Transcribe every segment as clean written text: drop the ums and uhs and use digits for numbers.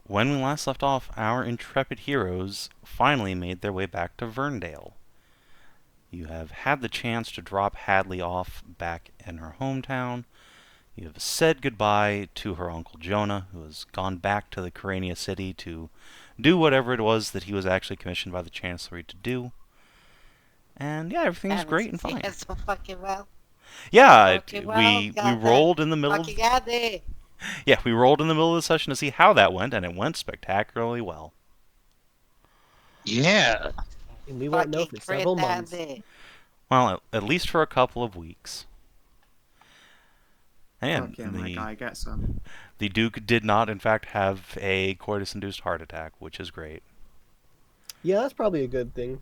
when we last left off, our intrepid heroes finally made their way back to Verndale. You have had the chance to drop Hadley off back in her hometown. You have said goodbye to her uncle Jonah, who has gone back to the Kyrania city to do whatever it was that he was actually commissioned by the Chancellery to do. And yeah, everything's Damn it, great and fine. yeah, so fucking well. Yeah, Fucking well, we goddamn. rolled in the middle Fucking of Andy. yeah, we rolled in the middle of the session to see how that went, and it went spectacularly well. Yeah. And we won't know Fucking for crit several months. Andy. Well, at least for a couple of weeks. And Fuck yeah, my guy, get some. the Duke did not, in fact, have a coitus-induced heart attack, which is great. Yeah, that's probably a good thing.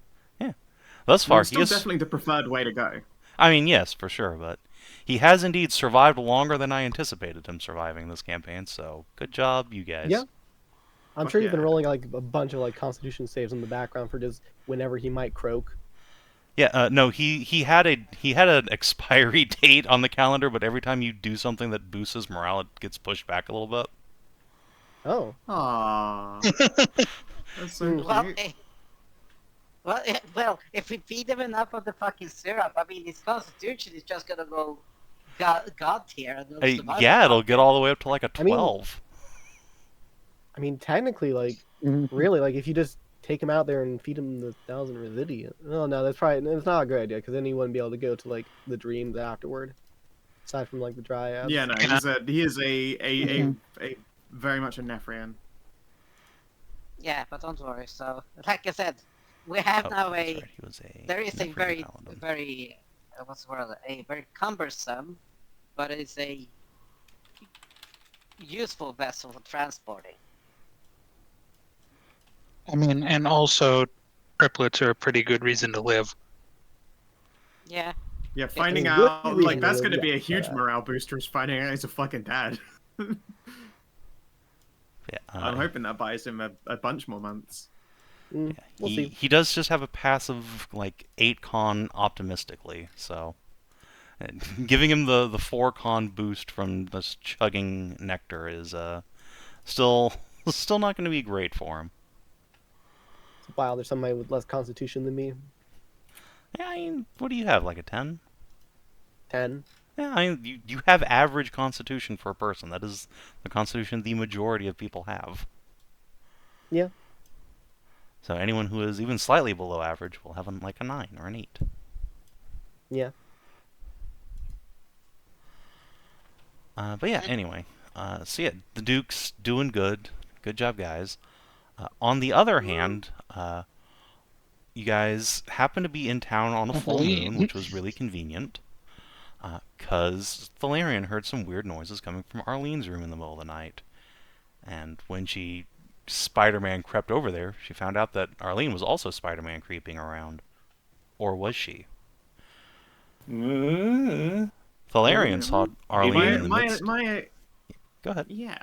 Thus I far, mean, still he is definitely the preferred way to go. I mean, yes, for sure, but he has indeed survived longer than I anticipated him surviving this campaign, so good job, you guys. Yeah. I'm Fuck sure you've been yeah. rolling like a bunch of like Constitution saves in the background for just whenever he might croak. Yeah, no, he had an expiry date on the calendar, but every time you do something that boosts his morale, it gets pushed back a little bit. Oh. Aww. That's so Well, cute. well, if we feed him enough of the fucking syrup, I mean, his constitution is just gonna go god tier. And he'll survive Yeah, it. it'll get all the way up to like a I mean- 12. I mean, technically, like, really, like, if you just take him out there and feed him the 1,000 Residia. Oh, no, that's not a good idea, because then he wouldn't be able to go to, like, the dreams afterward. Aside from, like, the Dryads. Yeah, no, he is a very much a Nefrian. Yeah, but don't worry. So, like I said, we have now that's a. right, he was a There is a Nephrim very, paladin. very, what's the word? A very cumbersome, but it's a useful vessel for transporting. I mean, and also, triplets are a pretty good reason to live. Yeah. Yeah, finding a good out, reason like, that's to going to live, be a yeah, huge for that. morale booster is finding out he's a fucking dad. Yeah, I'm hoping that buys him a bunch more months. We'll see. he does just have a passive like 8 con optimistically, so giving him the 4 con boost from this chugging nectar is still not going to be great for him. Wow, there's somebody with less Constitution than me. Yeah, I mean, what do you have, like a 10? 10. Yeah, I mean, you have average constitution for a person. That is the constitution the majority of people have. Yeah. So anyone who is even slightly below average will have like a 9 or an 8. Yeah. But yeah, anyway. So yeah, the Duke's doing good. Good job, guys. On the other hand, you guys happen to be in town on a full moon, which was really convenient. Because Thelerien heard some weird noises coming from Arlene's room in the middle of the night. And when Spider-Man crept over there, she found out that Arlene was also Spider-Man creeping around. Or was she? Thelerien saw Arlene in the midst... Go ahead. Yeah.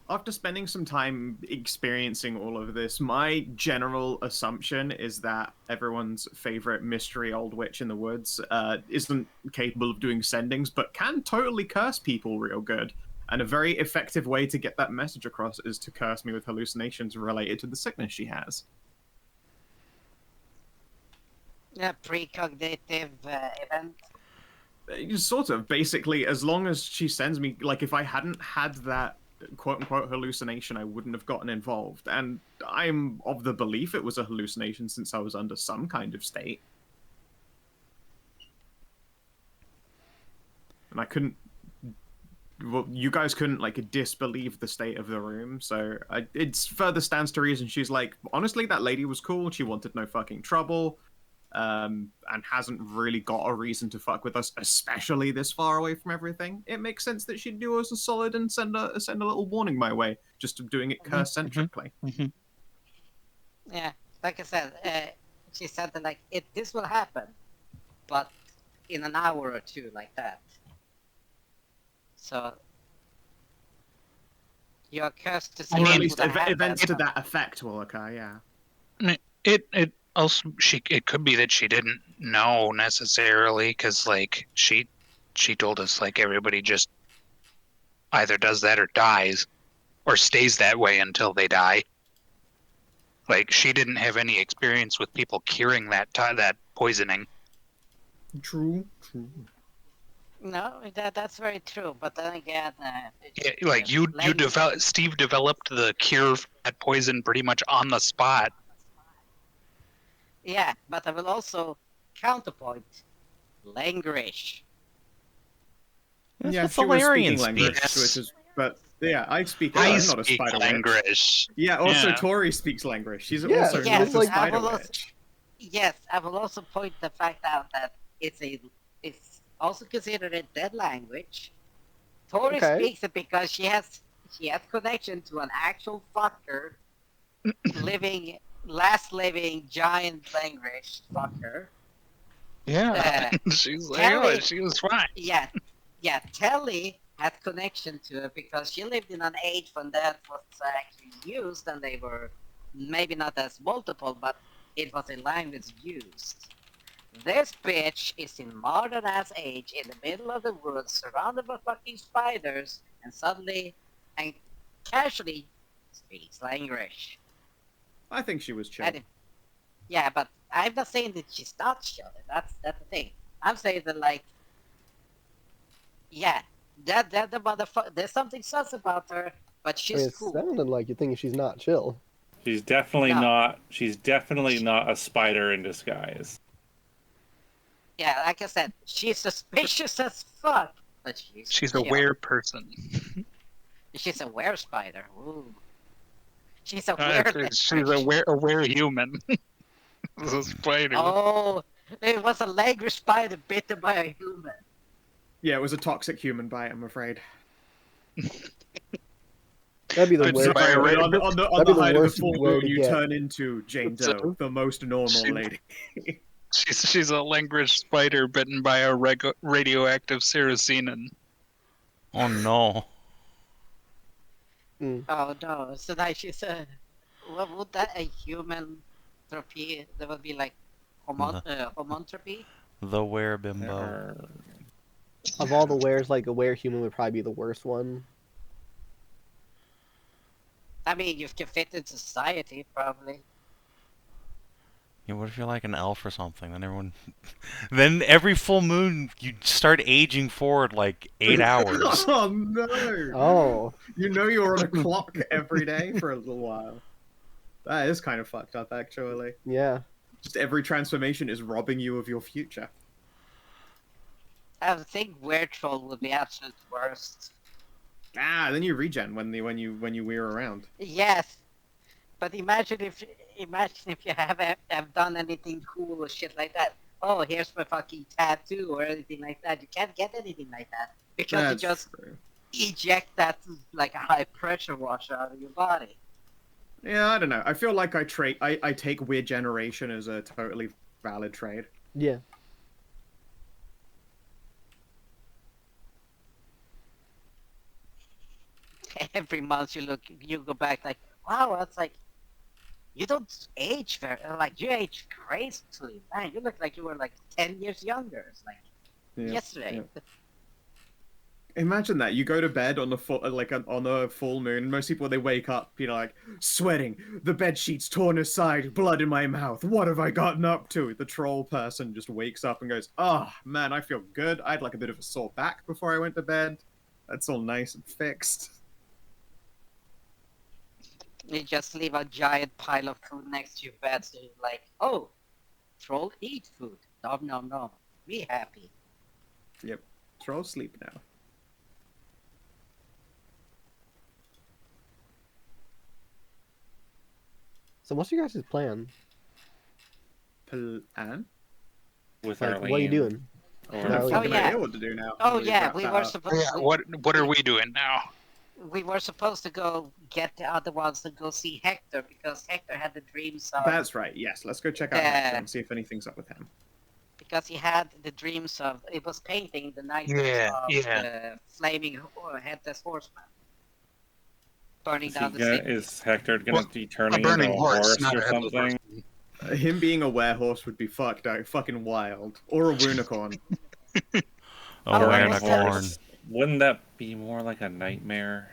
After spending some time experiencing all of this, my general assumption is that everyone's favorite mystery old witch in the woods isn't capable of doing sendings, but can totally curse people real good. And a very effective way to get that message across is to curse me with hallucinations related to the sickness she has. Yeah, precognitive event. Sort of. Basically, as long as she sends me... Like, if I hadn't had that quote-unquote hallucination, I wouldn't have gotten involved. And I'm of the belief it was a hallucination since I was under some kind of state. And I couldn't... Well, you guys couldn't, like, disbelieve the state of the room, so it further stands to reason she's like, honestly, that lady was cool, she wanted no fucking trouble, and hasn't really got a reason to fuck with us, especially this far away from everything. It makes sense that she'd do us a solid and send a little warning my way, just doing it curse-centrically. Yeah, like I said, she said that, like, this will happen, but in an hour or two, like that. So, you're cursed to see Or at what least will happen. events to that effect will occur, yeah. It also it could be that she didn't know necessarily, because like she told us like everybody just either does that or dies. or stays that way until they die. Like she didn't have any experience with people curing that poisoning. True. No, that's very true. But then again, Yeah, like you develop Steve developed the cure for that poison pretty much on the spot. Yeah, but I will also counterpoint language. That's Yeah, what she was speaking Thelerien language, speaks. Yes. which is. But yeah, I speak. I I'm not a speak spider witch. language. Yeah, also Yeah. Tori speaks language. She's Yeah, also yeah, not a like- spider I will also- witch. Yes, I will also point the fact out that it's also considered a dead language. Tori Okay. speaks it because she has connection to an actual fucker last living giant language fucker. Yeah. She's like, Kelly- oh, she was fine. Yeah, Telly had connection to it because she lived in an age when that was actually used, and they were maybe not as multiple, but it was a language used. This bitch is in modern ass age in the middle of the woods, surrounded by fucking spiders, and suddenly and casually speaks language. I think she was chill. And yeah, but I'm not saying that she's not chill. That's the thing. I'm saying that like, yeah, that the motherfucker. There's something sus about her, but I she's mean, it cool. sounded like you're thinking she's not chill. She's definitely No. not. She's definitely not a spider in disguise. Yeah, like I said, she's suspicious as fuck, but She's a chill. weird person. She's a were spider. Ooh. She's a She's weird. a were human. It's a spider. Oh, it was a language spider bitten by a human. Yeah, it was a toxic human bite, I'm afraid. That'd be the I'd worst. say- On That'd the be the height of the worst full way moon, to you get. turn into Jane Doe, the most normal She- lady. She's a language spider bitten by a radioactive serosinin. Oh no. Oh no, so now she's a. What would that a human therapy? That would be like homontropy. The werebimbo. Of all the wares, like a were human would probably be the worst one. I mean, you can fit in society probably. Yeah, what if you're like an elf or something? Then everyone, then every full moon you start aging forward like 8 hours. Oh no! Oh, You know you're on a clock every day for a little while. That is kind of fucked up, actually. yeah. Just every transformation is robbing you of your future. I would think were troll would be absolute worst. Ah, then you regen when you wear around. Yes, but imagine if you have done anything cool or shit like that. Oh, here's my fucking tattoo or anything like that. You can't get anything like that because That's you just true. eject that like a high pressure washer out of your body. Yeah, I don't know. I feel like I take weird generation as a totally valid trade. Yeah. Every month you go back like, wow, it's like you don't age very like you age gracefully, man. You look like you were like 10 years younger. It's like Yeah, yesterday. yeah. Imagine that you go to bed on the on a full moon. Most people they wake up, like sweating, the bed sheets torn aside, blood in my mouth. What have I gotten up to? The troll person just wakes up and goes, "Oh man, I feel good. I had like a bit of a sore back before I went to bed. That's all nice and fixed." You just leave a giant pile of food next to your bed, so you're like, oh, troll eat food. Nom nom nom. Be happy. Yep, trolls sleep now. So what's your guys' plan? Plan? With Like, Arlene. what are you doing? Or No, I Oh, have no yeah. idea what to do now. Oh We've yeah, wrapped we that were up. supposed. Yeah, what are we doing now? We were supposed to go get the other ones to go see Hector because Hector had the dreams of. That's right. Yes, let's go check out Hector and see if anything's up with him. Because he had the dreams of. It was painting the nightmares Yeah, of yeah. the flaming headless horseman. Burning Is, down the city. is Hector gonna Well, be A turning into burning a horse, horse not or a headless something? horse. Him being a werehorse would be fucking wild, or a unicorn. Oh, Oh, Burning what's unicorn. horse. Wouldn't that be more like a nightmare?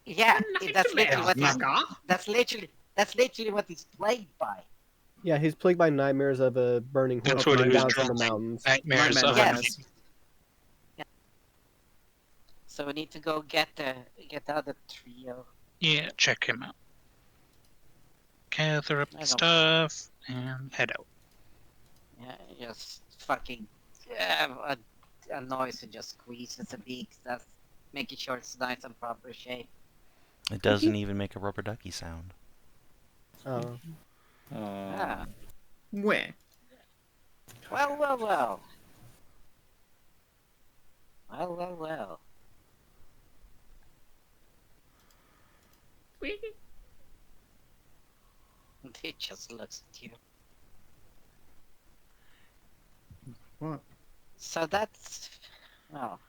Yeah, that's literally what he's. Naka. That's literally what he's plagued by. Yeah, he's plagued by nightmares of a burning horse That's what he coming was down from the drawing. mountains. Nightmares of Nightmare a Yes. So we need to go get the other trio. Yeah, check him out. Gather up I the don't- stuff and head out. Yeah, just fucking a noise and just squeezes the beak. That's making sure it's nice and proper shape. It doesn't even make a rubber ducky sound. Oh. Ah, Where? well, well, well. Well, well, well. It just looks at you. What? So that's... well...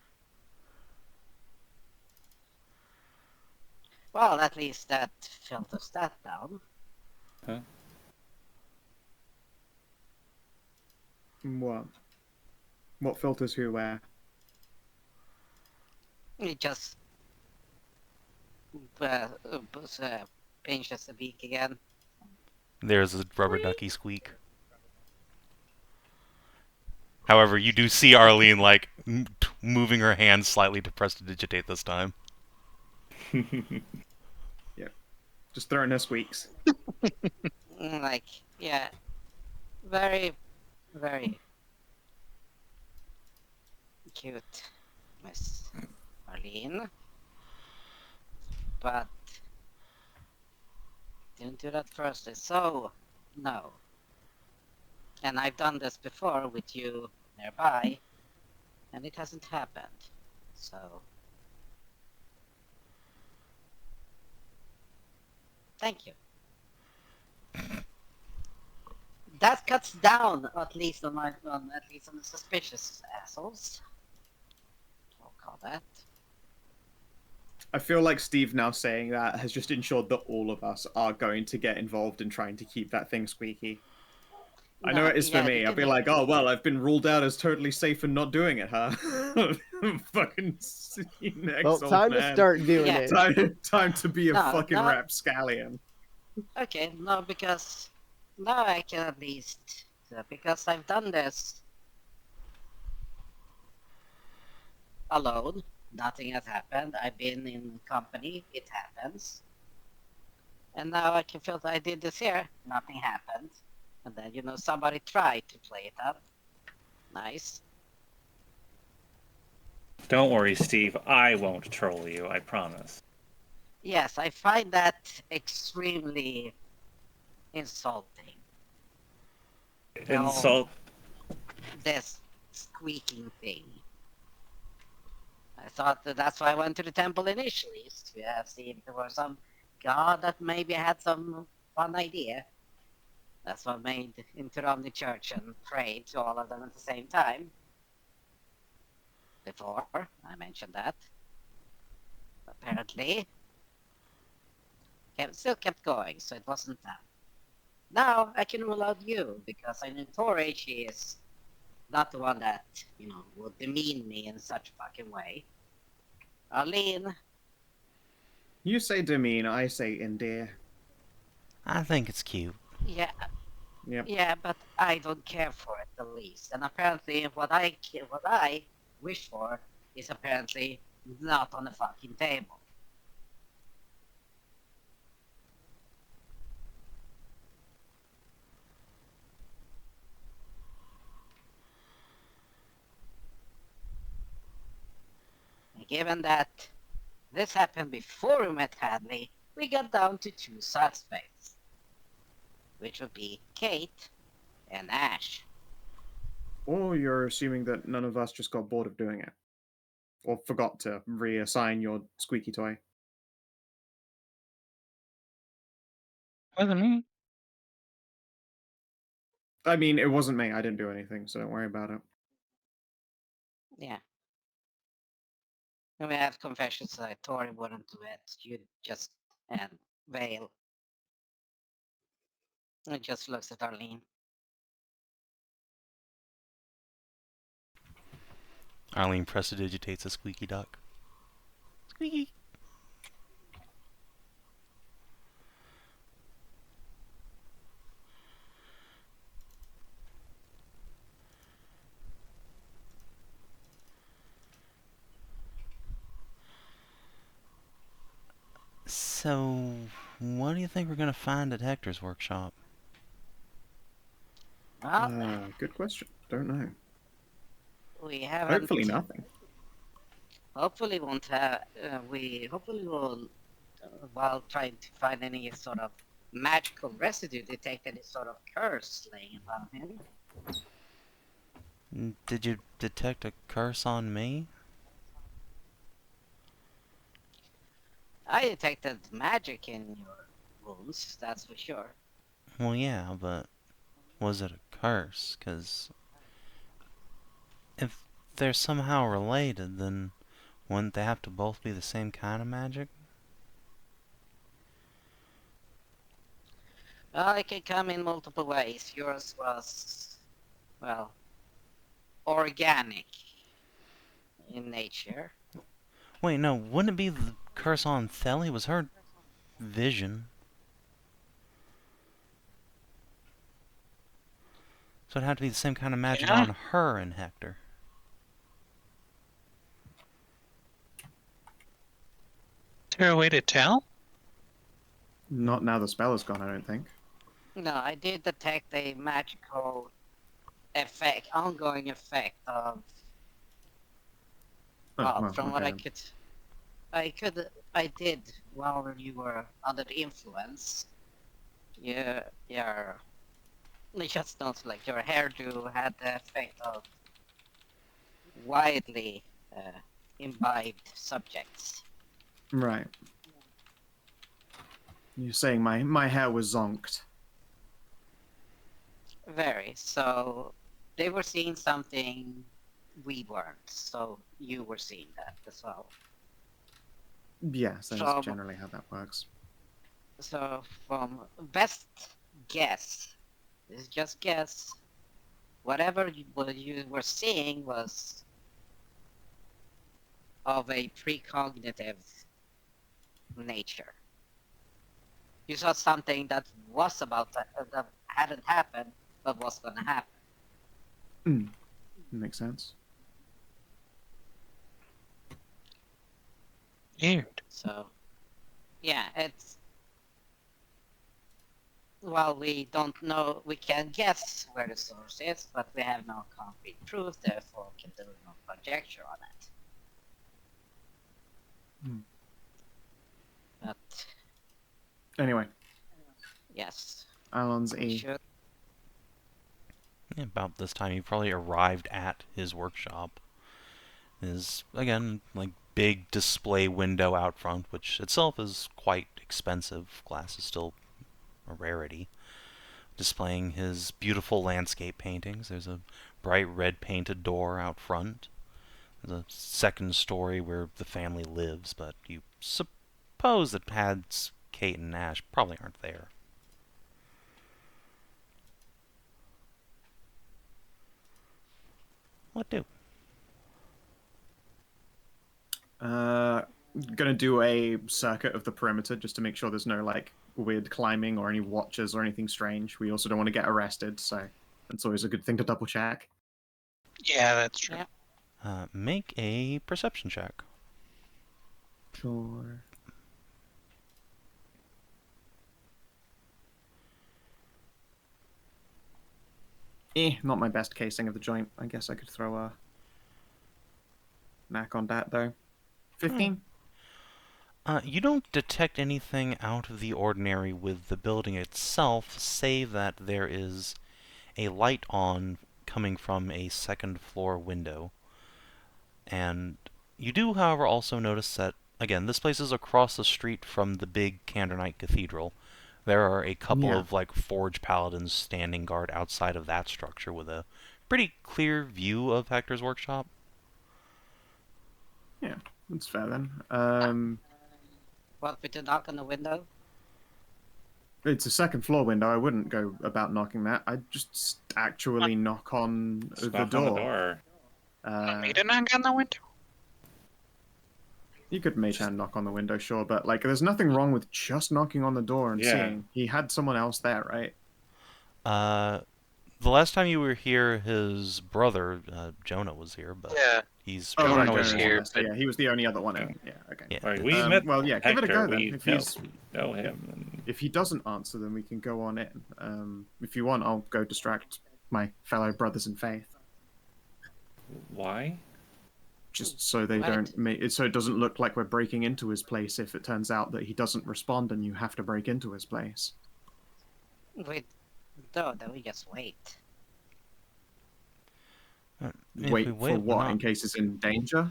Well, at least that filters that down. What? What filters who where? It just... pinches the beak again. There's a rubber ducky squeak. However, you do see Arlene, like, moving her hand slightly to prestidigitate this time. Just throwing her squeaks. Like, yeah. Very, very... cute, Miss Arlene. But... didn't do that firstly, so... no. And I've done this before with you nearby, and it hasn't happened. So... thank you. That cuts down, at least on the suspicious assholes. I'll call that. I feel like Steve now saying that has just ensured that all of us are going to get involved in trying to keep that thing squeaky. I know No, it is for yeah, me. you I'll be can- like, oh, well, I've been ruled out as totally safe and not doing it, huh? Fucking next Well, old time to man. start doing Yeah. it. Time to be a No, fucking no. rapscallion. Okay, no, because now I can at least, because I've done this alone. Nothing has happened. I've been in company. It happens. And now I can feel that I did this here. Nothing happened. And then, somebody tried to play it up. Nice. Don't worry, Steve. I won't troll you. I promise. Yes, I find that extremely insulting. No. Insult. This squeaking thing. I thought that's why I went to the temple initially, to see if there was some god that maybe had some fun idea. That's what made into the church and prayed to all of them at the same time. Before, I mentioned that. Apparently. Still kept going, so it wasn't that. Now I can rule out you, because I know Tori, she is not the one that, would demean me in such a fucking way. Arlene, You say demean, I say endear. I think it's cute. yeah, Yep. yeah, but I don't care for it the least. And apparently what I wish for is apparently not on the fucking table. Given that this happened before we met Hadley, we got down to two suspects, which would be Kate and Ashe. Or you're assuming that none of us just got bored of doing it. Or forgot to reassign your squeaky toy. Wasn't me. I mean, it wasn't me. I didn't do anything, so don't worry about it. Yeah. And we have confessions that Tori wouldn't do it. You just, and Vale. It just looks at Arlene. Arlene prestidigitates a squeaky duck. Squeaky. So, what do you think we're gonna find at Hector's workshop? Well, Good question. Don't know. we haven't. Hopefully nothing. Hopefully won't have. We hopefully will, while trying to find any sort of magical residue, detect any sort of curse laying around him. Did you detect a curse on me? I detected magic in your wounds, that's for sure. Well, yeah, but was it a curse? 'Cause if they're somehow related, then wouldn't they have to both be the same kind of magic? Well, it can come in multiple ways. Yours was, well, organic in nature. Wait, no, wouldn't it be the curse on Thelly? Was her vision? So it'd have to be the same kind of magic Yeah. on her and Hector. Is there a way to tell? Not now the spell is gone, I don't think. No, I did detect a magical effect, ongoing effect of. Well, from what okay. I did while you were under the influence. Your, I just noticed like your hairdo had the effect of widely imbibed subjects. Right. You're saying my hair was zonked. Very. So they were seeing something we weren't. So you were seeing that as well. Yes, that is From generally how that works. so from best guess, this is just guess. Whatever what you were seeing was of a precognitive nature. You saw something that was about to, that hadn't happened, but was going to happen. Makes sense. Weird. So, yeah, it's. Well, we don't know. We can guess where the source is, but we have no concrete proof. Therefore, we can do no conjecture on it. But Anyway, yes, Alon's we E. should. Yeah, about this time, you probably arrived at his workshop. Is again like big display window out front, which itself is quite expensive. Glass is still a rarity. Displaying his beautiful landscape paintings. There's a bright red painted door out front. There's a second story where the family lives, but you suppose that Pads, Kate, and Ashe probably aren't there. What do? Gonna do a circuit of the perimeter just to make sure there's no like weird climbing or any watchers or anything strange. We also don't want to get arrested, so that's always a good thing to double check. Yeah, that's true. Yeah. Make a perception check. Sure. Not my best casing of the joint. I guess I could throw a knack on that though. 15? You don't detect anything out of the ordinary with the building itself, save that there is a light on coming from a second floor window. And you do, however, also notice that, again, this place is across the street from the big Candernite Cathedral. There are a couple Yeah. of, like, Forge Paladins standing guard outside of that structure with a pretty clear view of Hector's workshop. Yeah, that's fair then. What with the knock on the window? It's a second floor window. I wouldn't go about knocking that. I'd just actually knock on Just the knock door. on the door. Want me to knock on the window? You could mage hand knock on the window, sure, but like, there's nothing wrong with just knocking on the door and Yeah. seeing. He had someone else there, right? The last time you were here, his brother, Jonah, was here, but Yeah. he's Jonah right, was Jonah here, yes, but- yeah, he was the only other one. Yeah, okay. Yeah. Like, we met Well, yeah, give it a Hector, go then. we If know. he's know him. And... If he doesn't answer, then we can go on in. If you want, I'll go distract my fellow brothers in faith. Why? Just so they don't make it, so it doesn't look like we're breaking into his place if it turns out that he doesn't respond and you have to break into his place. Wait, no, then we just wait. Wait for what? In case it's in danger?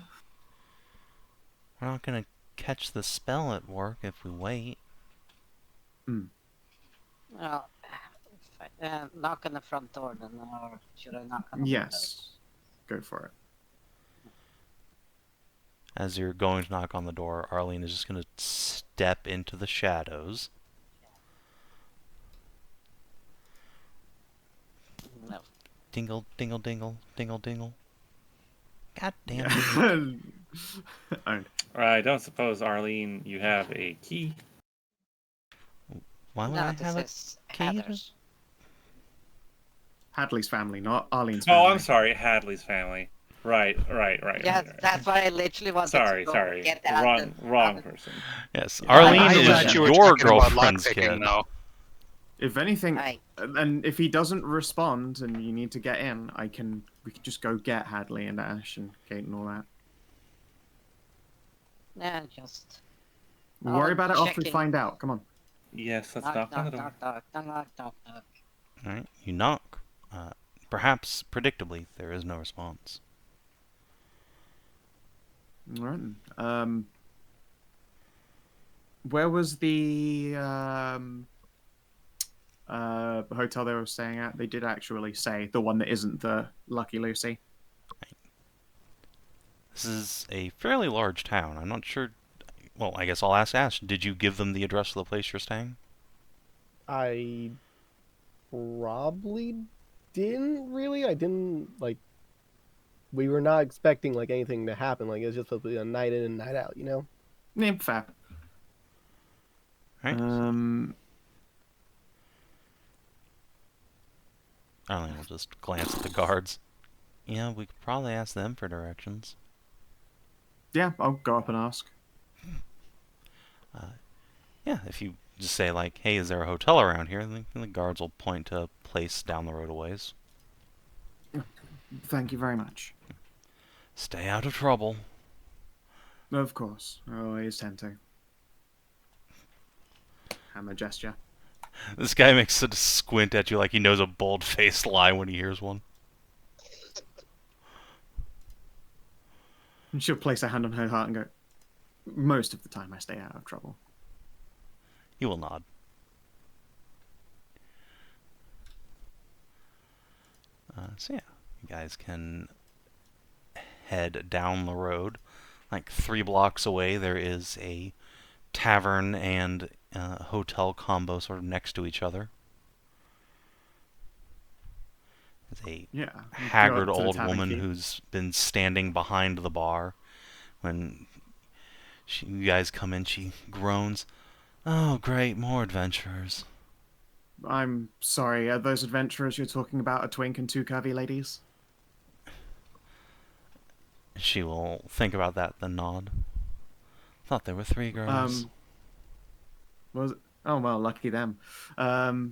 We're not gonna catch the spell at work if we wait. Well, knock on the front door then, or should I knock on the Yes. Go for it. As you're going to knock on the door, Arlene is just gonna step into the shadows. No. Dingle, dingle, dingle, dingle, dingle. God damn it. I don't suppose, Arlene, you have a key? Why would No, I this have a is key? Heather's. Hadley's family, not Arlene's family. Oh, I'm sorry, Hadley's family. Right. Yeah, right. that's why I literally wanted to go get that. Wrong person. Yes, Arlene I is thought you were your talking about girlfriend's lockpicking, kid. though. If anything, and if he doesn't respond and you need to get in, we can just go get Hadley and Ashe and Kate and all that. Yeah, just... We'll worry about it after we find out. Come on. Yes, let's knock on the door. Knock. Alright, you knock. Perhaps, predictably, there is no response. All right. Where was the hotel they were staying at? They did actually say the one that isn't the Lucky Lucy. This is a fairly large town. I'm not sure... Well, I guess I'll ask Ashe. Did you give them the address of the place you're staying? I probably didn't really. I didn't, like... We were not expecting, like, anything to happen. Like, it was just supposed to be a night in and night out, you know? Yeah, fair. Right. Arlene will just glance at the guards. Yeah, we could probably ask them for directions. Yeah, I'll go up and ask. Yeah, if you just say, like, hey, is there a hotel around here? Then the guards will point to a place down the road a ways. Thank you very much. Stay out of trouble. Of course. I always tend to. Hammer gesture. This guy makes a squint at you like he knows a bold-faced lie when he hears one. And she'll place her hand on her heart and go, most of the time I stay out of trouble. He will nod. So yeah, you guys can head down the road. Like 3 blocks away, there is a tavern and hotel combo sort of next to each other. There's a haggard old woman who's been standing behind the bar. When you guys come in, she groans, "Oh, great, more adventurers." I'm sorry, are those adventurers you're talking about a twink and 2 curvy ladies? She will think about that, then nod. Thought there were 3 girls. Was it? Oh, well, lucky them. Oh,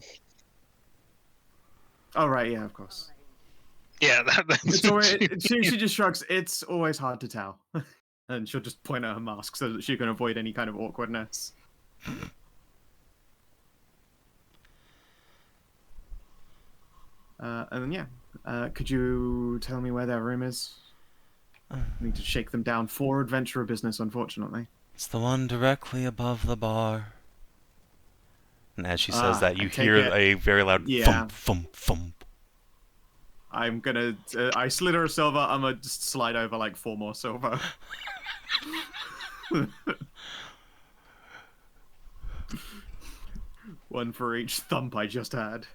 right, yeah, of course. Yeah, that's It's always, she just shrugs, it's always hard to tell. And she'll just point at her mask so that she can avoid any kind of awkwardness. And then, yeah. Could you tell me where their room is? I need to shake them down for adventurer business, unfortunately. It's the one directly above the bar. And as she says that, you hear a very loud thump, thump, thump. I'm gonna... I slid her a silver, I'm gonna just slide over like 4 more silver. One for each thump I just had.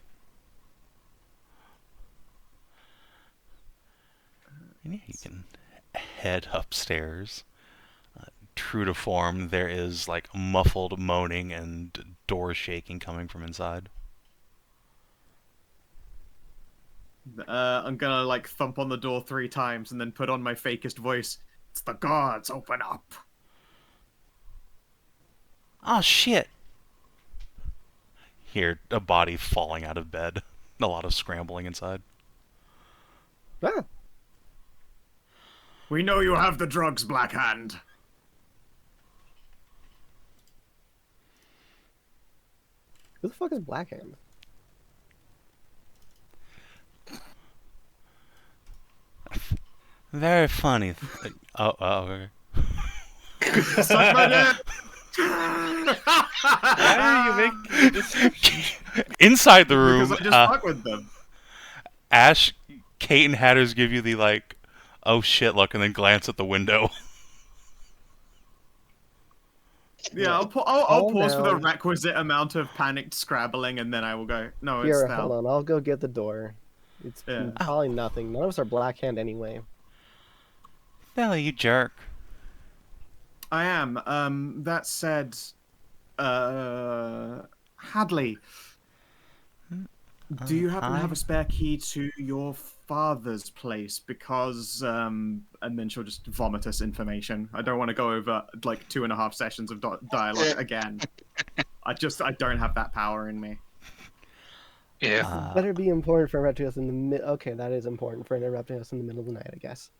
And yeah, you can head upstairs. True to form, there is like muffled moaning and door shaking coming from inside. I'm gonna like thump on the door 3 times and then put on my fakest voice. It's the guards, open up. Oh shit! hear a body falling out of bed. A lot of scrambling inside. Ah, We know you have the drugs, Black Hand. who the fuck is Blackhand? Very funny. Okay. Suck my dick! Why are you making this? Inside the room, Because I just fuck with them. Ashe, Kate, and Hatters give you the like, oh shit look, and then glance at the window. Yeah, I'll Calm pause for the down. requisite amount of panicked scrabbling, and then I will go, no, it's Here, Thel. hold on. I'll go get the door. It's Yeah. probably nothing. None of us are Blackhand anyway. Hell, you jerk. I am. That said, Hadley, do you happen to have hi? a spare key to your father's place? Because, and then she'll just vomit us information. I don't want to go over, like, 2.5 sessions of dialogue again. I don't have that power in me. Yeah. Better be important for interrupting us in the mid. Okay, that is important for interrupting us in the middle of the night, I guess.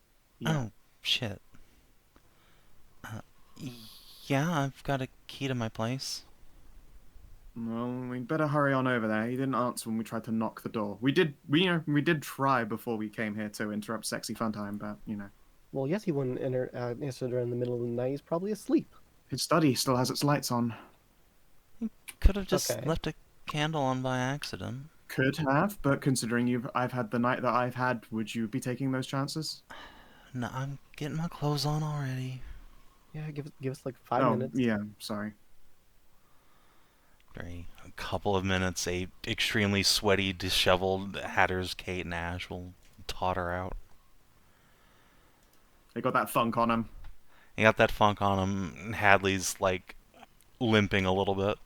Yeah. Oh, shit. Yeah, I've got a key to my place. Well, we better hurry on over there. He didn't answer when we tried to knock the door. We did try before we came here to interrupt sexy fun time, but Well, yes, he wouldn't answer during the middle of the night. He's probably asleep. his study still has its lights on. Could have just Okay. left a candle on by accident. Could have, but considering I've had the night that I've had, would you be taking those chances? No, I'm getting my clothes on already. Yeah, give us like 5 minutes. Yeah, sorry. After a couple of minutes, a extremely sweaty, disheveled Hatters, Kate, and Ashe will totter out. They got that funk on him. He got that funk on him, and Hadley's, like, limping a little bit.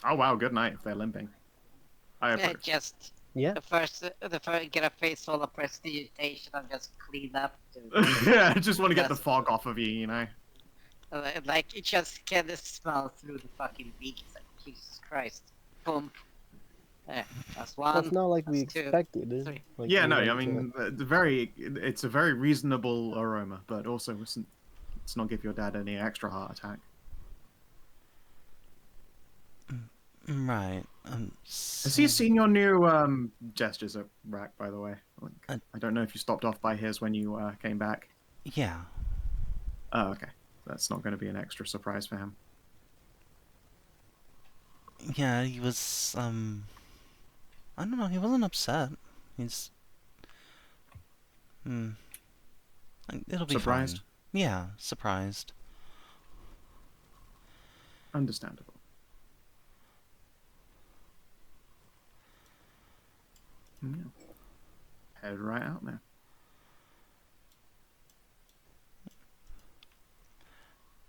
Oh wow, good night if they're limping. I Yeah, approve. just Yeah. the first get a face full of prestidigitation and just clean up. Yeah, I just want to get the Yes. fog off of you, you know? Like it just can smell through the fucking beak. It's like Jesus Christ. Boom. There, that's one. That's not like we that's two, expected. Is it? three. Like, Yeah, we no, went I to, mean, it's a very reasonable aroma, but also let's not give your dad any extra heart attack. Right. Has he seen your new gestures at Rack, by the way? Like, I don't know if you stopped off by his when you came back. Yeah. Oh, okay. That's not going to be an extra surprise for him. Yeah, he was, I don't know, he wasn't upset. He's... It'll be Surprised? fine. Yeah, surprised. Understandable. Yeah. Head right out there.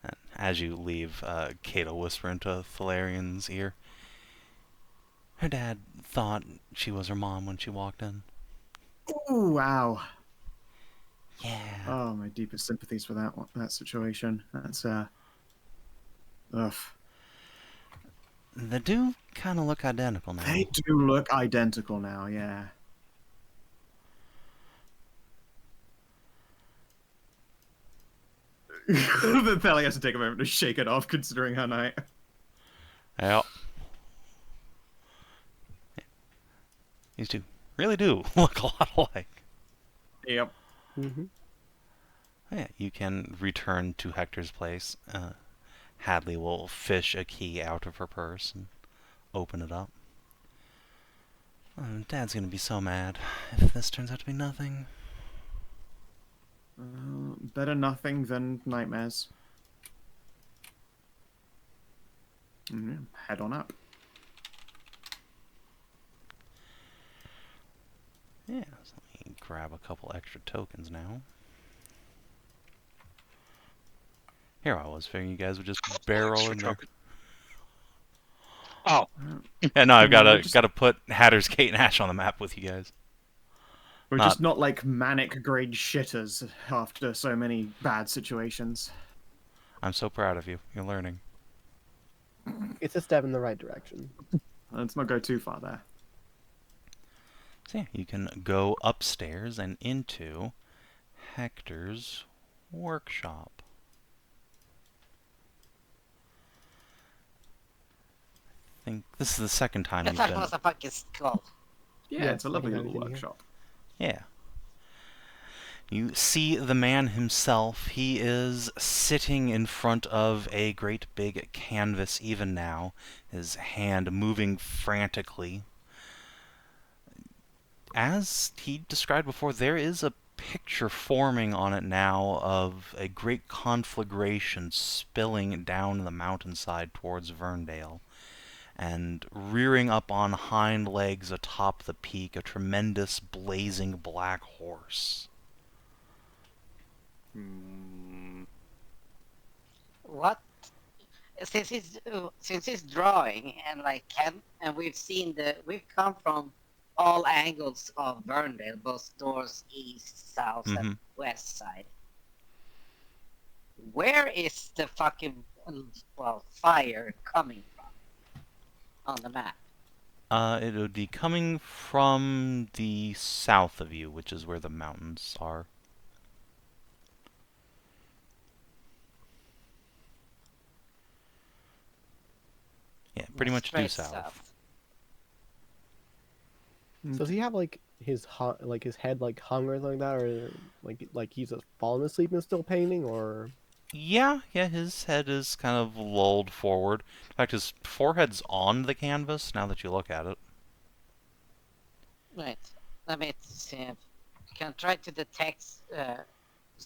And as you leave, Kate will whisper into Thelerien's ear. Her dad thought she was her mom when she walked in. Ooh, wow. Yeah. Oh, my deepest sympathies for that situation. That's ugh. They do kind of look identical now. They do look identical now, yeah. The Theli has to take a moment to shake it off, considering her night. Yep. These two really do look a lot alike. Yep. Mm-hmm. Yeah, you can return to Hector's place. Hadley will fish a key out of her purse and open it up. Dad's gonna be so mad if this turns out to be nothing. Better nothing than nightmares. Head on up. Yeah, so let me grab a couple extra tokens now. Here I was figuring you guys would just barrel Extra in there. token. Oh, Yeah, no, I've No, got to put Hatters, Kate, and Ashe on the map with you guys. We're Not- just not like manic grade shitters after so many bad situations. I'm so proud of you. You're learning. It's a step in the right direction. Let's not go too far there. So yeah, you can go upstairs and into Hector's workshop. I think this is the second time I you've thought it been. was a fucking skull. Yeah, Yeah, it's a second lovely time little you've been here. workshop. Yeah. You see the man himself. He is sitting in front of a great big canvas even now, his hand moving frantically. As he described before, there is a picture forming on it now of a great conflagration spilling down the mountainside towards Verndale, and rearing up on hind legs atop the peak, a tremendous blazing black horse. What? Since he's drawing and like and we've come from all angles of Verndale, both north, east, south, Mm-hmm. and west side. Where is the fucking fire coming from on the map? It would be coming from the south of you, which is where the mountains are. Yeah, pretty much due Straight south. So does he have like his head like hung or something like that, or like he's just fallen asleep and still painting, or Yeah, his head is kind of lulled forward. In fact, his forehead's on the canvas now that you look at it. Right. Let me see. Can I try to detect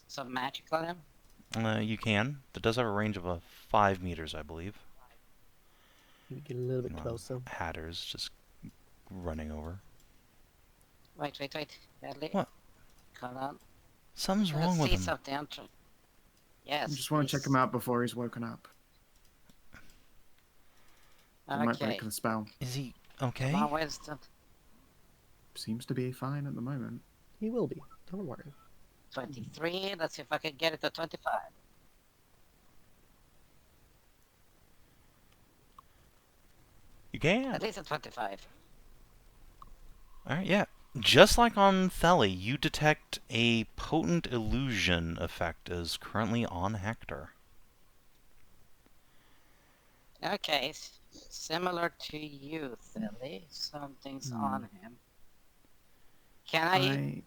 some magic on him? You can. It does have a range of 5 meters, I believe. maybe get a little bit Meanwhile, closer? Hatter's just running over. Wait. Badly. What? Come on. Something's wrong Let's with see him. something. Yes. I just want to check him out before he's woken up. It might Okay. break the spell. Is he okay? Come on, Winston. Seems to be fine at the moment. He will be. Don't worry. 23. Let's see if I can get it to 25. You can. At least a 25. Alright, yeah. Just like on Theli, you detect a potent illusion effect is currently on Hector. Okay. Similar to you, Theli. Something's on him. Can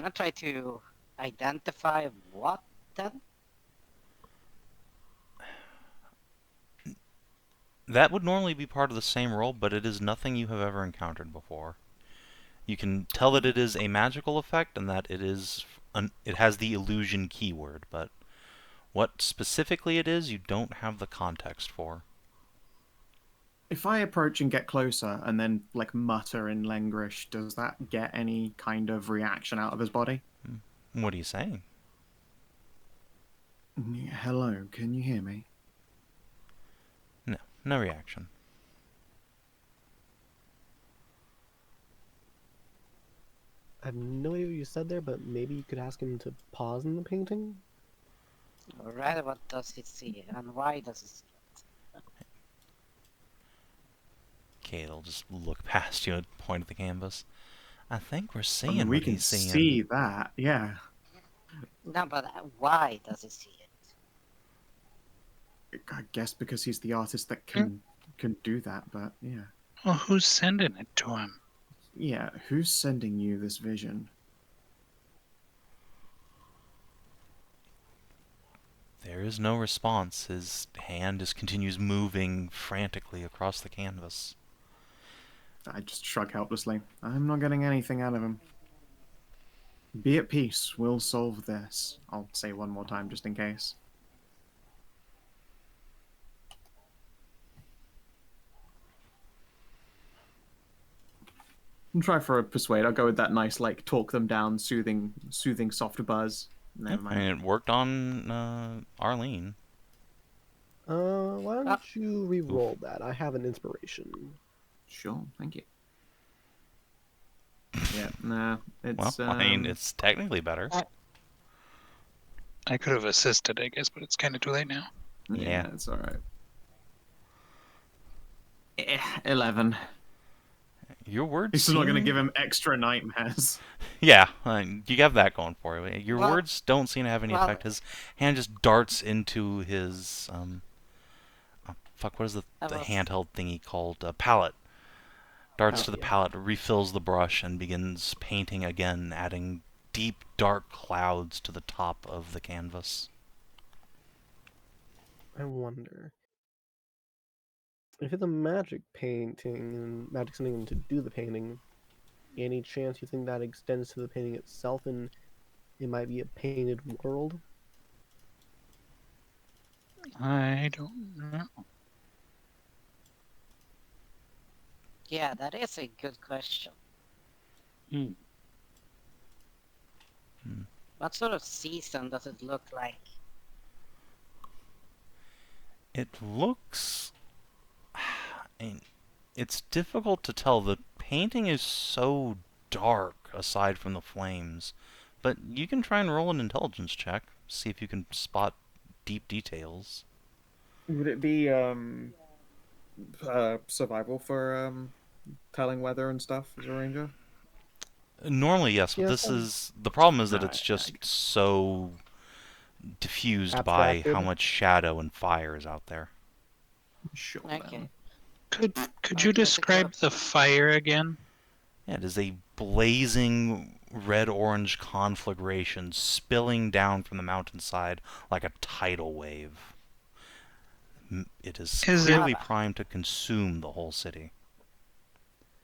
I try to identify what then? That would normally be part of the same roll, but it is nothing you have ever encountered before. You can tell that it is a magical effect and that it has the illusion keyword, but what specifically it is, you don't have the context for. If I approach and get closer and then like mutter in Lengrish, does that get any kind of reaction out of his body? What are you saying? Hello, can you hear me? No reaction. I have no idea what you said there, but maybe you could ask him to pause in the painting. Or rather, what does he see, and why does he see it? Okay, it'll just look past you and point at the canvas. I think we're I seeing mean, we what can he's seeing. see that, yeah. No, but why does he see it? I guess because he's the artist that can do that, but yeah. Well, who's sending it to him? Yeah, who's sending you this vision? There is no response. His hand just continues moving frantically across the canvas. I just shrug helplessly. I'm not getting anything out of him. Be at peace. We'll solve this. I'll say one more time just in case. And try for a persuade. I'll go with that nice, like, talk them down, soothing, soft buzz. Never I mind. mean, it worked on Arlene. Why don't you re-roll that? I have an inspiration. Sure, thank you. Yeah, nah, it's... Well, I mean, it's technically better. I could have assisted, I guess, but it's kind of too late now. Yeah. It's alright. 11. Your words He's not going to seem... give him extra nightmares. Yeah, you have that going for you. Your Well, words don't seem to have any well, effect. His hand just darts into his oh, fuck. What is I the was. handheld thingy called? Palette. Darts Oh to the yeah. palette, refills the brush, and begins painting again, adding deep, dark clouds to the top of the canvas. I wonder if it's a magic painting and magic something to do the painting. Any chance you think that extends to the painting itself, and it might be a painted world? I don't know. Yeah, that is a good question. Hmm. What sort of season does it look like? It looks... and it's difficult to tell. The painting is so dark, aside from the flames. But you can try and roll an intelligence check, see if you can spot deep details. Would it be survival for telling weather and stuff as a ranger? Normally, yes, but Yeah, this some is... The problem is that it's Alright, just so diffused by how abstracted. much shadow and fire is out there. sure Okay. Could I'll you give it a go. describe the fire again? Yeah, it is a blazing red-orange conflagration spilling down from the mountainside like a tidal wave. It is Is it clearly Lava. primed to consume the whole city.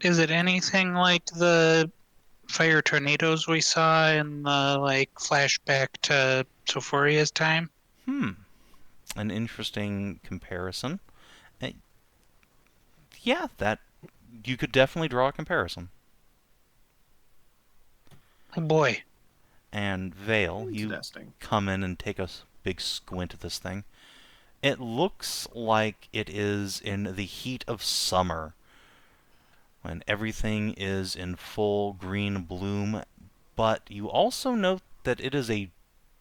is it anything like the fire tornadoes we saw in the flashback to Sophoриa's time? An interesting comparison. Uh, Yeah, that you could definitely draw a comparison. Oh boy. And Vale, you Interesting. come in and take a big squint at this thing. It looks like it is in the heat of summer, when everything is in full green bloom, but you also note that it is a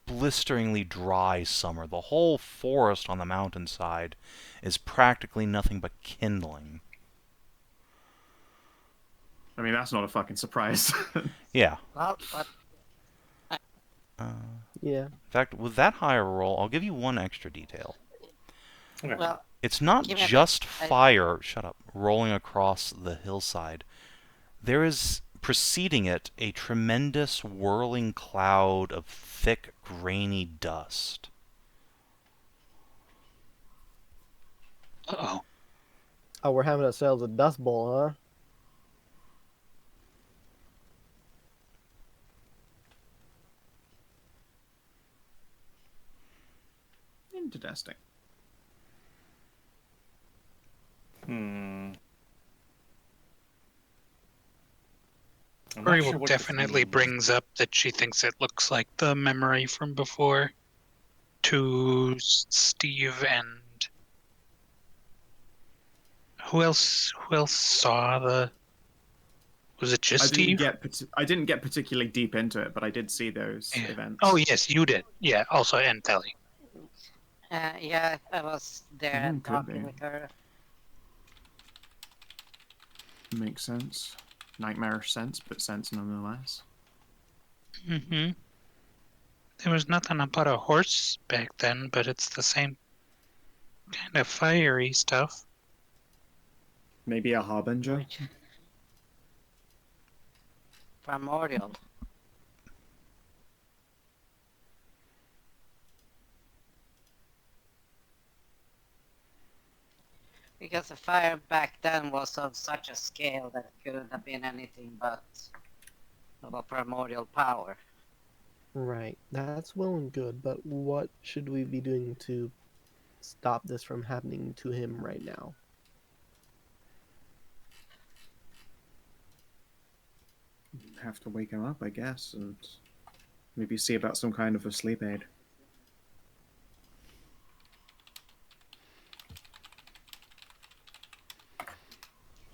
blisteringly dry summer. The whole forest on the mountainside is practically nothing but kindling. I mean, that's not a fucking surprise. Yeah. Well, but Yeah. In fact, with that higher roll, I'll give you one extra detail. Okay. well, It's not give me a just I- fire, shut up, rolling across the hillside. There is, preceding it, a tremendous whirling cloud of thick, grainy dust. Uh-oh. Oh, we're having ourselves a dust bowl, huh? Interesting. Hmm. I'm not Ori sure will what this definitely means. brings up that she thinks it looks like the memory from before to Steve and who else saw the was it just Steve? I didn't get particularly deep into it, but I did see those Yeah. events. Oh yes, you did. Yeah, also and Telly. yeah, I was there Could talking be. with her. Makes sense. Nightmarish sense, but sense nonetheless. Mm-hmm. There was nothing about a horse back then, but it's the same kind of fiery stuff. Maybe a harbinger. Which primordial. Because the fire back then was of such a scale that it couldn't have been anything but of a primordial power. Right. That's well and good, but what should we be doing to stop this from happening to him right now? Have to wake him up, I guess, and maybe see about some kind of a sleep aid.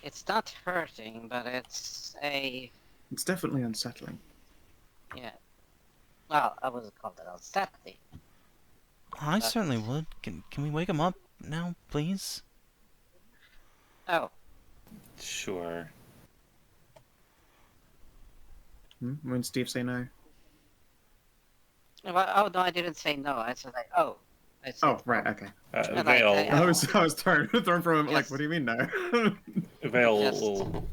It's not hurting, but it's a It's definitely unsettling. yeah. Well, I wouldn't call that unsettling. I certainly would. Can we wake him up now, please? Oh, Sure. When Steve say no? well, oh no, I didn't say no. I said like, oh. I said, Oh, right, okay. Like, Vale, I was thrown from him, like, Yes. what do you mean no? Vale Just- will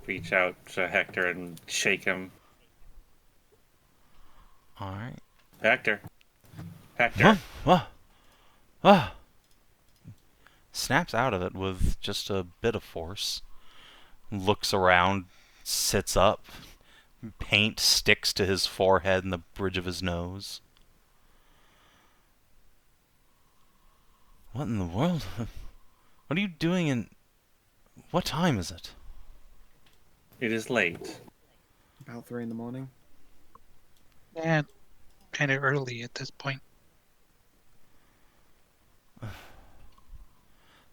reach out to Hector and shake him. All right. Hector. Hector. Huh? What? Ah! Snaps out of it with just a bit of force. Looks around, sits up. Paint sticks to his forehead and the bridge of his nose. What in the world? What are you doing in... What time is it? It is late. About 3 in the morning. Yeah, kind of early at this point.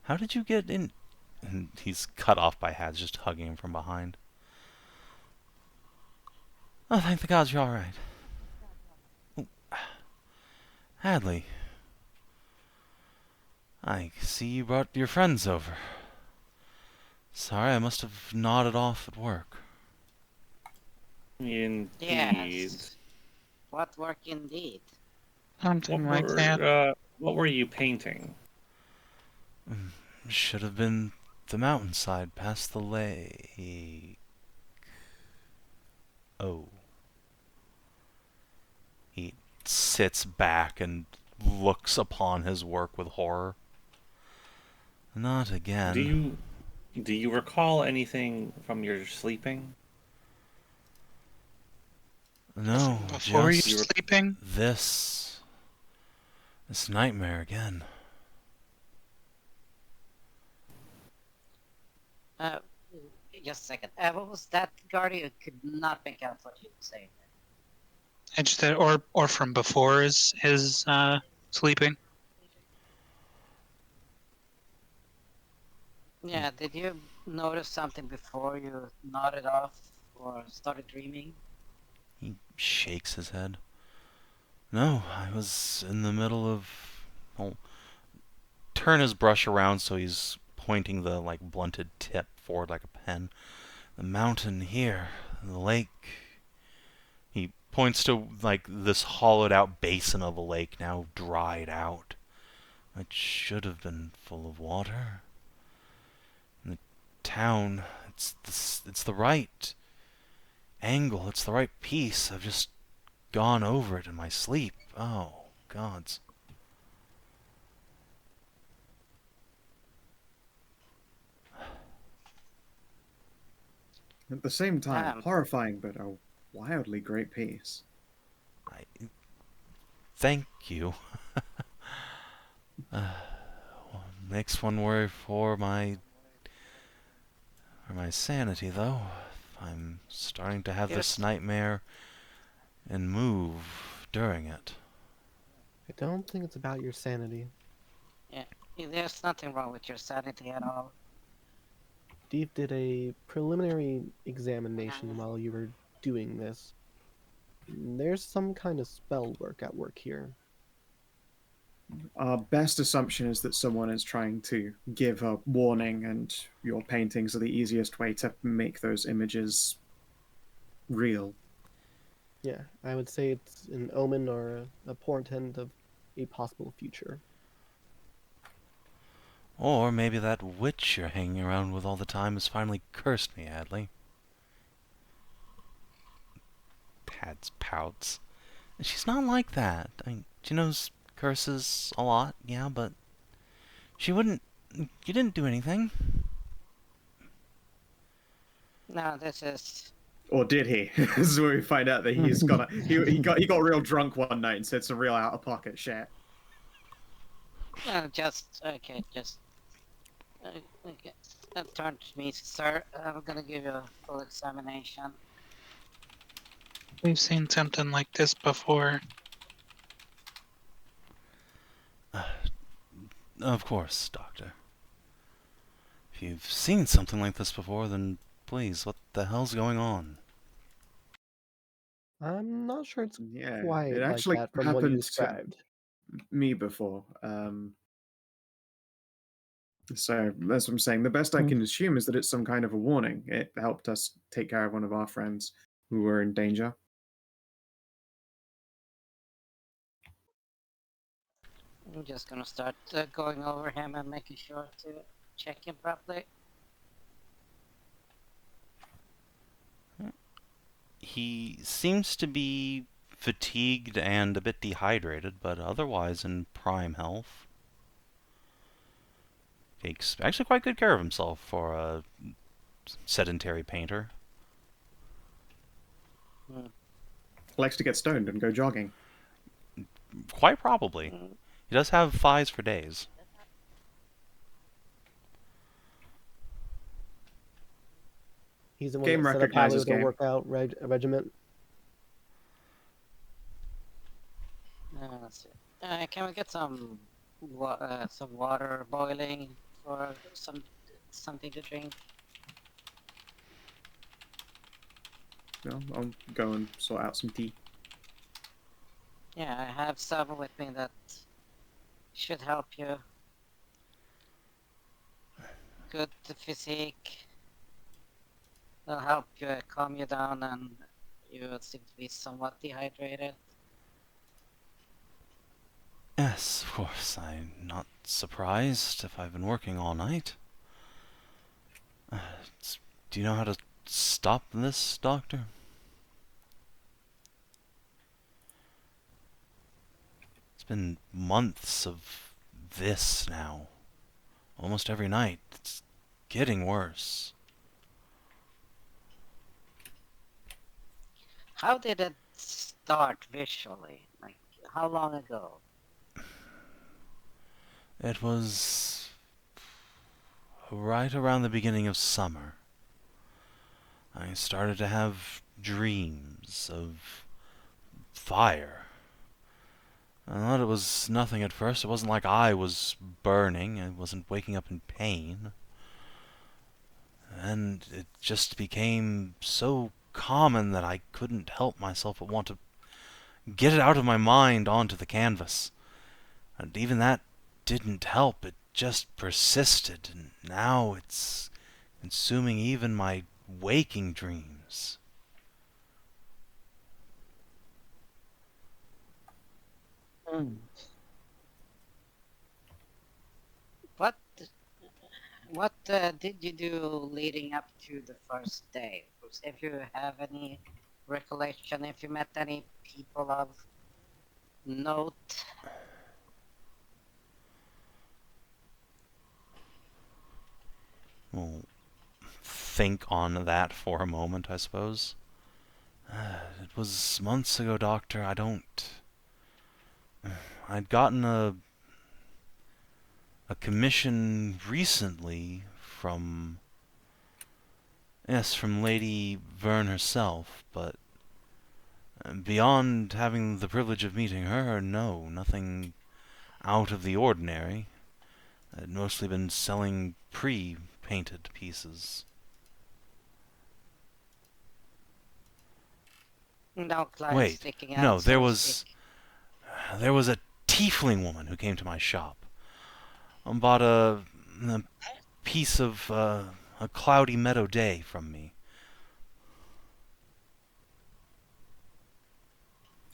How did you get in... And he's cut off by Hads just hugging him from behind. Oh, thank the gods you're alright. Oh, Hadley. I see you brought your friends over. Sorry, I must have nodded off at work. Indeed. yes. What work indeed. Something like that. What were you painting? Should have been the mountainside past the lake. Oh. He sits back and looks upon his work with horror. Not again. Do you recall anything from your sleeping? No, Before you just sleeping? this nightmare again. Just a second. What was that, Guardian? Could not make out what you were saying. I just said, or from before his sleeping. Yeah, did you notice something before you nodded off or started dreaming? He shakes his head. No, I was in the middle of... Oh, turn his brush around so he's pointing the, like, blunted tip forward like a pen. The mountain here, the lake. He points to, like, this hollowed out basin of a lake now dried out. It should have been full of water. And the town, it's the right angle, it's the right piece. I've just gone over it in my sleep. Oh, gods. At the same time, Um. horrifying, but a wildly great piece. I thank you. Makes one worry for my sanity, though. I'm starting to have this Yes. nightmare and move during it. I don't think it's about your sanity. There's nothing wrong with your sanity at all. Steve did a preliminary examination while you were doing this. There's some kind of spell work at work here. Our best assumption is that someone is trying to give a warning, and your paintings are the easiest way to make those images real. Yeah, I would say it's an omen or a portent of a possible future. Or maybe that witch you're hanging around with all the time has finally cursed me, Adley. Pads pouts. She's not like that. I mean, she knows curses a lot, yeah, but she wouldn't... You didn't do anything. No, this is... Or did he? This is where we find out that he's got he got real drunk one night and said some real out of pocket shit. Okay, turn to me, sir. I'm gonna give you a full examination. We've seen something like this before. Of course, Doctor. If you've seen something like this before, then please, what the hell's going on? I'm not sure it's Yeah, quite it like actually that from what you happened to described. me before. So that's what I'm saying. The best I can assume is that it's some kind of a warning. It helped us take care of one of our friends who were in danger. I'm just gonna start going over him and making sure to check him properly. He seems to be fatigued and a bit dehydrated, but otherwise in prime health. Takes actually quite good care of himself for a sedentary painter. Likes to get stoned and go jogging. Quite probably. He does have thighs for days. He's the one Game that set up Hallie recognizes with a game. workout regiment. Let's see. Can we get some water boiling or something to drink? Well, I'll go and sort out some tea. Yeah, I have some with me that should help you. Good physique. They'll help you calm you down, and you seem to be somewhat dehydrated. Yes, of course. I'm not surprised if I've been working all night. Do you know how to stop this, Doctor? It's been months of this now. Almost every night. It's getting worse. How did it start visually? Like, how long ago? It was right around the beginning of summer. I started to have dreams of fire. I thought it was nothing at first. It wasn't like I was burning. I wasn't waking up in pain. And it just became so common that I couldn't help myself but want to get it out of my mind onto the canvas. And even that didn't help. It just persisted, and now it's consuming even my waking dreams. What what did you do leading up to the first day? If you have any recollection, if you met any people of note? We'll think on that for a moment, I suppose. It was months ago, Doctor. I'd gotten a commission recently from... Yes, from Lady Verne herself, but beyond having the privilege of meeting her, no, nothing out of the ordinary. I'd mostly been selling pre-painted pieces. No clients Wait, sticking out, no, so there to was speak. a tiefling woman who came to my shop and bought a piece of a cloudy meadow day from me.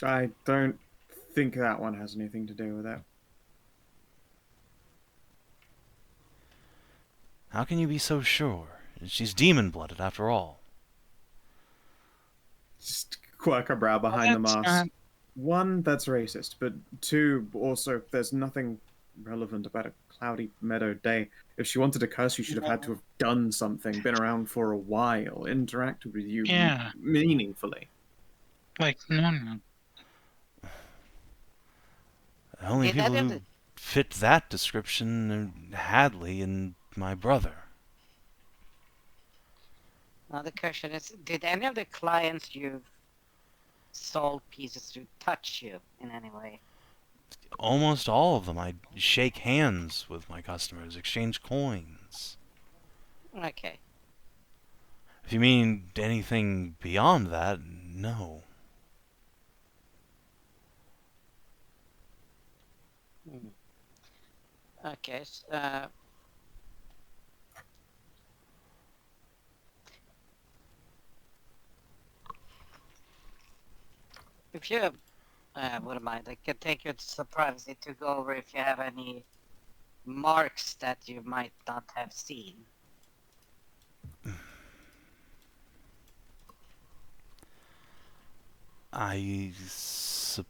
I don't think that one has anything to do with it. How can you be so sure? She's demon-blooded, after all. Just quirk a brow behind the That's mask. not. One, that's racist, but two, also, there's nothing relevant about a cloudy meadow day. If she wanted to curse you, she'd have had to have done something, been around for a while, interacted with you Yeah. meaningfully. Like, no. The only Did people any of who the fit that description are Hadley and my brother. Another question is, did any of the clients you've sold pieces to touch you in any way? Almost all of them. I shake hands with my customers, exchange coins. Okay. If you mean anything beyond that, no. Okay. If you wouldn't mind, I can take you to some privacy to go over if you have any marks that you might not have seen. I suppose.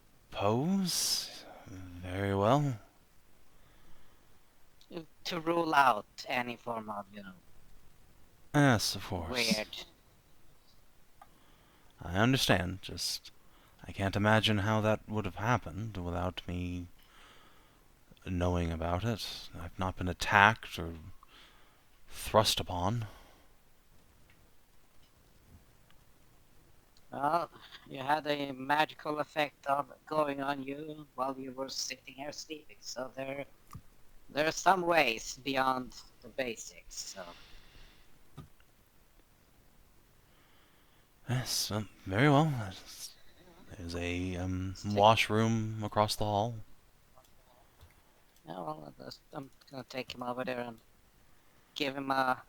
Very well. To rule out any form of, Yes, of course. weird. I understand. Just, I can't imagine how that would have happened without me knowing about it. I've not been attacked or thrust upon. Well, you had a magical effect of going on you while you were sitting here sleeping, so there are some ways beyond the basics, so... Yes, very well. There's a washroom across the hall. Yeah, well, I'm gonna take him over there and give him a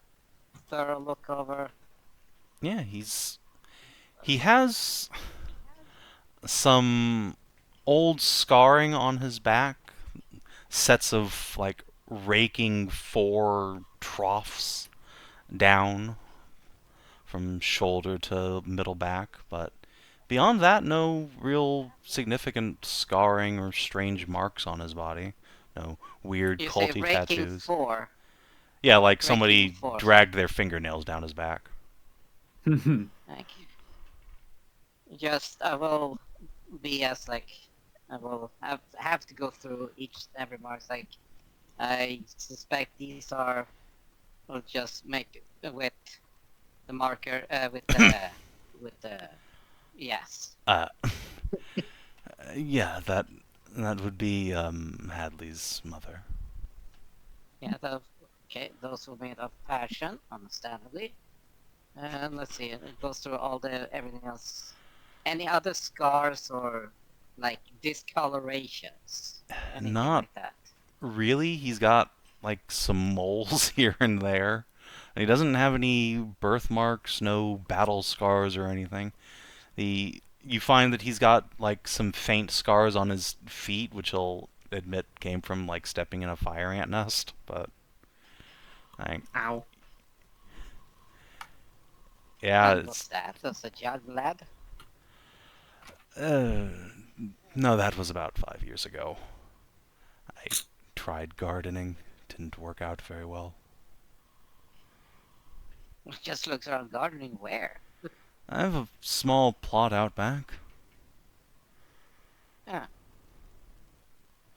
thorough look over. Yeah, he has some old scarring on his back, sets of like raking 4 troughs down from shoulder to middle back, but beyond that, no real significant scarring or strange marks on his body. No weird You say culty raking tattoos. 4. Yeah, like Raking somebody 4. dragged their fingernails down his back. Thank you. Just, I will be as like, I will have to go through every mark. Like, I suspect these are, will just make with the marker, with the, yes. Yeah, that would be Hadley's mother. Yeah, okay, those were made of passion, understandably. And let's see, it goes through everything else. Any other scars or, like, discolorations? Anything Not like that? really. He's got like some moles here and there. And he doesn't have any birthmarks, no battle scars or anything. You find that he's got like some faint scars on his feet, which he'll admit came from like stepping in a fire ant nest, but Ow. yeah, And what's that? That's a young lad? uh, no, that was about 5 years ago. I tried gardening, didn't work out very well. Just looks around gardening where? I have a small plot out back. Yeah.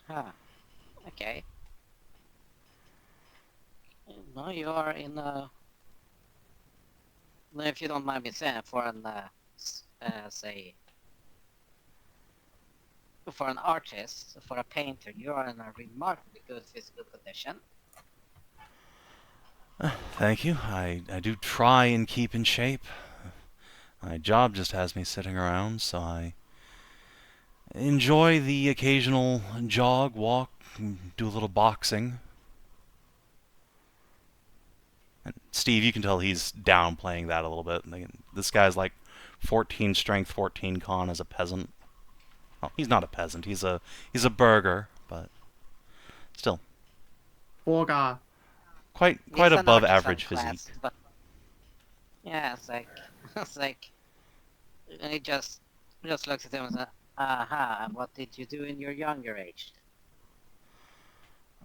Huh. Okay. No, you are in a... If you don't mind me saying, for an, say... For an artist, for a painter, you are in a remarkably good physical condition. Thank you. I do try and keep in shape. My job just has me sitting around, so I enjoy the occasional jog, walk, do a little boxing. And Steve, you can tell he's downplaying that a little bit. This guy's like 14 strength, 14 con as a peasant. Well, he's not a peasant. He's a burgher, but still Borga. quite He's an above artisan average class, physique. but yeah, it's like it's like he just looks at him and says, "Aha! And what did you do in your younger age?"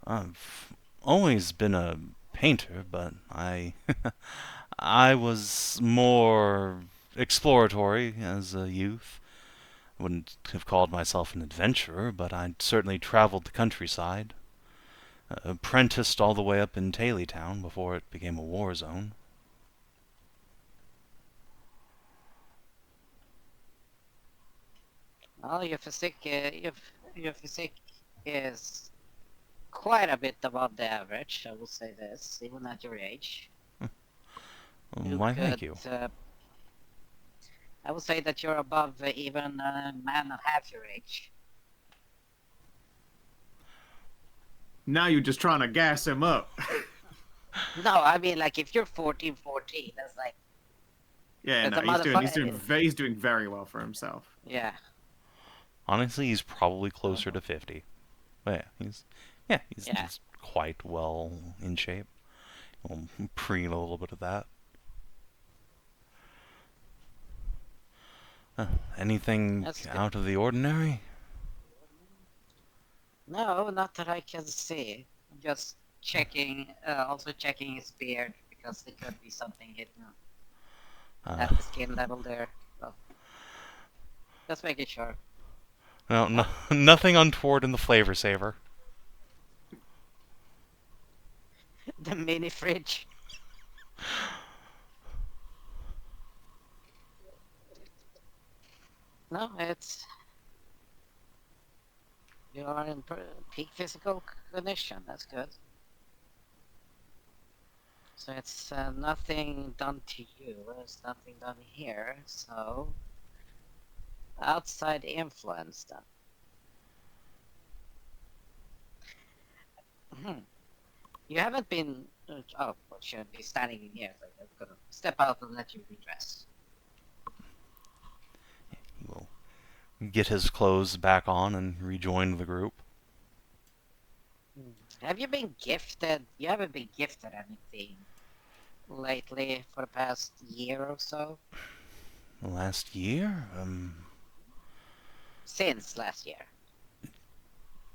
I've always been a painter, but I was more exploratory as a youth. Wouldn't have called myself an adventurer, but I'd certainly traveled the countryside. Apprenticed all the way up in Town before it became a war zone. Well, your physique is quite a bit above the average. I will say this, even at your age. You Why, thank could, you. I would say that you're above even a man of half your age. Now you're just trying to gas him up. No, I mean, like, if you're 14, that's like, Yeah, That's no, a he's doing very well for himself. yeah. Honestly, he's probably closer to 50. But he's Yeah. he's quite well in shape. We'll preen a little bit of that. Anything That's good. out of the ordinary? No, not that I can see. I'm just checking, also checking his beard, because there could be something hidden Uh, at the skin level there. So, just making sure. no, nothing untoward in the flavor saver. The mini fridge. No, it's... You are in peak physical condition, that's good. So it's nothing done to you, there's nothing done here, so... Outside influence, then. You haven't been... oh, well, shouldn't be standing in here, so I'm gonna step out and let you redress. He will get his clothes back on and rejoin the group. Have you been gifted? You haven't been gifted anything lately for the past year or so? Last year? Since last year.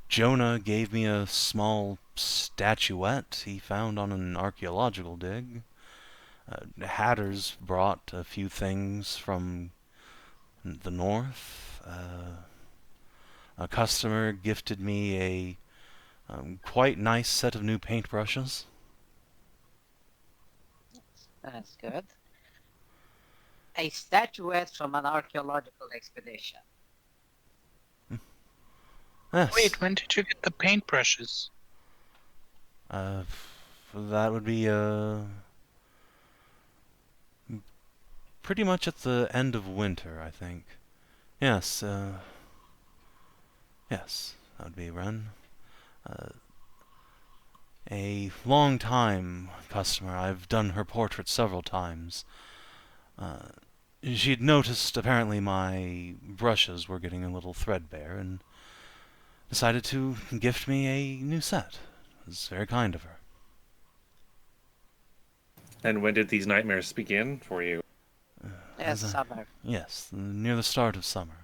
Jonah gave me a small statuette he found on an archaeological dig. Hatter's brought a few things from the north. A customer gifted me a quite nice set of new paintbrushes. That's good. A statuette from an archaeological expedition. Yes. Wait, when did you get the paintbrushes? That would be pretty much at the end of winter, I think. Yes, yes, that would be Ren. A long time customer. I've done her portrait several times. She'd noticed apparently my brushes were getting a little threadbare and decided to gift me a new set. It was very kind of her. And when did these nightmares begin for you? Yes, summer. Yes, near the start of summer.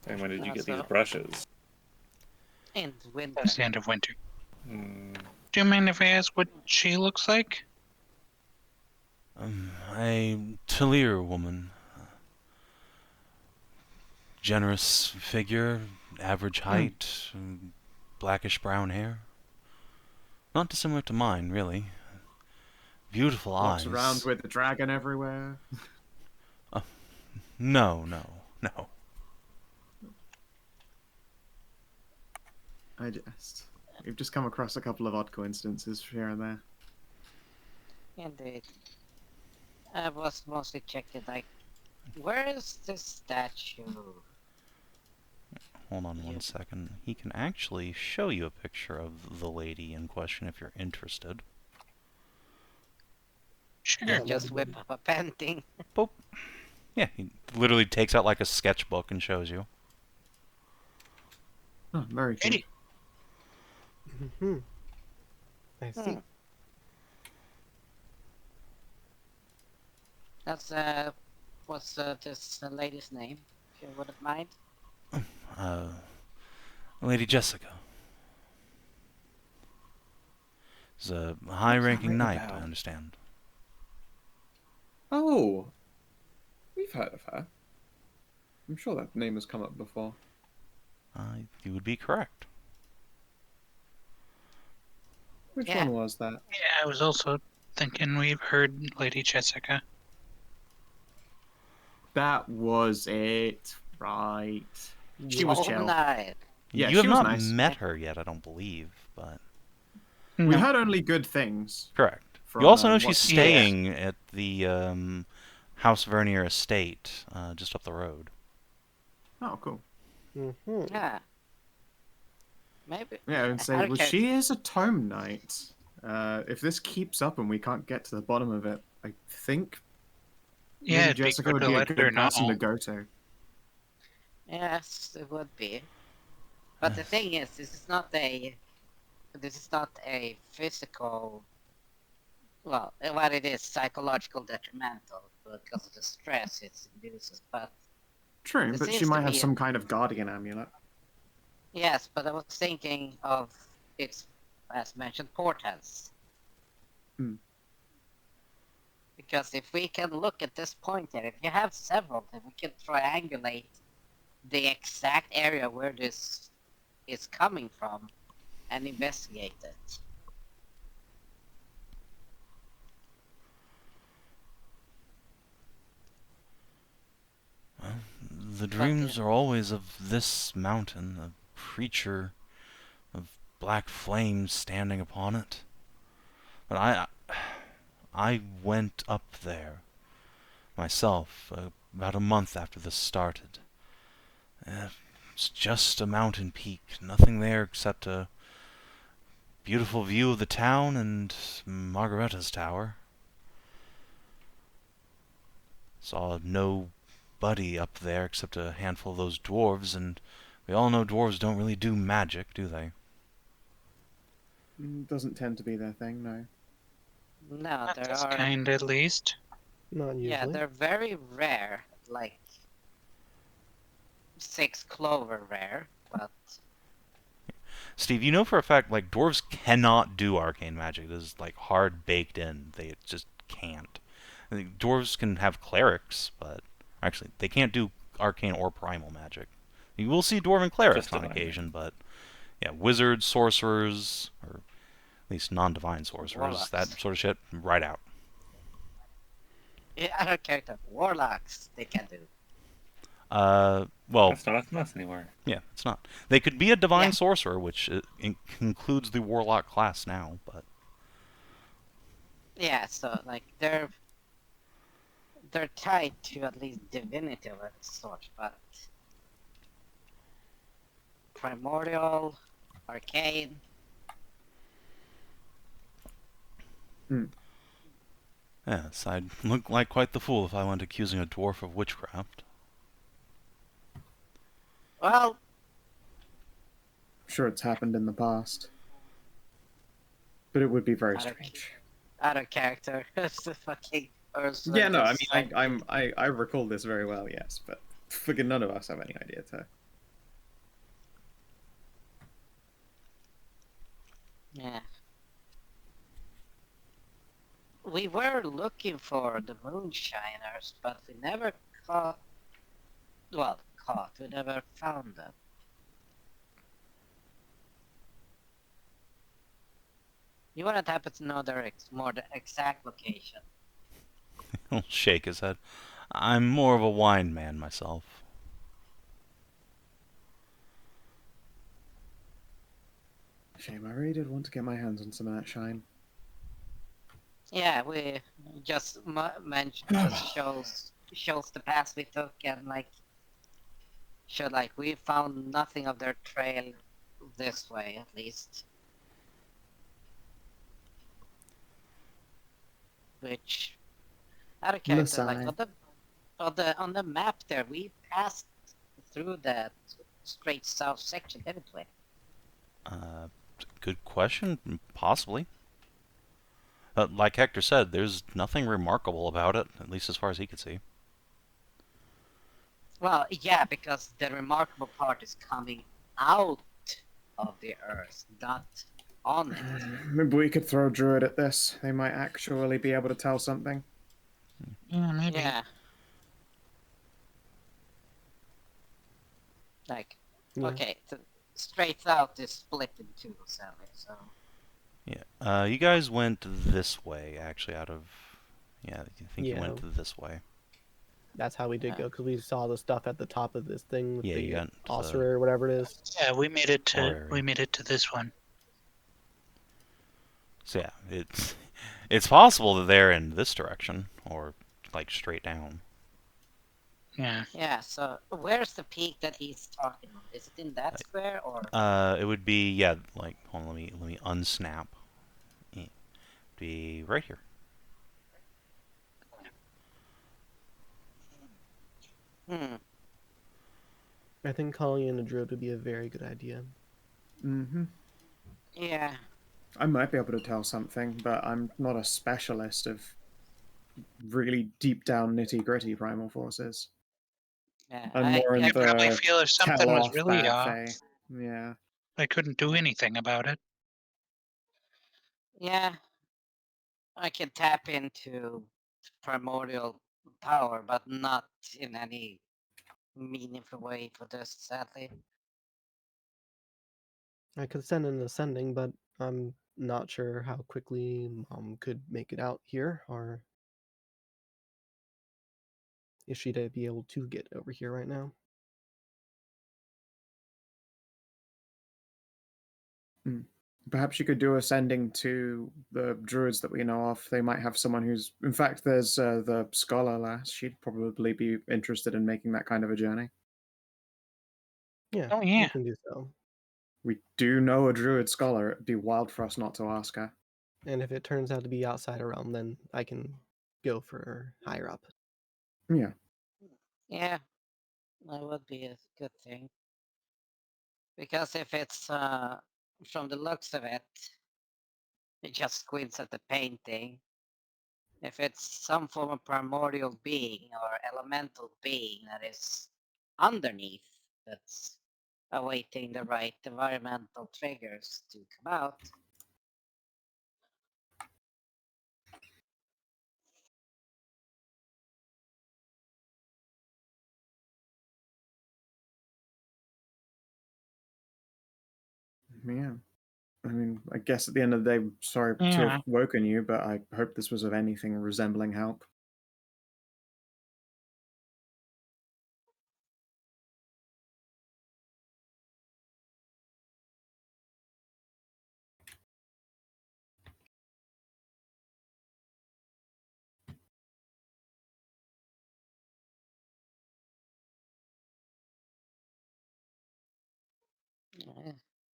And when did you get So- these brushes? In winter. That's the end of winter. Hmm. Do you mind if I ask what she looks like? A Telir woman. Generous figure, average height, blackish brown hair. Not dissimilar to mine, really. Beautiful Walks eyes. around with a dragon everywhere. No. We've just come across a couple of odd coincidences here and there. Indeed. I was mostly checking, like, where is this statue? Hold on one second. He can actually show you a picture of the lady in question if you're interested. Sure. Just whip up a painting. Boop. Yeah, he literally takes out like a sketchbook and shows you. Oh, very cute. Hey, Hmm. I see. Hmm. That's, what's this lady's name? If you wouldn't mind. Lady Jessica. Is a high-ranking ring a knight, I bell? understand. Oh, we've heard of her. I'm sure that name has come up before. You would be correct. Which Yeah. one was that? yeah, I was also thinking we've heard Lady Jessica. That was it, right? She was Oh, chill. nice. Yeah, you she have was not nice. met her yet, I don't believe, but We No. heard only good things. correct. From, You also know what she's she staying at the House Vernier estate, just up the road. Oh, cool. Mm-hmm. Yeah. Maybe. Yeah, I would say, well, Okay. she is a tome knight. If this keeps up and we can't get to the bottom of it, I think Yeah, Maybe it'd be Jessica good would to be a let her good person know. to go to. Yes, it would be. But the thing is, this is not a physical. Well, what it is, psychological detrimental because of the stress it induces. But True, there but she seems to might have be some kind of guardian amulet. yes, but I was thinking of its, as mentioned, portents. Hmm. Because if we can look at this point here, if you have several, then we can triangulate the exact area where this is coming from and investigate it. The dreams are always of this mountain, a creature of black flames standing upon it. But I went up there myself about a month after this started. It's just a mountain peak, nothing there except a beautiful view of the town and Margaretta's tower. Saw nobody up there except a handful of those dwarves, and we all know dwarves don't really do magic, do they? Doesn't tend to be their thing, no. No, Not there this are. kind, at least. Not Yeah, usually. they're very rare, like 6 clover rare, but Steve, you know for a fact, like, dwarves cannot do arcane magic. It is, like, hard baked in. They just can't. I think dwarves can have clerics, but actually, they can't do arcane or primal magic. You will see dwarven clerics Just on divine occasion, but yeah, wizards, sorcerers, or at least non-divine sorcerers, that warlocks. sort of shit, right out. Yeah, I don't care if warlocks they can do. Well, That's not us anymore. yeah, it's not. They could be a divine Yeah. sorcerer, which includes the warlock class now, but Yeah, so like they're tied to at least divinity of a sort, but primordial, arcane. yes, I'd look like quite the fool if I went accusing a dwarf of witchcraft. Well, I'm sure it's happened in the past. But it would be very out of, strange. out of character. It's the fucking Ursula. Yeah, no, I just mean, like, I recall this very well, yes, but fucking none of us have any idea to. yeah. We were looking for the moonshiners, but we never caught. Well, caught. We never found them. You wouldn't happen to know their the exact location. He'll shake his head. I'm more of a wine man myself. Shame, I really did want to get my hands on some of that shine. Yeah, we just mentioned just shows the path we took and like showed like we found nothing of their trail this way at least. Which out of character like Masai. on the map there we passed through that straight south section, didn't we? Uh, Good question. Possibly. Like Hector said, there's nothing remarkable about it, at least as far as he could see. Well, yeah, because the remarkable part is coming out of the earth, not on it. Maybe we could throw Druid at this. They might actually be able to tell something. Yeah, maybe. Yeah. Like, Yeah. okay, so straight out is split in two, sadly, so. Yeah. You guys went this way, actually, out of... Yeah, I think you Yeah. went this way. That's how we did go, because we saw the stuff at the top of this thing with Yeah, you the got Sorcerer or whatever it is. Yeah, we made it Or to area. this one. So yeah, it's possible that they're in this direction, or like straight down. Yeah. Yeah, so where's the peak that he's talking about? Is it in that square or? It would be, yeah, like, hold on, let me unsnap. It'd be right here. Hmm. I think calling in a druid would be a very good idea. Mm-hmm. Yeah. I might be able to tell something, but I'm not a specialist of really deep down nitty gritty primal forces. Yeah. I'm more in I'd probably the feel if tell something was off really bad off, fey. Yeah. I couldn't do anything about it. Yeah. I can tap into primordial power, but not in any meaningful way for this, sadly. I could send an ascending, but I'm not sure how quickly Mom could make it out here, or is she to be able to get over here right now? Perhaps you could do a sending to the druids that we know of. They might have someone who's. In fact, there's the scholar lass. She'd probably be interested in making that kind of a journey. Yeah, Oh we yeah. can do so. We do know a druid scholar. It'd be wild for us not to ask her. And if it turns out to be outside a realm, then I can go for higher up. Yeah. Yeah, that would be a good thing. Because if it's from the looks of it, it just squints at the painting. If it's some form of primordial being or elemental being that is underneath, that's awaiting the right environmental triggers to come out. Yeah. I mean, I guess at the end of the day, sorry to Yeah. have woken you, but I hope this was of anything resembling help.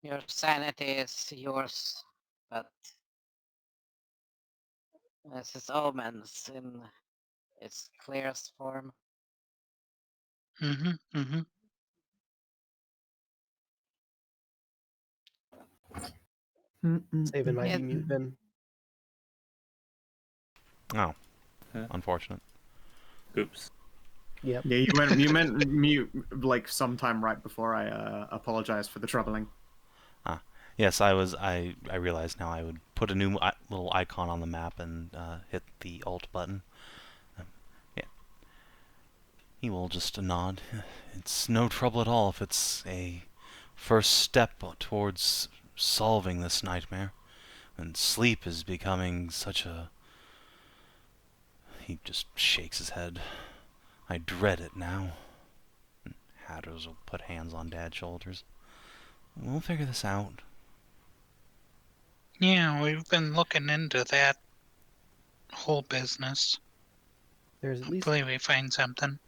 Your sanity is yours, but this is omens in its clearest form. Mm-hmm. Mm-hmm. Savin might Yeah. be mute then. Oh, Huh? unfortunate. Oops. Yep. Yeah, you meant mute like sometime right before I apologized for the troubling. Yes, I realize now I would put a new little icon on the map and hit the Alt button. Yeah. He will just nod. It's no trouble at all if it's a first step towards solving this nightmare. And sleep is becoming such a... He just shakes his head. I dread it now. Hatters will put hands on Dad's shoulders. We'll figure this out. Yeah, we've been looking into that whole business. There's at least Hopefully we find something.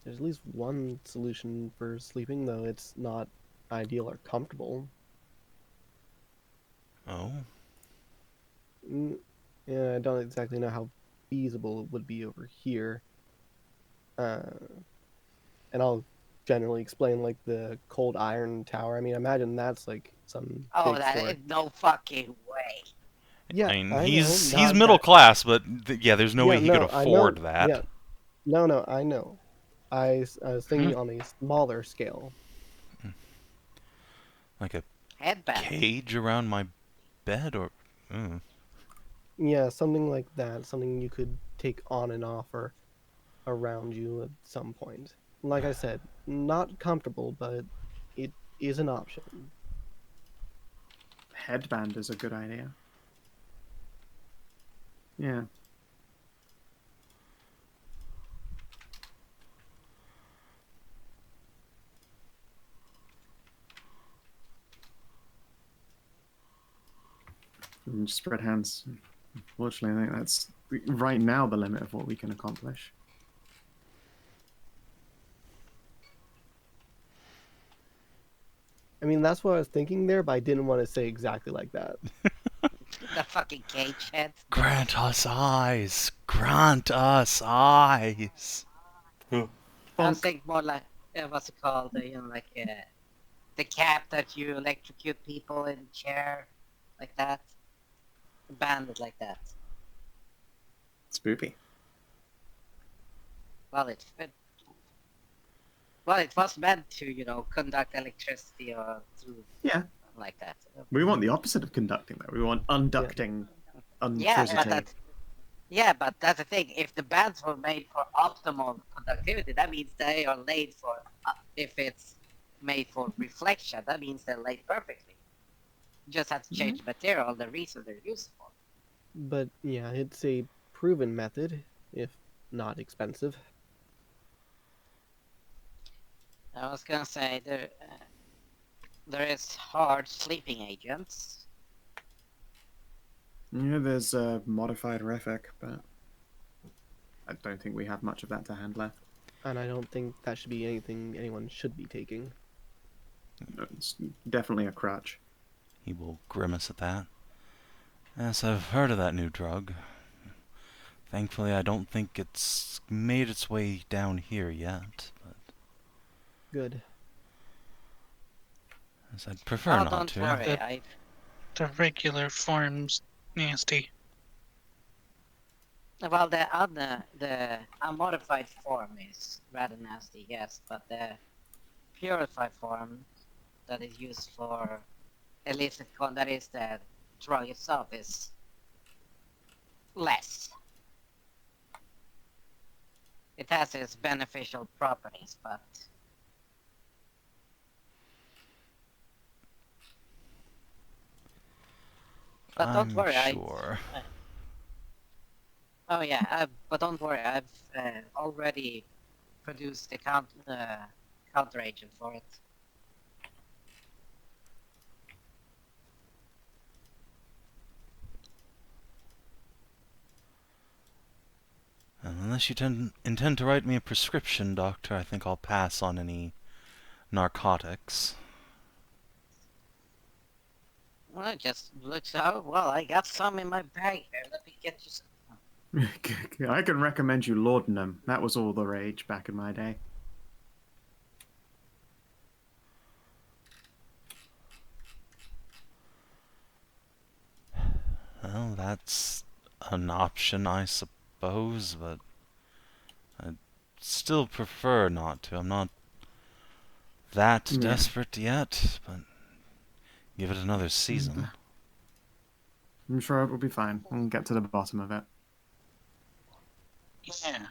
there's at least one solution for sleeping, though it's not ideal or comfortable. Oh? Yeah, I don't exactly know how feasible it would be over here. And I'll generally explain like the cold iron tower. I mean, imagine that's like some Oh, big that store. is no fucking way. Yeah, I mean, I know. he's Not middle that. class, but yeah, there's no Yeah, way he could no, I know. afford that. Yeah, no, I know. I was thinking Hmm? on a smaller scale. Like a Headband. cage around my bed, or... Mm. Yeah, something like that. Something you could take on and off or around you at some point. Like I said, not comfortable, but it is an option. Headband is a good idea. Yeah. And just spread hands. Unfortunately, I think that's right now the limit of what we can accomplish. I mean, that's what I was thinking there, but I didn't want to say exactly like that. The fucking cage head. Grant us eyes! Grant us eyes! was Bonk. thinking more like what's it called? Like the cap that you electrocute people in the chair, like that. A bandit like that. Spoopy. Well, it was meant to conduct electricity or through Yeah. like that. We want the opposite of conducting, though. We want unducting Yeah, electricity. but that's the thing. If the bands were made for optimal conductivity, that means they are laid for. If it's made for reflection, that means they're laid perfectly. You just have to change the material, the reason they're used for. But yeah, it's a proven method, if not expensive. I was gonna say there is hard sleeping agents. Yeah, there's a modified Refic, but I don't think we have much of that to hand left. And I don't think that should be anything anyone should be taking. It's definitely a crutch. He will grimace at that. Yes, I've heard of that new drug. Thankfully, I don't think it's made its way down here yet, but Good. yes, I'd prefer Oh, not don't to. worry. The regular form's nasty. Well, the unmodified form is rather nasty, yes, but the purified form that is used for illicit that is the drug itself, is less. It has its beneficial properties, but don't I'm worry. sure. Oh yeah, but don't worry. I've already produced the counter agent for it. Unless you intend to write me a prescription, Doctor, I think I'll pass on any narcotics. Well, it just looks out. Well, I got some in my bag here. Let me get you some. I can recommend you laudanum. That was all the rage back in my day. Well, that's an option, I suppose, but I'd still prefer not to. I'm not that Yeah. desperate yet, but give it another season. I'm sure it will be fine. We'll get to the bottom of it. Yeah.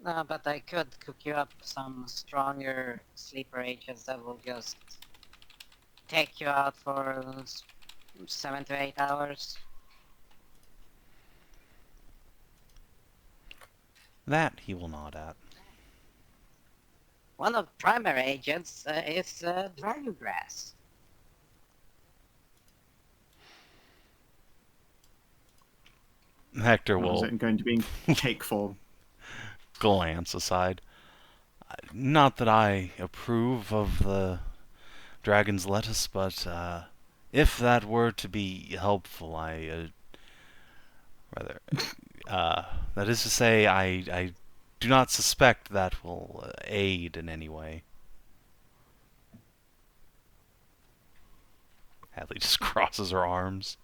No, but I could cook you up some stronger sleeper agents that will just take you out for 7 to 8 hours. That he will nod at. One of the primary agents is dragon grass. Hector Or is will it going to be in cake form? glance aside. Not that I approve of the dragon's lettuce, but if that were to be helpful, rather, that is to say, I do not suspect that will aid in any way. Hadley just crosses her arms.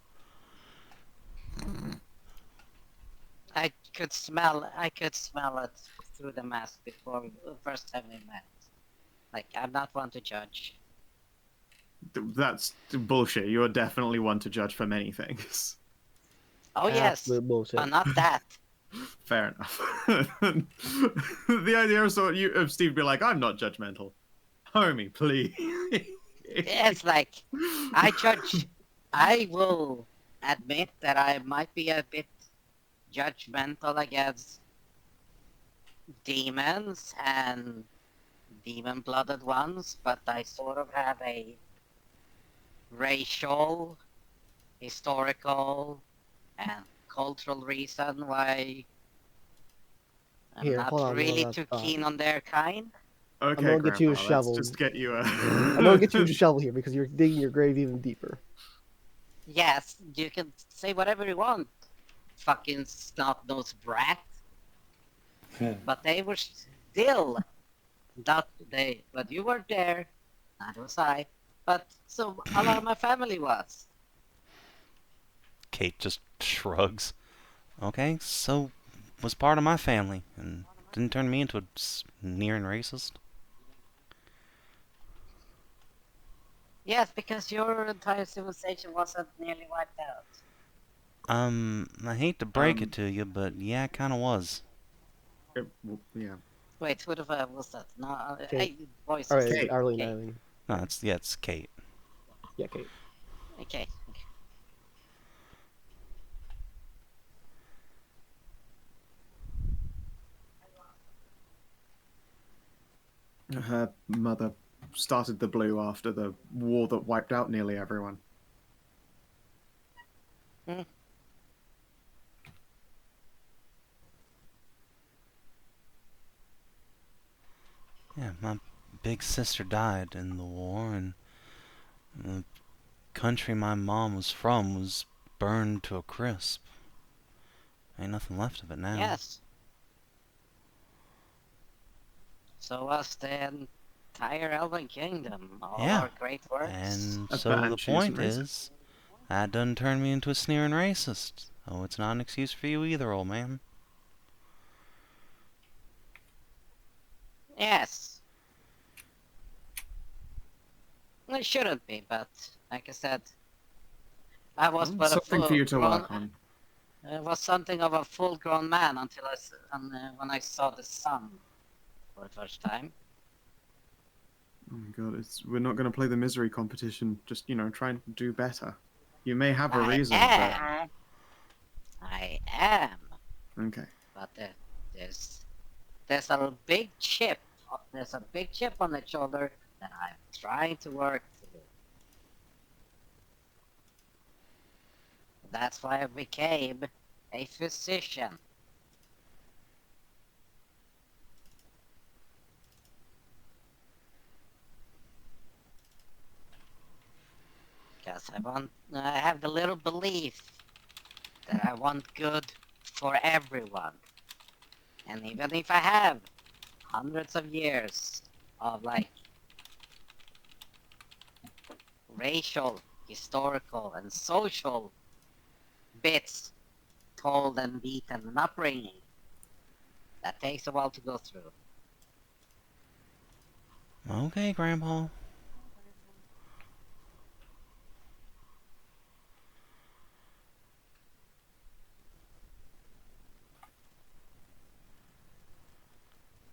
I could smell it through the mask before the first time we met. Like, I'm not one to judge. That's bullshit. You are definitely one to judge for many things. Oh yes, Absolute bullshit. but not that. Fair enough. The idea of Steve be like, I'm not judgmental. Homie, please. It's like, I will admit that I might be a bit judgmental against demons and demon-blooded ones, but I sort of have a racial, historical, and cultural reason why I'm Here, hold not on, really hold too on. keen on their kind. Okay, gonna get you a Grandpa, let's shovel. just get you a. I'm gonna get you a shovel here because you're digging your grave even deeper. Yes, you can say whatever you want, fucking snot-nosed brat. But they were still not they. But you weren't there. Neither was I. But so a lot of my family was. Kate just shrugs. Okay, so was part of my family and didn't turn me into a sneering racist. Yes, because your entire civilization wasn't nearly wiped out. I hate to break it to you, but yeah, it kind of was. Yeah. Wait, what if I was that? No, Kate. hey, voices. All right, Kate. Arlene, Okay. Arlene. No, it's Kate. Yeah, Kate. Okay. Her mother started the blue after the war that wiped out nearly everyone. Hmm. Yeah, my big sister died in the war, and the country my mom was from was burned to a crisp. Ain't nothing left of it now. Yes. So was the entire Elven Kingdom. All Yeah. our great works. And But so the she isn't point racist. is, that doesn't turn me into a sneering racist. Oh, it's not an excuse for you either, old man. Yes. It shouldn't be, but like I said, I was but a Something for you to full-grown. work on. I was something of a full-grown man until when I saw the sun for the first time. Oh my god, we're not going to play the misery competition. Just, try and do better. You may have a reason, I am. but... Okay. But there's a big chip. There's a big chip on the shoulder that I'm trying to work through. That's why I became a physician. Because I have the little belief that I want good for everyone. And even if I have hundreds of years of racial, historical, and social bits told and beaten and upbringing, that takes a while to go through. Okay, Grandpa.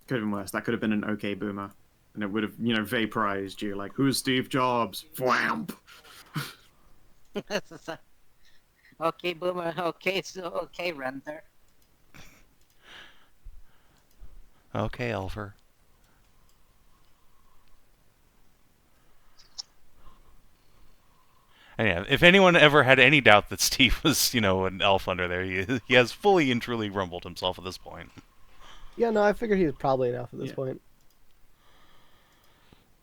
Could have been worse. That could have been an okay boomer. And it would have, vaporized you. Like, who's Steve Jobs? Whamp! Okay, boomer. Okay, okay, renter. Okay, Elfer. And yeah, if anyone ever had any doubt that Steve was, an elf under there, he has fully and truly rumbled himself at this point. Yeah, no, I figured he was probably enough at this Yeah. point.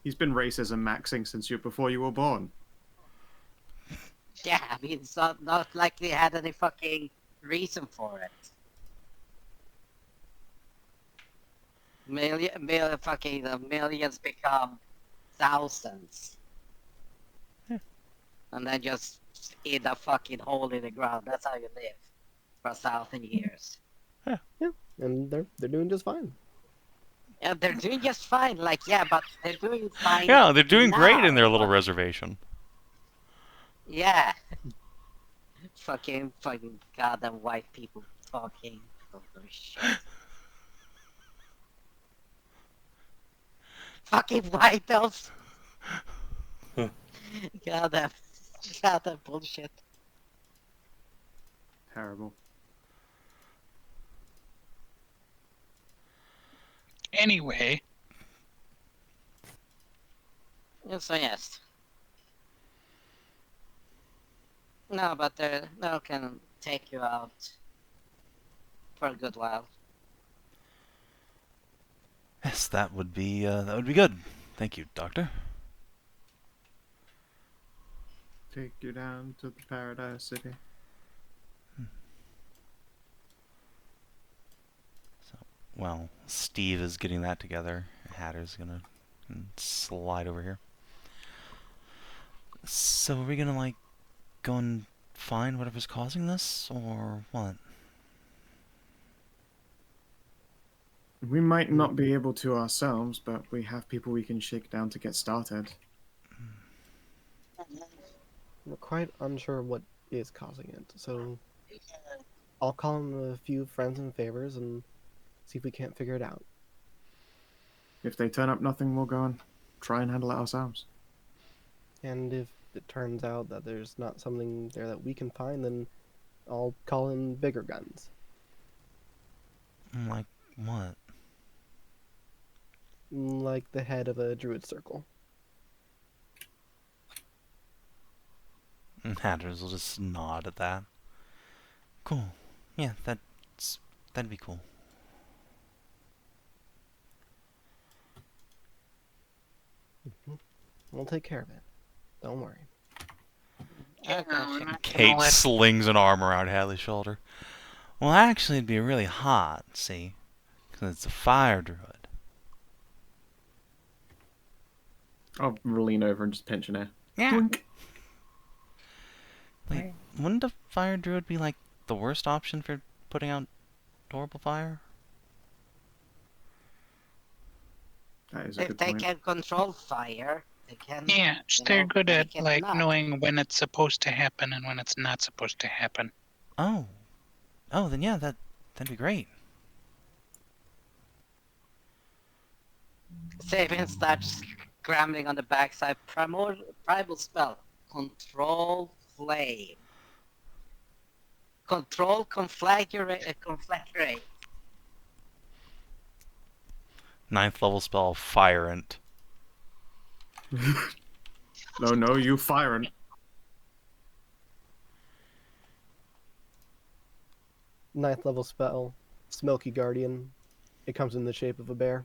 He's been racism maxing since before you were born. Yeah, I mean, it's not like they had any fucking reason for it. Millions become thousands. And then just in a fucking hole in the ground. That's how you live for 1,000 years. Yeah, and they're doing just fine. Yeah, they're doing just fine. But they're doing fine. Yeah, they're doing great in now, their little but- reservation. Yeah. fucking goddamn white people talking. Oh, shit. Fucking white elves. goddamn bullshit. Terrible. Anyway, So yes. No, but they can take you out for a good while. Yes, that would be good. Thank you, Doctor. Take you down to the Paradise City. Well, Steve is getting that together. Hatter's gonna slide over here. So are we gonna like go and find whatever's causing this, or what? We might not be able to ourselves, but we have people we can shake down to get started. We're quite unsure what is causing it, so I'll call in a few friends and favors and see if we can't figure it out. If they turn up nothing, we'll go and try and handle it ourselves. And if it turns out that there's not something there that we can find, then I'll call in bigger guns. Like what? Like the head of a druid circle. Hatters will just nod at that. Cool. Yeah, that'd be cool. We'll take care of it. Don't worry. Yeah, we're not Kate gonna let slings an arm around Hadley's shoulder. Well, actually, it'd be really hot, see? Because it's a fire druid. I'll lean over and just pinch an air. Yeah. Doink. Wait, wouldn't a fire druid be, like, the worst option for putting out horrible fire? That is a If good they point. can control fire, they can. Yeah, you they're know, good at make it like not. knowing when it's supposed to happen and when it's not supposed to happen. Oh. Oh, then yeah, that'd be great. Savin starts scrambling on the backside. Primal spell. Control flame. Control conflagrate. 9th level spell, Firant. No, you firing. Ninth level spell, Smoky Guardian. It comes in the shape of a bear.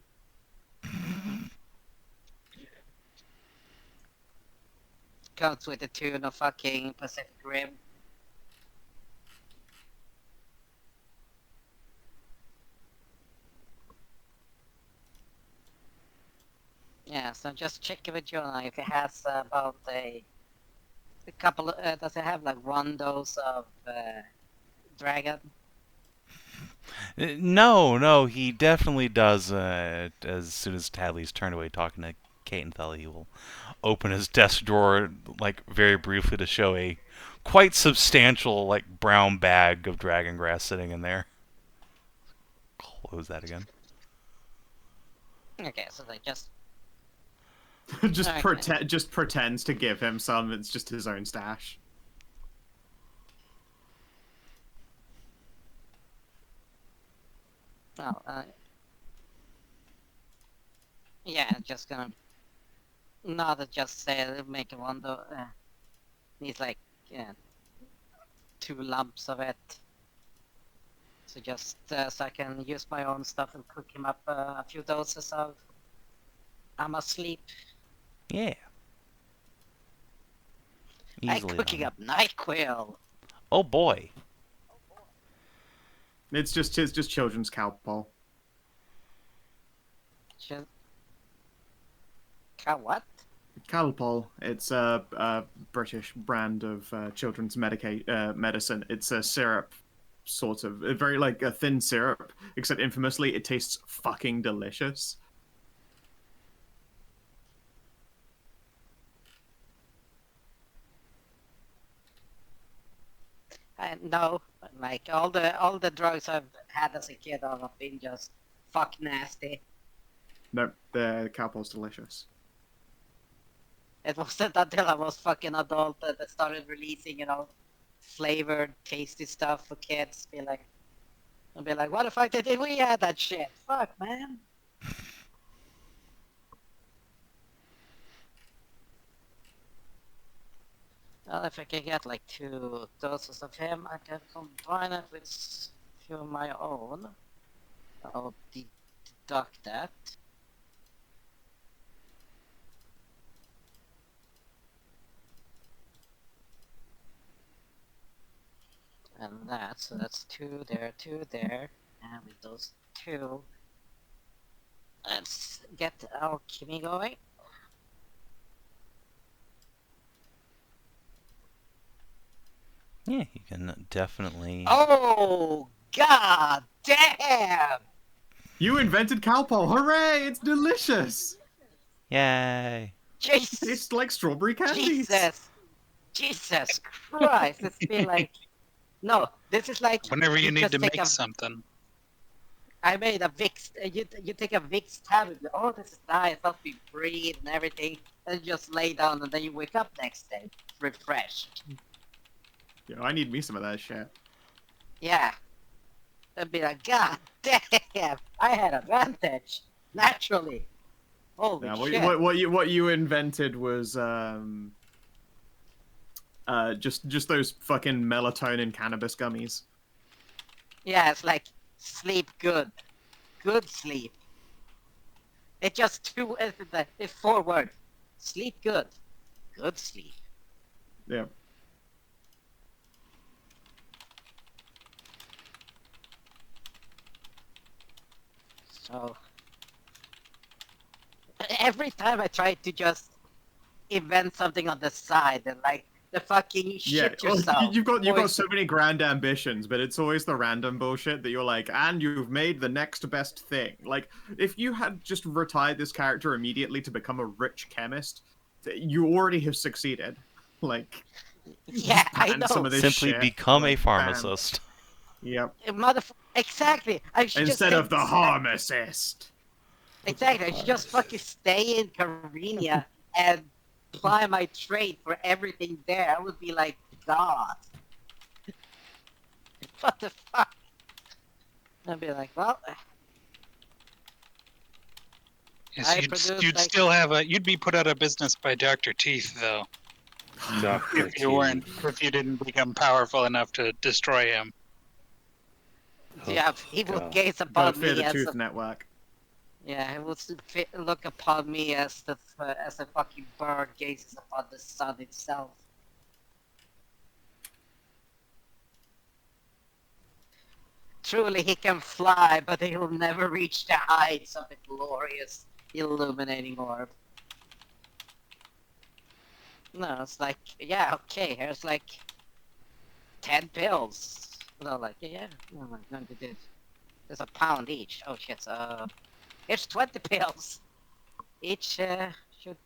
Comes with the tune of fucking Pacific Rim. Yeah, so just check with Jonah if he has about a couple. Does he have like one dose of dragon? No, he definitely does. As soon as Tadley's turned away talking to Kate and Thella, he will open his desk drawer, like, very briefly to show a quite substantial, like, brown bag of dragon grass sitting in there. Close that again. Okay, so they just just Okay. just pretends to give him some. It's just his own stash. well, yeah, just gonna not just say make a one. Needs like yeah, 2 lumps of it. So just so I can use my own stuff and cook him up a few doses of. I'm asleep. Yeah. I'm Easily cooking done. up NyQuil. Oh boy. It's just children's cowpole. Just... What? Calpol. It's a British brand of children's medicine. It's a syrup, sort of, a very like a thin syrup, except infamously it tastes fucking delicious. No, like all the drugs I've had as a kid have been just fuck nasty. No, the Calpol's delicious. It wasn't until I was fucking adult that they started releasing, flavored, tasty stuff for kids. I'll be like, what the fuck did we add that shit? Fuck, man. Well, if I can get like 2 doses of him, I can combine it with a few of my own. I'll deduct that. And that, so that's 2 there, 2 there. And with those 2, let's get alchemy going. Yeah, you can definitely. Oh, god damn! You invented Calpol! Hooray! It's delicious! Yay! Jesus! It's like strawberry candies! Jesus Christ! It's been like... No, this is like... Whenever you need just to take make a... something. I made a Vicks... you take a Vicks tablet, oh, this is nice, helps me breathe and everything, and you just lay down and then you wake up next day, refreshed. Yeah, I need me some of that shit. Yeah. I'd be like, god damn, I had advantage, naturally. Holy Yeah, shit. what you invented was just those fucking melatonin cannabis gummies. Yeah, it's like, sleep good. Good sleep. It's just it's 4 words. Sleep good. Good sleep. Yeah. So every time I try to just invent something on the side and like the fucking shit Oh, yourself. you've got Always- so many grand ambitions, but it's always the random bullshit that you're like, and you've made the next best thing. Like, if you had just retired this character immediately to become a rich chemist, you already have succeeded. Like, Yeah, I and know. some of this Simply shit, become a like, pharmacist. bam. Yep. Exactly. I should Instead just of the pharmacist. Exactly. I should just fucking stay in Carenia and apply my trade for everything there. I would be like God. What the fuck? I'd be like, well, Yes, I you'd, produce, you'd like- still have a. You'd be put out of business by Dr. Teeth, though, Dr. if you weren't. Teeth. If you didn't become powerful enough to destroy him. yeah, he would God. gaze Gotta upon fear me the as Tooth a, Network. yeah, he would look upon me as a fucking bird gazes upon the sun itself. Truly, he can fly, but he will never reach the heights of the glorious, illuminating orb. No, it's like, yeah, okay, here's like 10 pills. No, like, yeah, oh my god, there's a pound each. Oh shit, it's 20 pills. Each should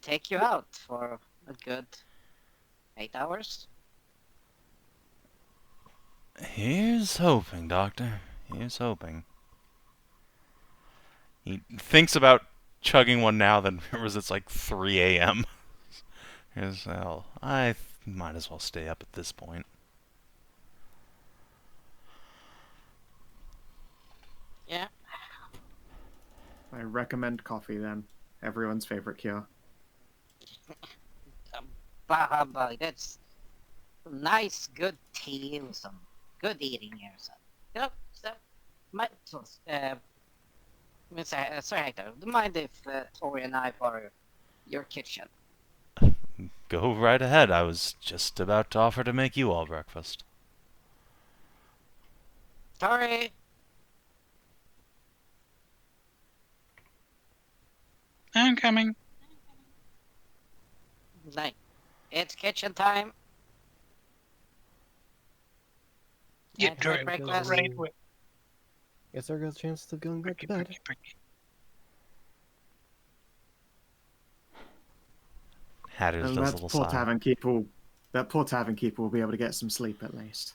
take you out for a good 8 hours. Here's hoping, Doctor. Here's hoping. He thinks about chugging one now, then remembers it's like 3 a.m. Here's, well, I might as well stay up at this point. Yeah, I recommend coffee then. Everyone's favorite cure. bah humbug, that's some nice, good tea with some good eating here. So, you know, so, sorry, Hector, do you mind if Tori and I borrow your kitchen? Go right ahead. I was just about to offer to make you all breakfast. Tori! I'm coming. Like, it's kitchen time. Yeah, Can't take right, breakfast. right. Right. Guess there goes a chance of going back to bed. Hatters And does a that little poor sigh. tavern keeper will be able to get some sleep at least.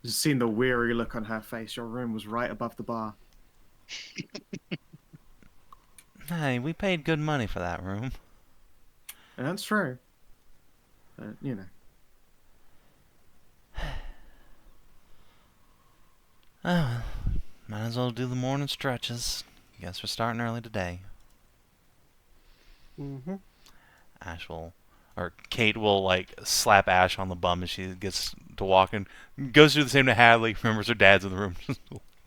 Just seeing the weary look on her face, your room was right above the bar. Hey, we paid good money for that room. And that's true. But, you know. Oh, well, might as well do the morning stretches. Guess we're starting early today. Mm-hmm. Ash will, or Kate will, like, slap Ash on the bum as she gets to walking. Goes through the same to Hadley, remembers her dad's in the room.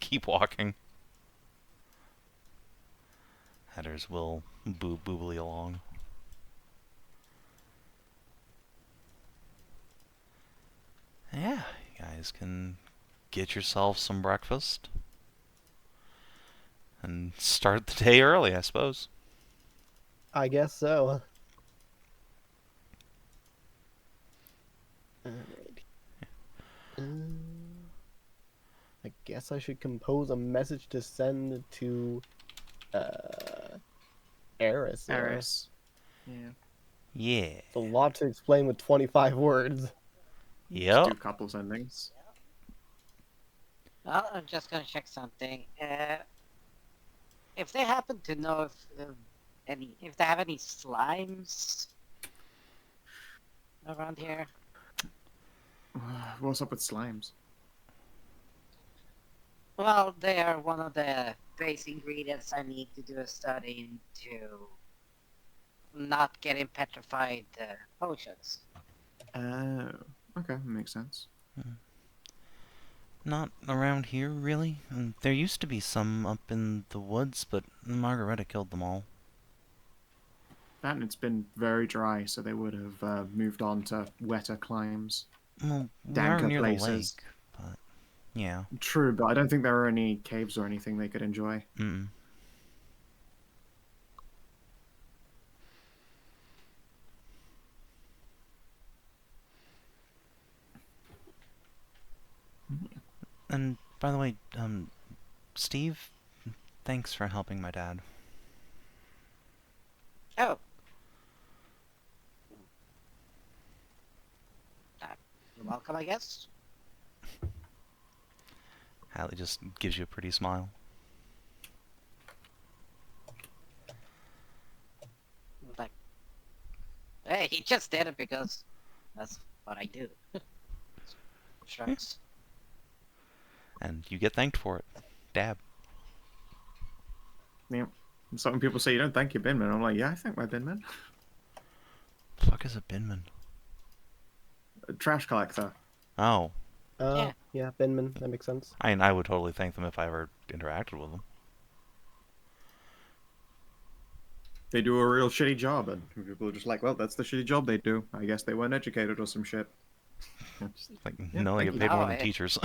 Keep walking. Hatters will boobly along. guys can get yourself some breakfast and start the day early, I suppose. I guess so. Alright. I guess I should compose a message to send to Eris. Eris. Yeah. Yeah. It's a lot to explain with 25 words. Just Yep. do couples endings. Well, I'm just gonna check something. If they happen to know if they have any slimes around here. What's up with slimes? Well, they are one of the base ingredients I need to do a study into not getting petrified potions. Oh, okay, makes sense. Not around here, really. There used to be some up in the woods, but Margareta killed them all. And it's been very dry, so they would have moved on to wetter climes. Well, we are Danker near places. the lake, but yeah. True, but I don't think there are any caves or anything they could enjoy. Mm-mm. And by the way, Steve, thanks for helping my dad. Oh. You're welcome, I guess. Hallie just gives you a pretty smile. Like, hey, he just did it because that's what I do. Shucks. And you get thanked for it. Dab. Yeah. Some people say you don't thank your binman. I'm like, yeah, I thank my binman. Fuck is a binman? A trash collector. Oh. Yeah, Benman, that makes sense. I mean, I would totally thank them if I ever interacted with them. They do a real shitty job, and people are just like, well, that's the shitty job they do. I guess they weren't educated or some shit. Like, Yeah, no, they thank get you. paid more No, than teachers.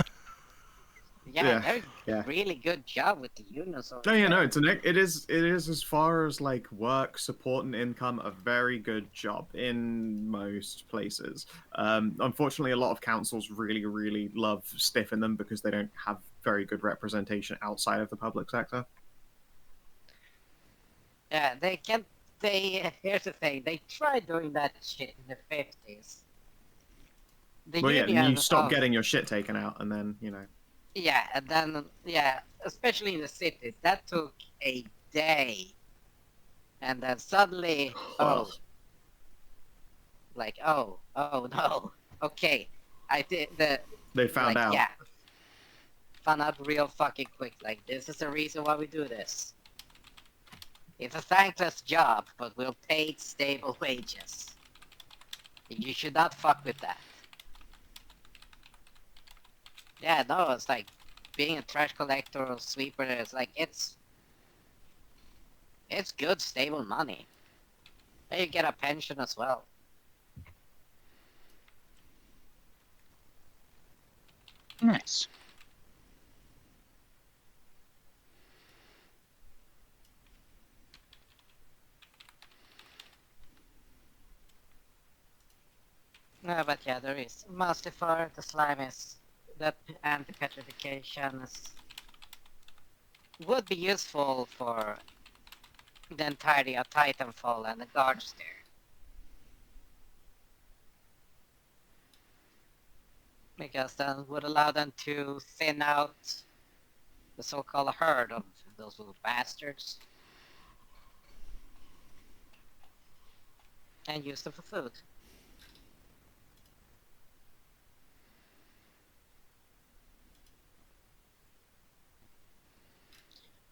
Yeah, Yeah, they're yeah. really good job with the units. No, yeah, no, it is as far as like work, support, and income, a very good job in most places. Unfortunately, a lot of councils really love stiffing them because they don't have very good representation outside of the public sector. Yeah, they can't. Here's the thing. They tried doing that shit in the 50s. The Well, yeah, and you union. stop getting your shit taken out, and then Yeah, and then especially in the cities, that took a day, and then suddenly, oh no, okay, I did they found out. yeah, found out real fucking quick. Like, this is the reason why we do this. It's a thankless job, but we'll pay stable wages. You should not fuck with that. Yeah, no, it's like being a trash collector or sweeper. It's like it's good, stable money. And you get a pension as well. Nice. No, but yeah, there is mostly for the slime is that anti-petrification would be useful for the entirety of Titanfall and the guards there. Because that would allow them to thin out the so-called herd of those little bastards. And use them for food.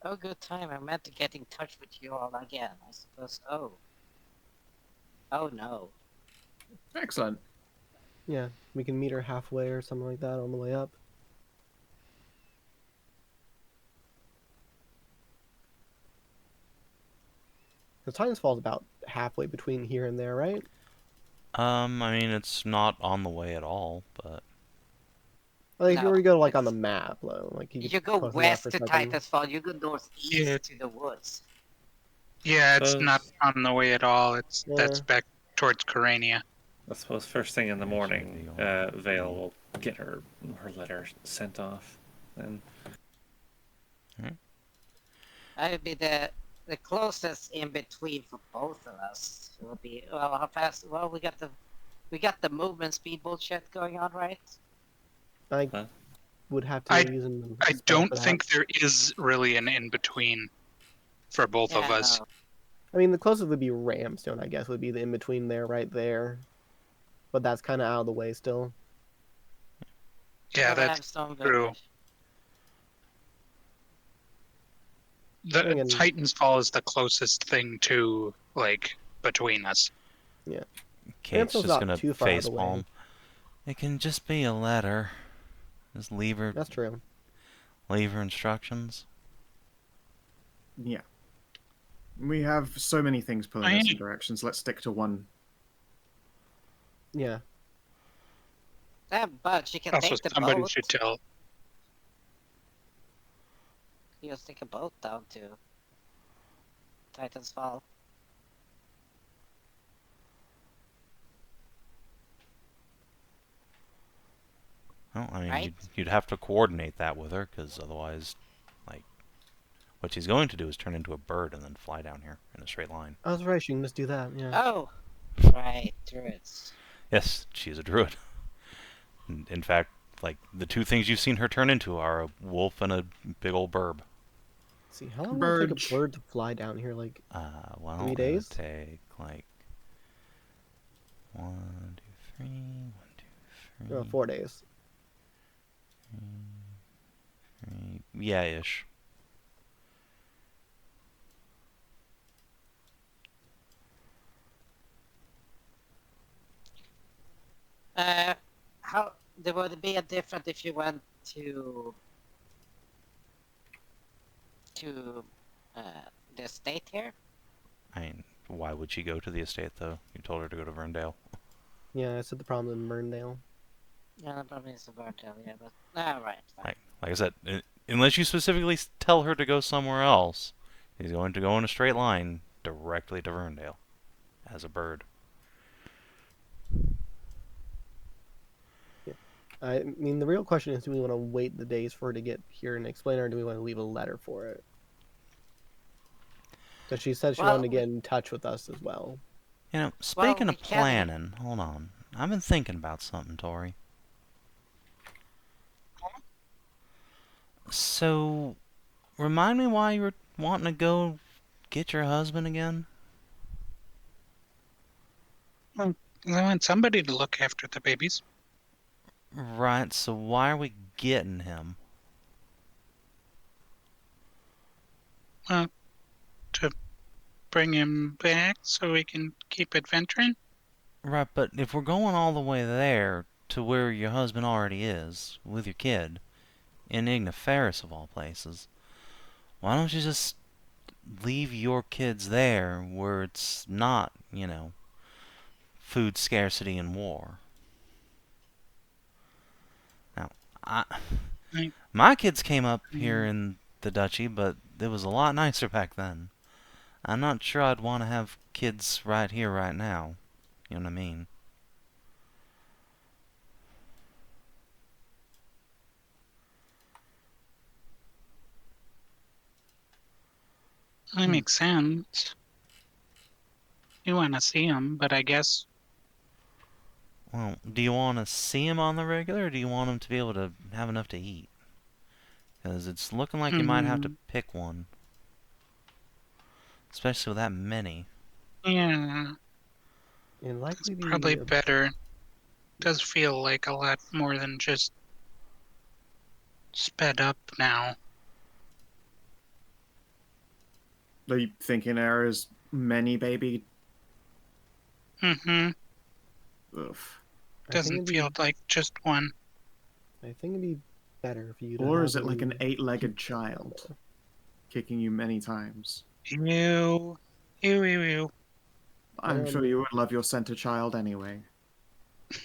Oh, good time. I meant to get in touch with you all again. I suppose. Oh. Oh no. Excellent. Yeah, we can meet her halfway or something like that on the way up. Because Titanfall's about halfway between here and there, right? I mean, it's not on the way at all, but... Like if you No, were to go like on the it's- map, though, like You go close enough west for to something. Titusfall, you go northeast Yeah. to the woods. Yeah, it's not Suppose, on the way at all. That's Yeah. back towards Corania. I suppose first thing in the Yeah, morning, should be all- Vale will get her letter sent off. Then That would be the closest in between for both of us. It would be well how fast well we got the movement speed bullshit going on, right? I Huh? would have to I- use them. I don't think there is really an in-between for both of Yeah, us. no. I mean, the closest would be Ramstone, I guess, would be the in between there, right there. But that's kind of out of the way still. Yeah, The that's Ramstone true. Village. The Again- Titan's Fall is the closest thing to, like, between us. Kate's Ramstone's just not gonna too far out of face the way. palm. It can just be a letter. Just leave her That's true. instructions. Yeah. We have so many things pulling us in Right. directions. Let's stick to one. Yeah. Damn, but she can Also, take the somebody boat. should tell. You just take a boat down to Titan's Fall. Well, I mean, Right? you'd have to coordinate that with her, because otherwise, like, what she's going to do is turn into a bird and then fly down here in a straight line. I was right. She can just do that. Yeah. Oh, right, druids. Yes, she's a druid. In fact, like, the two things you've seen her turn into are a wolf and a big old burb. Let's see, how long would it take Bird. a bird to fly down here? Like, Well, 3 it days? would take, like, 1, 2, 3, 1, 2, 3. 4 days. Yeah, ish. How there would be a difference if you went to uh, the estate here? I mean, why would she go to the estate, though? You told her to go to Verndale. Yeah, I said the problem in Merndale. Yeah, that probably is a Virgil, yeah, but right. Fine. Like I said, unless you specifically tell her to go somewhere else, he's going to go in a straight line directly to Verndale as a bird. I mean, the real question is, do we want to wait the days for her to get here and explain, or do we want to leave a letter for it? Because she said she Well, wanted to get in touch with us as well. You know, speaking we of can- planning, hold on. I've been thinking about something, Tori. So, remind me why you were wanting to go get your husband again? I want somebody to look after the babies. Right, so why are we getting him? To bring him back so we can keep adventuring. Right, but if we're going all the way there to where your husband already is, with your kid, in Igniferus of all places, why don't you just leave your kids there where it's not, food scarcity and war? Now, Right. my kids came up here in the duchy, but it was a lot nicer back then. I'm not sure I'd want to have kids right here, right now. You know what I mean? That makes sense. You want to see him, but I guess Well, do you want to see him on the regular, or do you want him to be able to have enough to eat? Because it's looking like you might have to pick one. Especially with that many. yeah, And likely be probably better. Does feel like a lot more than just sped up now. Are you thinking there is many baby? Mm-hmm. Ugh. Doesn't feel like just one. I think it'd be better for you to. Or have is it like an him- 8-legged child kicking you many times? Ew. Ew, ew, ew. I'm sure you would love your center child anyway.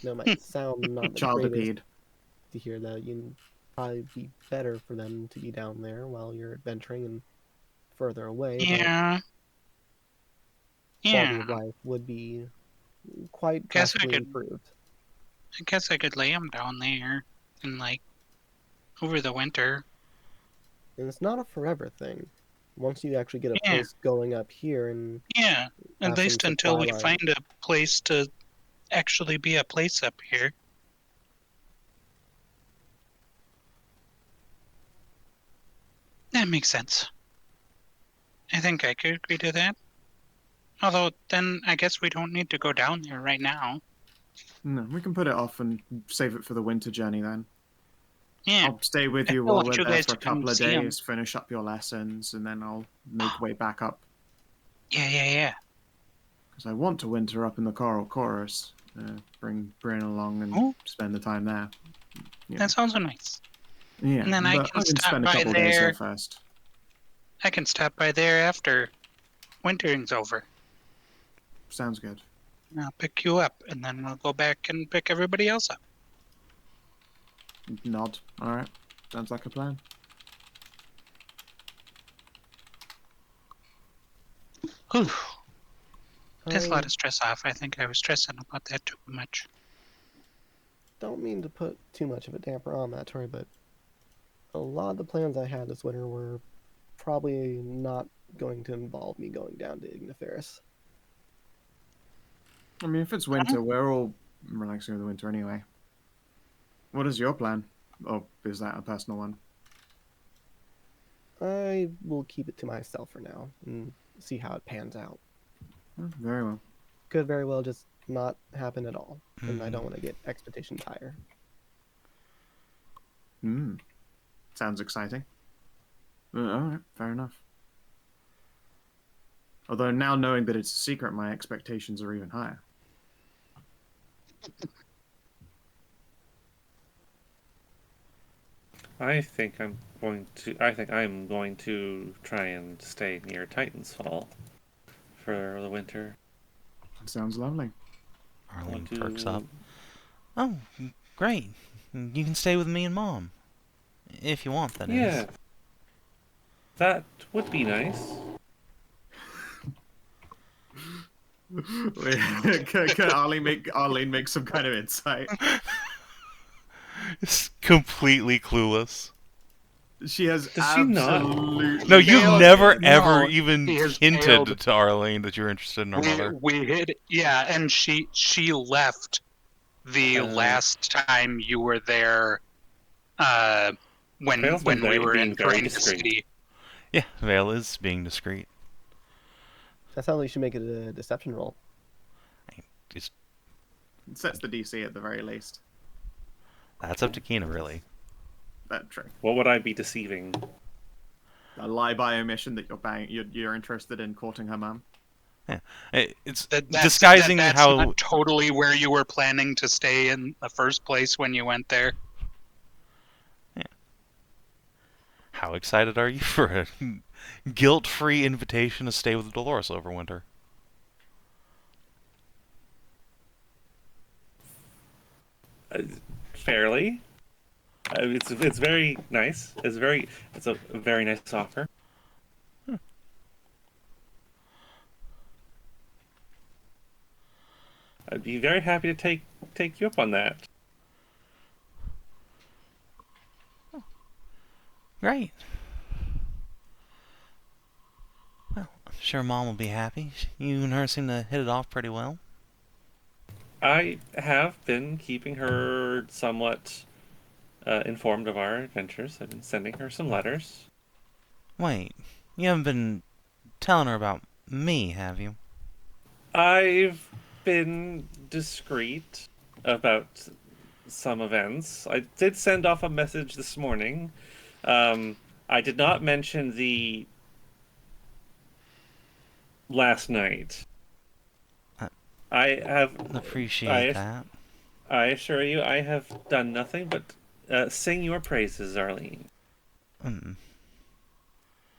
No, it might sound not the greatest. Childipede. to hear that you'd probably be better for them to be down there while you're adventuring and further away, but Yeah. quality Yeah. of life would be quite Guess I drastically could. improved. I guess I could lay them down there, and like over the winter. And it's not a forever thing. Once you actually get a Yeah. place going up here and Yeah. At have some least until supply we line. find a place to actually be a place up here. That makes sense. I think I could agree to that. Although, then I guess we don't need to go down there right now. No, we can put it off and save it for the winter journey then. Yeah. I'll stay with I you still while want we're you there guys for a to come couple of see 'em. days, finish up your lessons, and then I'll make way back up. Yeah. Because I want to winter up in the Coral Chorus. Bring Bryn along and Oh. spend the time there. Yeah. That sounds nice. Yeah, And then I but can I can stop spend a by couple of days there. here first. I can stop by there after wintering's over. Sounds good. And I'll pick you up, and then we'll go back and pick everybody else up. Nod. Alright. Sounds like a plan. Whew. That's a lot I of stress off. I think I was stressing about that too much. don't mean to put too much of a damper on that, Tori, but a lot of the plans I had this winter were probably not going to involve me going down to Igniferous. I mean, if it's winter, we're all relaxing over the winter anyway. What is your plan? Or is that a personal one? I will keep it to myself for now and see how it pans out. Very well. Could very well just not happen at all, and I don't want to get expedition tire. Sounds exciting. Alright, fair enough. Although now knowing that it's a secret, my expectations are even higher. I think I'm going to try and stay near Titan's Fall for the winter. Sounds lovely. Arlene Want to- perks up. Oh, great. You can stay with me and Mom. If you want, that is. Yeah. That would be nice. Can Arlene make some kind of insight? It's completely clueless. She has Does she not? absolutely No, you've Failed. never, No, ever even he has hinted failed. to Arlene that you're interested in her mother. We hid, yeah, and she left the last time you were there. When Vale's been we very- were being in very Drain discreet. City. Yeah, Vale is being discreet. That sounds like you should make it a deception roll. Just, It sets the DC at the very least. that's up to Kina, really. That's true. What would I be deceiving? A lie by omission that you're interested in courting her mum. It's That's disguising how... not totally where you were planning to stay in the first place when you went there. How excited are you for a guilt-free invitation to stay with Dolores over winter? Fairly. It's very nice. It's a very nice offer. I'd be very happy to take you up on that. Great. Well, I'm sure Mom will be happy. You and her seem to hit it off pretty well. I have been keeping her somewhat informed of our adventures. I've been sending her some letters. Wait, you haven't been telling her about me, have you? I've been discreet about some events. I did send off a message this morning. I did not mention the last night. I have Appreciate that. I assure you, I have done nothing but sing your praises, Arlene. Mm.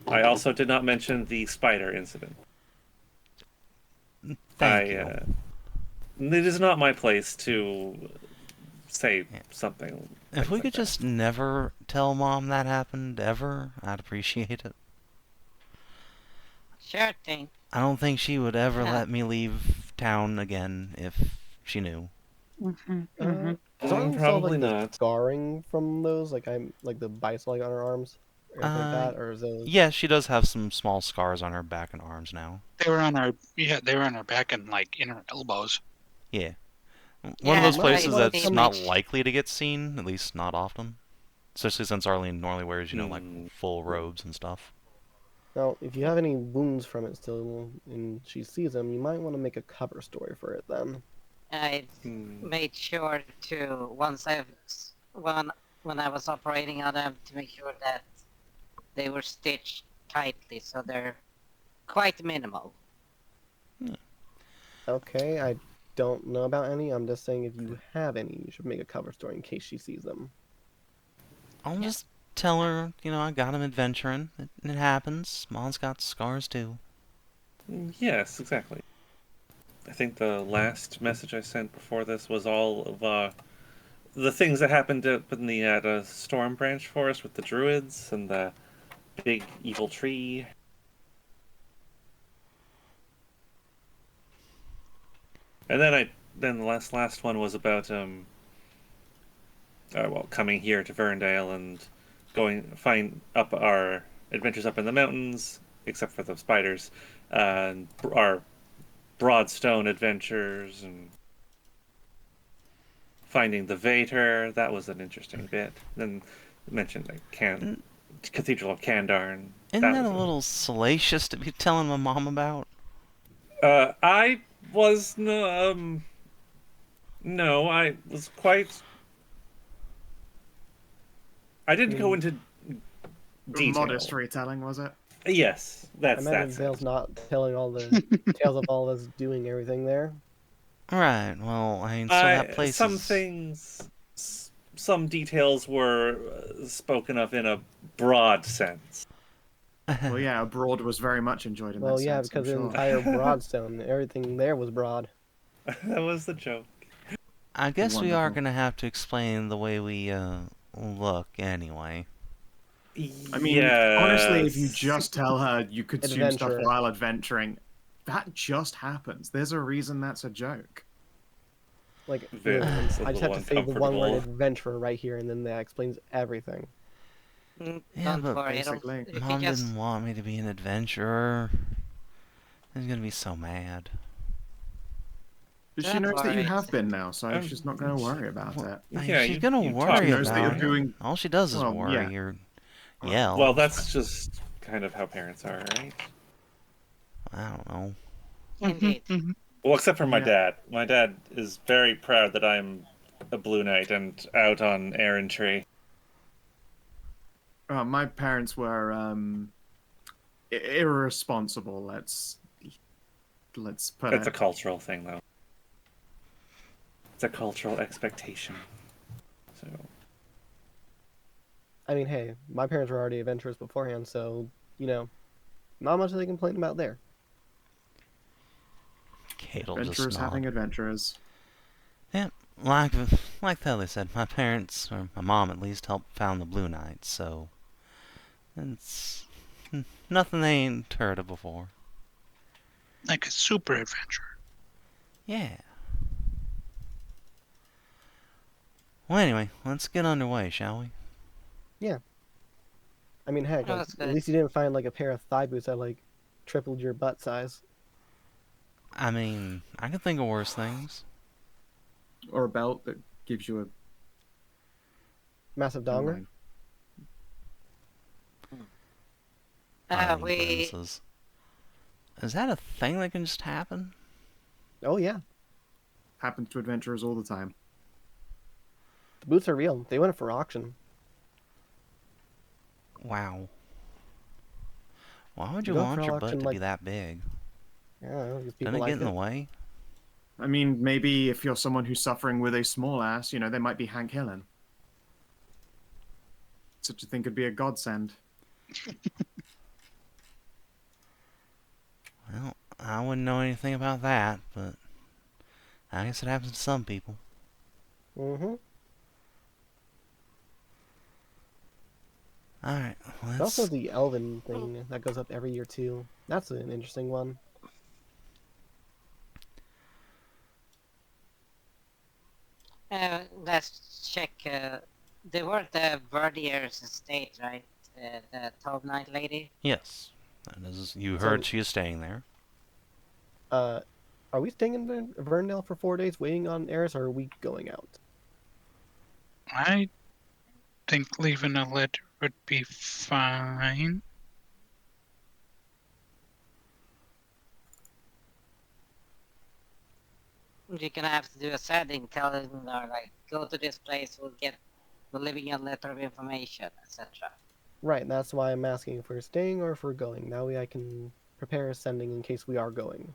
I also did not mention the spider incident. Thank you. It is not my place to say Yeah. something. If things we like could that. just never tell Mom that happened, ever, I'd appreciate it. Sure thing. I don't think she would ever Yeah. let me leave town again if she knew. Does Arlene still have Probably like the not. scarring from those? Like I'm like the bites like on her arms, or anything like that, or is those? Yeah, she does have some small scars on her back and arms now. They were on our back and like in her elbows. Yeah. One of Yeah, those might places wanna that's come- not likely to get seen, at least not often. Especially since Arlene normally wears, like full robes and stuff. Now, if you have any wounds from it still, and she sees them, you might want to make a cover story for it then. I made sure to when I was operating on them to make sure that they were stitched tightly, so they're quite minimal. Okay, I don't know about any. I'm just saying if you have any, you should make a cover story in case she sees them. I'll just tell her, I got him adventuring. It happens. Mom's got scars too. Yes, exactly. I think the last message I sent before this was all of the things that happened up in the Storm Branch Forest with the druids and the big evil tree. And then the last one was about coming here to Verndale and find up our adventures up in the mountains, except for the spiders, and our Broadstone adventures and finding the Vater. That was an interesting bit. Then mentioned the Cathedral of Kandarn. Isn't that a little salacious to be telling my mom about? I was no, I was quite. I didn't go into detail. Modest retelling, was it? Yes, I imagine Dale's not telling all the tales of all of us doing everything there. Right, well, I mean, still that place Some things, some details were spoken of in a broad sense. Well, yeah, abroad was very much enjoyed in Well, that yeah, sense, because I'm the sure. entire Broadstone, everything there was broad. That was the joke. I guess we are Wonderful. going to have to explain the way we look anyway. I mean, honestly, if you just tell her you consume stuff Adventure. while adventuring, that just happens. There's a reason that's a joke. Like, Very- literally, it's a I just have to little say the one word uncomfortable. adventure right here, and then that explains everything. Yeah, Don't but worry, basically- if you Mom just didn't want me to be an adventurer. She's going to be so mad. But she Don't knows that you worry. have been now, so she's not going to worry about it. I mean, Yeah, she's you- going to you worry She knows that about you're it. doing. All she does is Well, worry yeah. or yell. Well, that's just kind of how parents are, right? I don't know. indeed. Well, except for my Yeah. dad. My dad is very proud that I'm a Blue Knight and out on errantry. My parents were irresponsible. Let's put It's a it. cultural thing, though. It's a cultural expectation. So, I mean, hey, my parents were already adventurers beforehand, so, not much they complain about there. Kate'll just Adventurers nod. having adventurers. Yeah, like Thelly said, my parents, or my mom at least, helped found the Blue Knights, so it's nothing they ain't heard of before. Like a super adventure. Yeah. Well, anyway, let's get underway, shall we? I mean, heck, Oh, like, that's at good. least you didn't find, like, a pair of thigh boots that, like, tripled your butt size. I mean, I could think of worse things. Or a belt that gives you a. Massive Never donger? mind. Arlene We grimaces. Is that a thing that can just happen? Oh, yeah. Happens to adventurers all the time. The boots are real. They went for auction. Wow. Why would you Go want for your butt auction, to like- be that big? Yeah, because people Doesn't it like get in it. the way? I mean, maybe if you're someone who's suffering with a small ass, they might be Hank Hillen. Such a thing could be a godsend. Well, I wouldn't know anything about that, but I guess it happens to some people. Mm-hmm. Alright, There's also let's... the Elven thing that goes up every year too. That's an interesting one. Let's check. They were the Verdier's estate, right? The Tove Knight lady. Yes. That is, you So- heard she is staying there. Are we staying in Verndale for 4 days waiting on Eris, or are we going out? I think leaving a letter would be fine. You're gonna have to do a setting, tell them, like, go to this place, we'll leave you a letter of information, etc. Right, that's why I'm asking if we're staying or if we're going. That way I can prepare a sending in case we are going.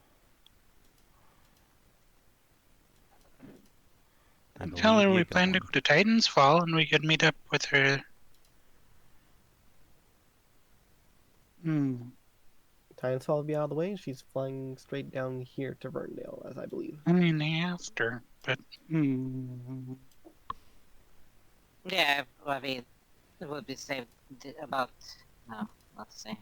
I Tell her believe we you're plan to going. go to Titan's Fall and we could meet up with her. Titan's Fall will be out of the way. She's flying straight down here to Verndale, as I believe. I mean, after, but Yeah, I mean, it would be saved about... No, not the same.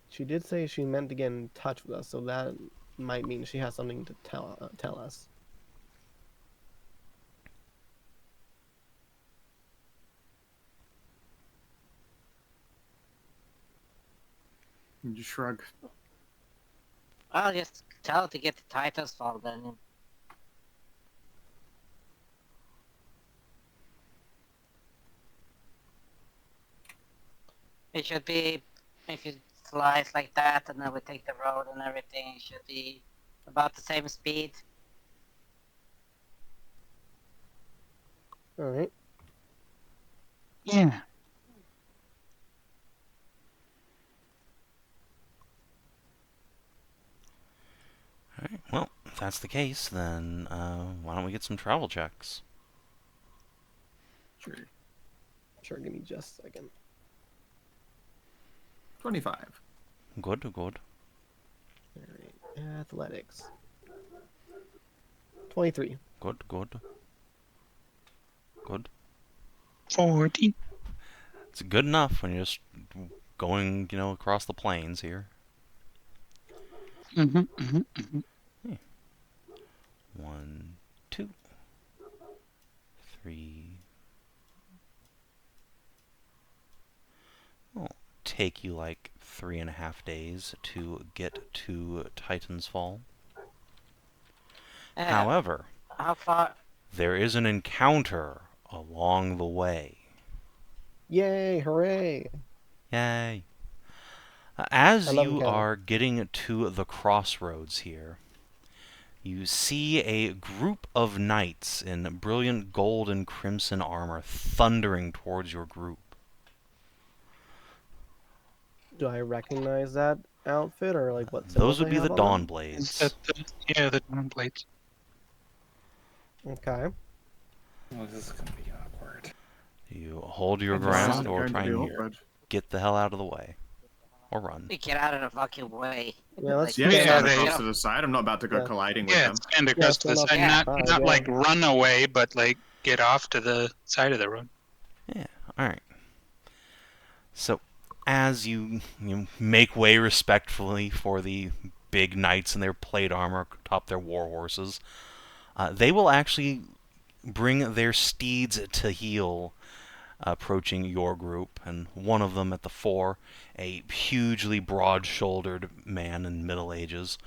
She did say she meant to get in touch with us, so that might mean she has something to tell us. You just shrug. I'll just tell her to get the Titan's Fall then. It should be, if it flies like that and then we take the road and everything, it should be about the same speed. Alright. yeah. Alright, well, if that's the case, then why don't we get some travel checks? Sure. Sure, give me just a second. 25. Good, good. Alright, athletics. 23. Good, good. Good. 40. It's good enough when you're just going, across the plains here. Mm-hmm. 1, 2, 3. It'll take you like 3.5 days to get to Titan's Fall. However, How far? there is an encounter along the way. Yay, hooray! Yay! As I love you encounter. are getting to the crossroads here, you see a group of knights in brilliant gold and crimson armor thundering towards your group. Do I recognize that outfit, or like what Those symbols would they be the have on them? Is Dawnblades. that yeah, the twin blades. Okay. Oh, this is gonna be awkward. You hold your This ground isn't or going to try be and awkward. get the hell out of the way. Or run. We get out of the fucking way. Yeah, let's Yeah, Yeah, stand they- across to the side. I'm not about to go Yeah. colliding with Yeah, them. stand across to the stand up side. on Not the side, not yeah. like run away, but like get off to the side of the road. Yeah, alright. So, as you make way respectfully for the big knights in their plate armor atop their war horses, they will actually bring their steeds to heel approaching your group, and one of them at the fore, a hugely broad-shouldered man in middle ages,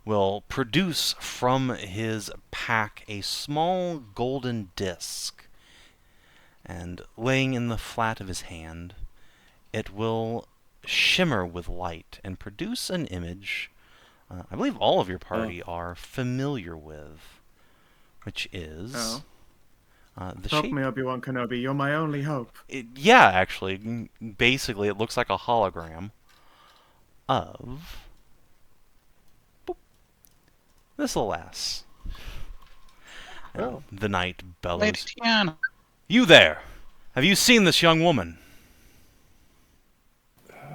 will produce from his pack a small golden disc, and laying in the flat of his hand, it will shimmer with light and produce an image I believe all of your party are familiar with, which is the Help shape. me, Obi-Wan Kenobi. You're my only hope. Yeah, actually, basically, it looks like a hologram of boop, this lass. And Oh. the knight Lady bellows, Tiana. "You there! Have you seen this young woman?"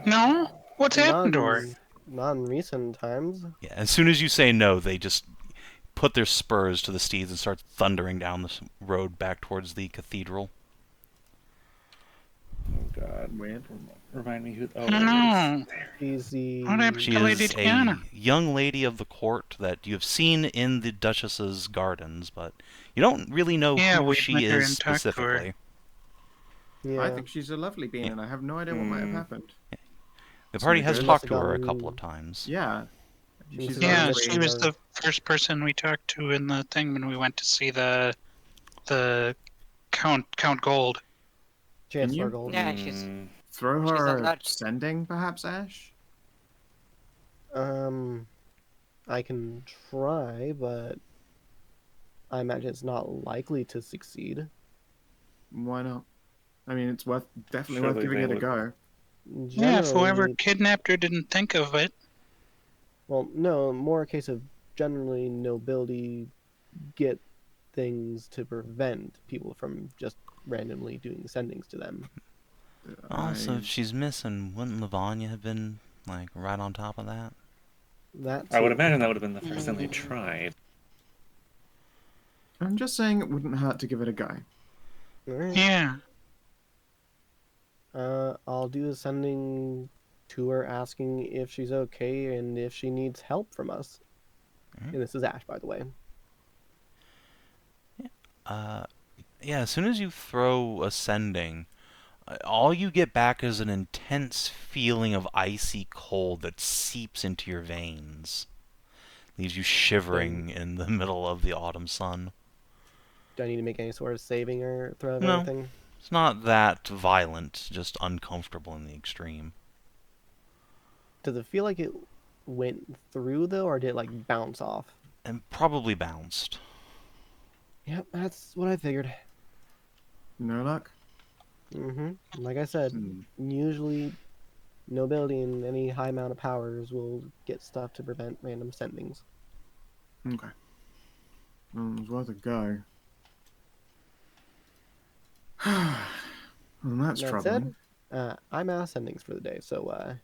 No? What's happened to her? Not in recent times. Yeah, as soon as you say no, they just put their spurs to the steeds and start thundering down the road back towards the cathedral. Oh God. Weird. Remind me who. Oh, I don't know. She's the What happened She to Lady is a Diana? young lady of the court that you have seen in the Duchess's gardens, but you don't really know Yeah, who we she met her is and talked to her. specifically. yeah. I think she's a lovely being, Yeah. and I have no idea what might have happened. The party has good. talked Must've to her a gotten- couple of times. Yeah. She She's must've a Yeah, gotten lovely. she was her- the first person we talked to in the thing when we went to see the Count Gold. Chancellor you- Gold. Yeah, she's Throw She's her a a large- sending, perhaps, Ash? I can try, but I imagine it's not likely to succeed. Why not? I mean, it's definitely worth Surely giving they it a would. go. Yeah, if whoever Generally, kidnapped her didn't think of it. well, no, more a case of generally nobility get things to prevent people from just randomly doing sendings to them. Also, if she's missing, wouldn't Lavanya have been, like, right on top of that? That I would too. imagine that would have been the first thing they tried. I'm just saying it wouldn't hurt to give it a go. Alright. Yeah. I'll do a sending to her asking if she's okay and if she needs help from us. Alright. And this is Ash, by the way. Yeah, as soon as you throw a sending, all you get back is an intense feeling of icy cold that seeps into your veins. Leaves you shivering in the middle of the autumn sun. Do I need to make any sort of saving or throw of No. anything? It's not that violent, just uncomfortable in the extreme. Does it feel like it went through though, or did it like bounce off? And probably bounced. Yep, that's what I figured. No luck? Like I said, Hmm. usually nobility and any high amount of powers will get stuff to prevent random sendings. Okay. Well, it was worth a go. Well, that's That troubling. said, I'm out of sendings for the day, so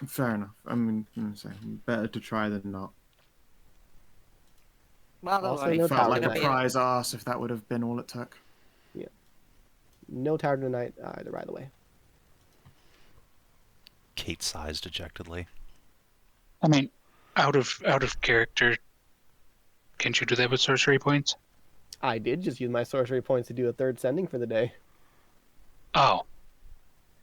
Fair enough. I mean, I'm gonna say, better to try than not. well, don't Also, worry. no it's Felt tower like a gonna be prize ass if that would have been all it took. no tower tonight either, by the way. Kate sighs dejectedly. I mean, out of character. Can't you do that with sorcery points? I did just use my sorcery points to do a third sending for the day. Oh,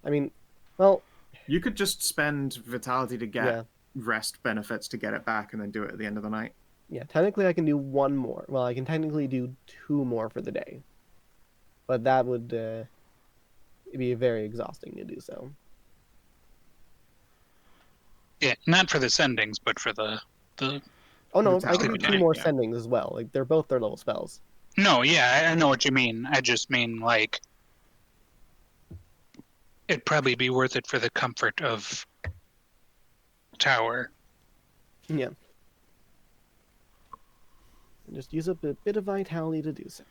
I mean, well, You could just spend vitality to get yeah. rest benefits to get it back and then do it at the end of the night. Yeah, technically I can do one more. Well, I can technically do two more for the day. But that would be very exhausting to do so. yeah, not for the sendings, but for the. Oh no, I Vitality can do two dying, more yeah. sendings as well. Like they're both their level spells. No, yeah, I know what you mean. I just mean like. It'd probably be worth it for the comfort of tower. Yeah. And just use up a bit of vitality to do so.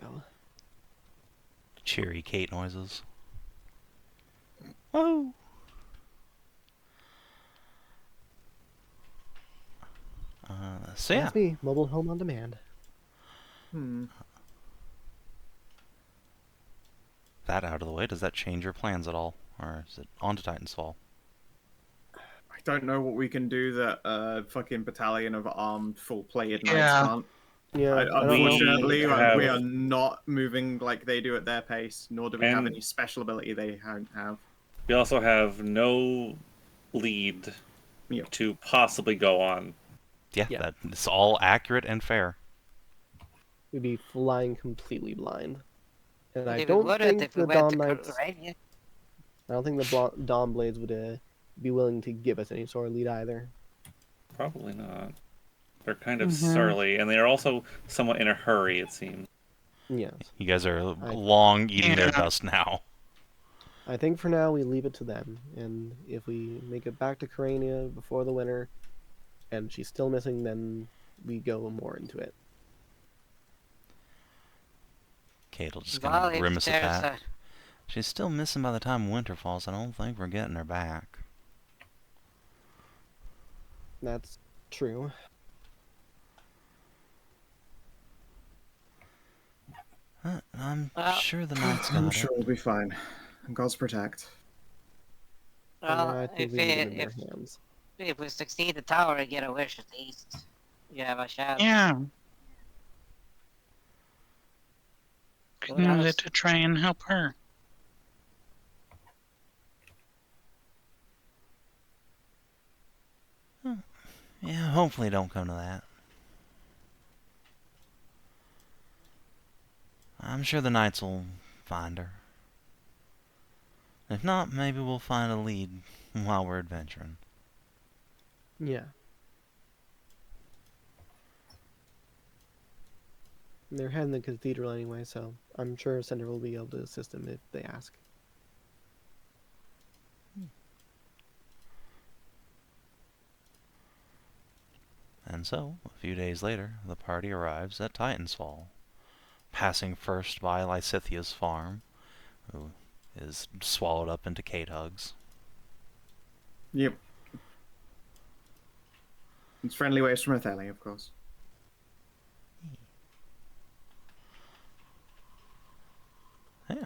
Cheery Kate noises. Whoa! So yeah, That's me, mobile home on demand. that out of the way, does that change your plans at all? Or is it on to Titan's Fall? I don't know what we can do that fucking battalion of armed, full-plated knights Yeah. can't. Yeah, I don't know. Unfortunately, have- we are not moving like they do at their pace, nor do we have And- any special ability they don't have. We also have no lead Yeah. to possibly go on. Yeah, Yeah. that's all accurate and fair. We'd be flying completely blind. And I we don't wouldn't think if we the went Dawn to Knights. Arabia. I don't think the Dawn Blades would be willing to give us any sort of lead either. Probably not. They're kind of surly, and they're also somewhat in a hurry, it seems. Yes. You guys are long eating their Yeah. dust now. I think for now we leave it to them, and if we make it back to Karania before the winter, and she's still missing, then we go more into it. Kate'll just Well, kind of if grimace at there's that. She's still missing by the time winter falls. I don't think we're getting her back. That's true. I'm Well, sure the Knights got I'm it. sure we'll be fine. Gods protect. Well, I think we leave it in their hands. if we succeed the tower and get a wish at least, you have a chance. Yeah. Who Can use knows? it to try and help her. Yeah, hopefully it don't come to that. I'm sure the knights will find her. If not, maybe we'll find a lead while we're adventuring. Yeah. They're heading the cathedral anyway, so I'm sure Cinder will be able to assist them if they ask. And so, a few days later, the party arrives at Titan's Fall, passing first by Lysithia's farm, who is swallowed up into Kate hugs. Yep. It's friendly waves from Othelli, of course. Yeah.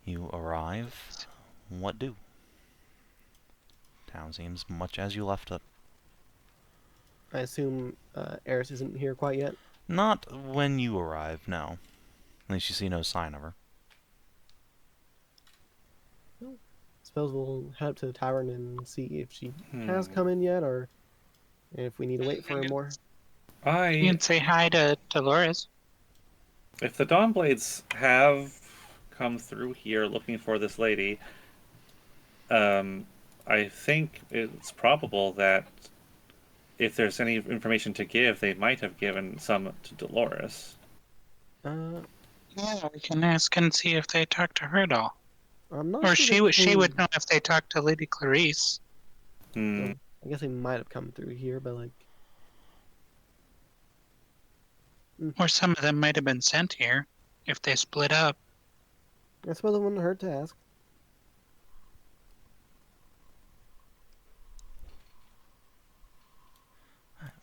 You arrive. What do? Town seems much as you left it. I assume Eris isn't here quite yet. Not when you arrive, no. At least you see no sign of her. Suppose we'll head up to the tavern and see if she has come in yet, or if we need to wait for her more. You can say hi to Dolores. If the Dawnblades have come through here looking for this lady, I think it's probable that if there's any information to give, they might have given some to Dolores. Yeah, we can ask and see if they talked to her at all. I'm not Or sure she would know if they talked to Lady Clarice. Hmm. I guess they might have come through here, but like... Or some of them might have been sent here if they split up. I suppose it wouldn't hurt to ask.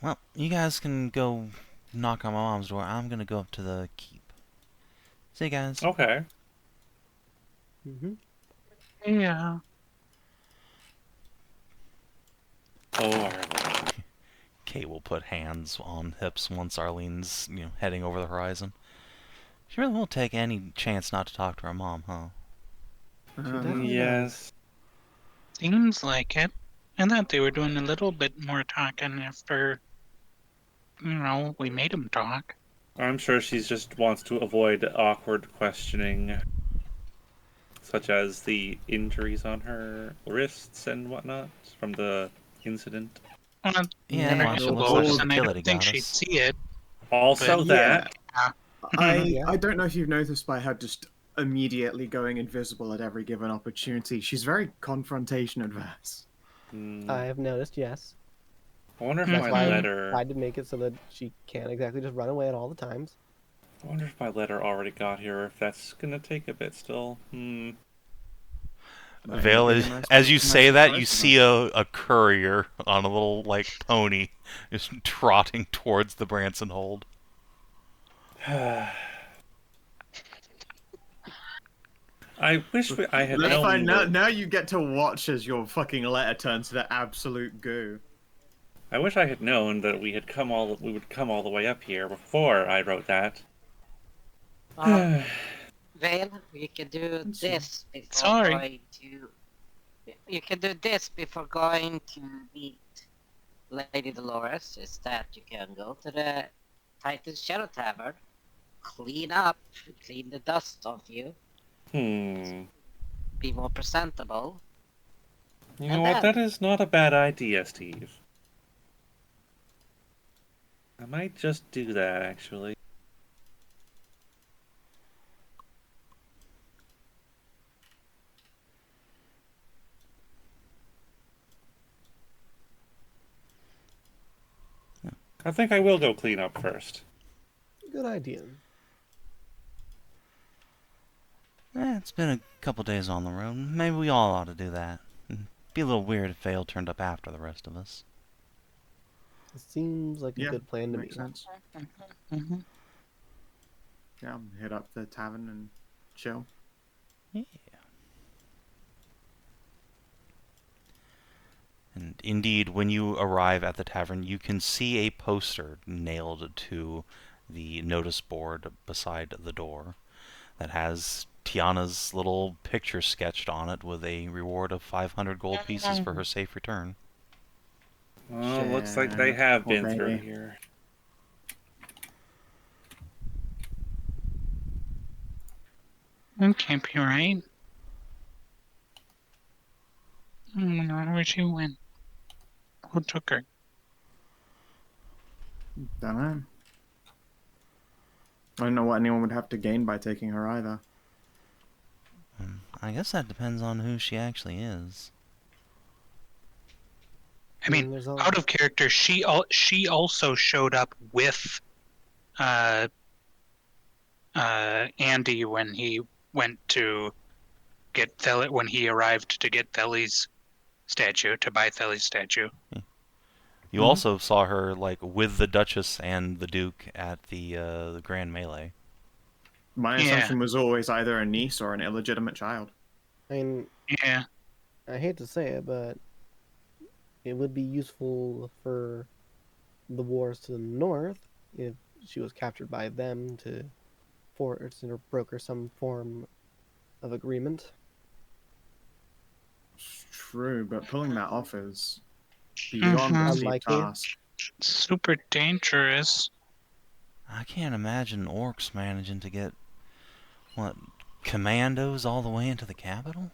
Well, you guys can go knock on my mom's door. I'm gonna go up to the keep. See you guys. Okay. Mm-hmm. Yeah. Oh, Arlene. Kate will put hands on hips once Arlene's, heading over the horizon. She really won't take any chance not to talk to her mom, huh? definitely Yes. Seems like it. I thought they were doing a little bit more talking after, we made them talk. I'm sure she just wants to avoid awkward questioning, such as the injuries on her wrists and whatnot from the incident. Well, Yeah, better why get she looks like a close, and I fertility don't think she'd goddess. see it. Also, But- that. I don't know if you've noticed by her just immediately going invisible at every given opportunity. She's very confrontation adverse. I have noticed, yes. I wonder if That's my why I letter. Tried to make it so that she can't exactly just run away at all the times. I wonder if my letter already got here, or if that's gonna take a bit still. Vale, as you say that, you see a courier on a little, pony just trotting towards the Branson hold. I wish I had Let's known. find out. Now you get to watch as your fucking letter turns to absolute goo. I wish I had known that we would come all the way up here before I wrote that. Vale, you can do this before Sorry. going to. You can do this before going to meet Lady Dolores. Is that you can go to the Titan's Shadow Tavern, clean the dust off you, be more presentable. You know what? That is not a bad idea, Steve. I might just do that, actually. I think I will go clean up first. Good idea. It's been a couple days on the road. Maybe we all ought to do that. It'd be a little weird if Vale turned up after the rest of us. It seems like a Yeah, good plan to me. makes sense. Mm-hmm. Yeah, hit up the tavern and chill. Yeah. And indeed, when you arrive at the tavern, you can see a poster nailed to the notice board beside the door that has Tiana's little picture sketched on it with a reward of 500 gold pieces for her safe return. Oh, looks like they have Poor been through baby. here. That can't be right. I don't know where she went. Who took her? Don't know. I don't know what anyone would have to gain by taking her either. I guess that depends on who she actually is. I mean, there's all... out of character, she also showed up with Andy when he went to get when he arrived to get Thely's statue, to buy Thely's statue. You also saw her like with the Duchess and the Duke at the Grand Melee. My assumption was always either a niece or an illegitimate child. I mean, Yeah. I hate to say it, but it would be useful for the wars to the north if she was captured by them to force or broker some form of agreement. It's true, but pulling that off is beyond a steep Unlikely. task. Super dangerous. I can't imagine orcs managing to get, what, commandos all the way into the capital?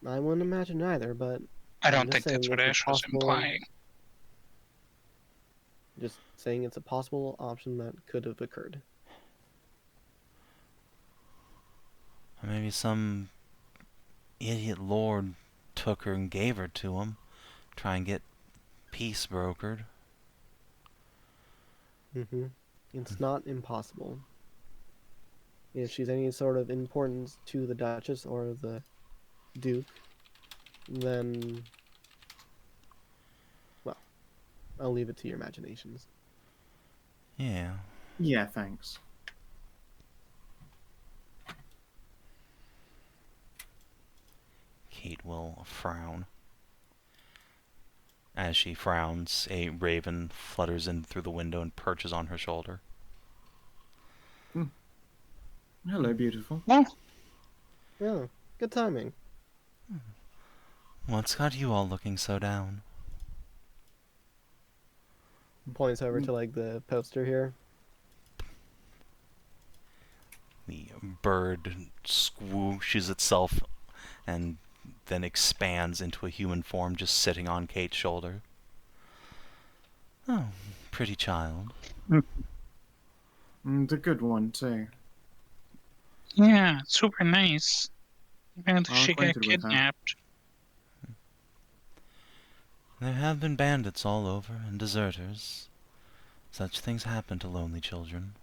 I wouldn't imagine either, but I I'm don't just think that's saying what it's a Ashe was possible- implying. just saying it's a possible option that could have occurred. Or maybe some idiot lord took her and gave her to him. Try and get peace brokered. It's not impossible. If she's any sort of importance to the Duchess or the Duke, then, well, I'll leave it to your imaginations. Yeah. Yeah, thanks. Kate will frown. As she frowns, a raven flutters in through the window and perches on her shoulder. Hello, beautiful. Well, Yeah, good timing. What's got you all looking so down? Points over to like the poster here. The bird swooshes itself and then expands into a human form just sitting on Kate's shoulder. Oh, pretty child. It's a good one, too. yeah, super nice. And Well she got acquainted with her. kidnapped. There have been bandits all over and deserters. Such things happen to lonely children.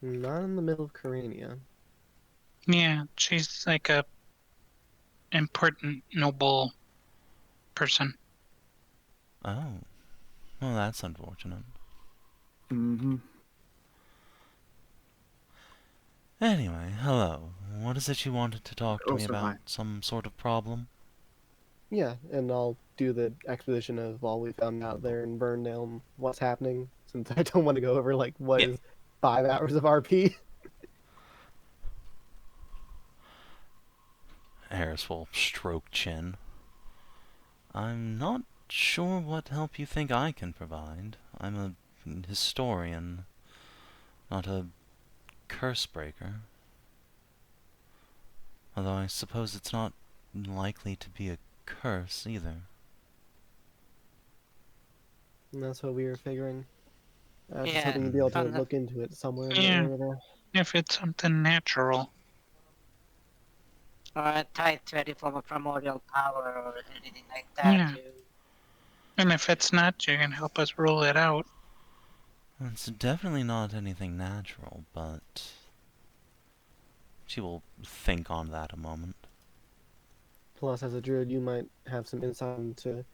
Not in the middle of Karania. Yeah, she's like a important, noble person. Oh. Well, that's unfortunate. Mm-hmm. Anyway, hello. What is it you wanted to talk to me Also, about? hi. Some sort of problem? Yeah, and I'll do the exposition of all we found out there in Burndale and what's happening, since I don't want to go over like what Yeah. is 5 hours of RP. Harris will stroke chin. I'm not sure what help you think I can provide. I'm a historian, not a curse breaker. Although I suppose it's not likely to be a curse either. And that's what we were figuring. I was just Yeah, hoping you'd be able to kinda. look into it somewhere in the Yeah. area there. If it's something natural. Or tied to any form of primordial power or anything like that. Yeah. And if it's not, you can help us rule it out. It's definitely not anything natural, but she will think on that a moment. Plus, as a druid, you might have some insight into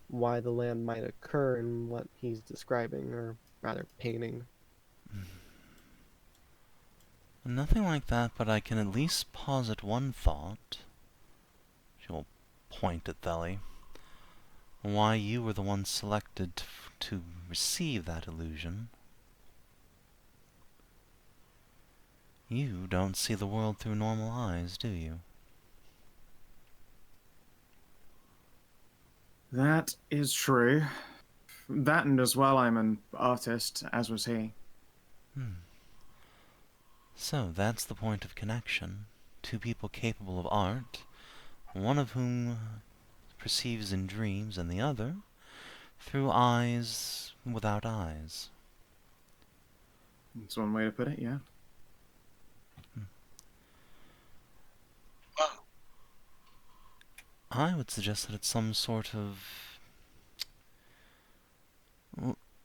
why the land might occur and what he's describing, or rather painting. Nothing like that, but I can at least posit one thought. She'll point at Theli. Why you were the one selected to receive that illusion. You don't see the world through normal eyes, do you? That is true. That and as well, I'm an artist, as was he. So that's the point of connection. Two people capable of art, one of whom perceives in dreams and the other through eyes without eyes. That's one way to put it, yeah. Wow. I would suggest that it's some sort of...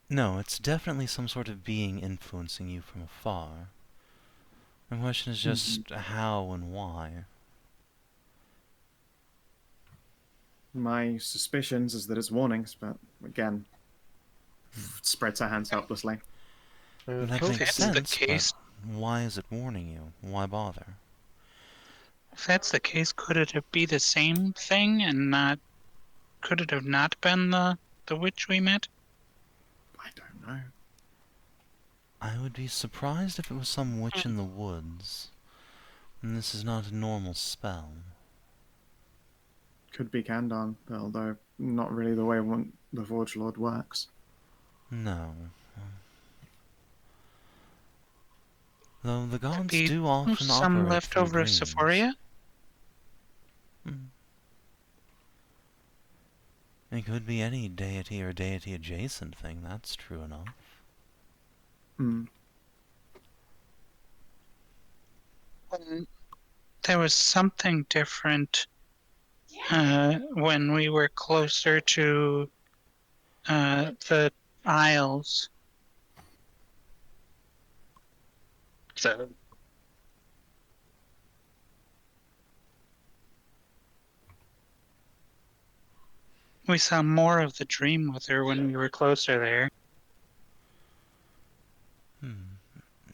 No, it's definitely some sort of being influencing you from afar. The question is just how and why. My suspicions is that it's warnings, but again, spreads her hands helplessly. That If makes that's the sense, case, but why is it warning you? Why bother? if that's the case, could it be the same thing and not? Could it have not been the witch we met? I don't know. I would be surprised if it was some witch in the woods. And this is not a normal spell. Could be Kandan, although not really the way the Forge Lord works. No. Though the gods Be do often some operate left through over of dreams. Sephoria? It could be any deity or deity adjacent thing, that's true enough. There was something different when we were closer to the Isles. So we saw more of the dream with her when we were closer there.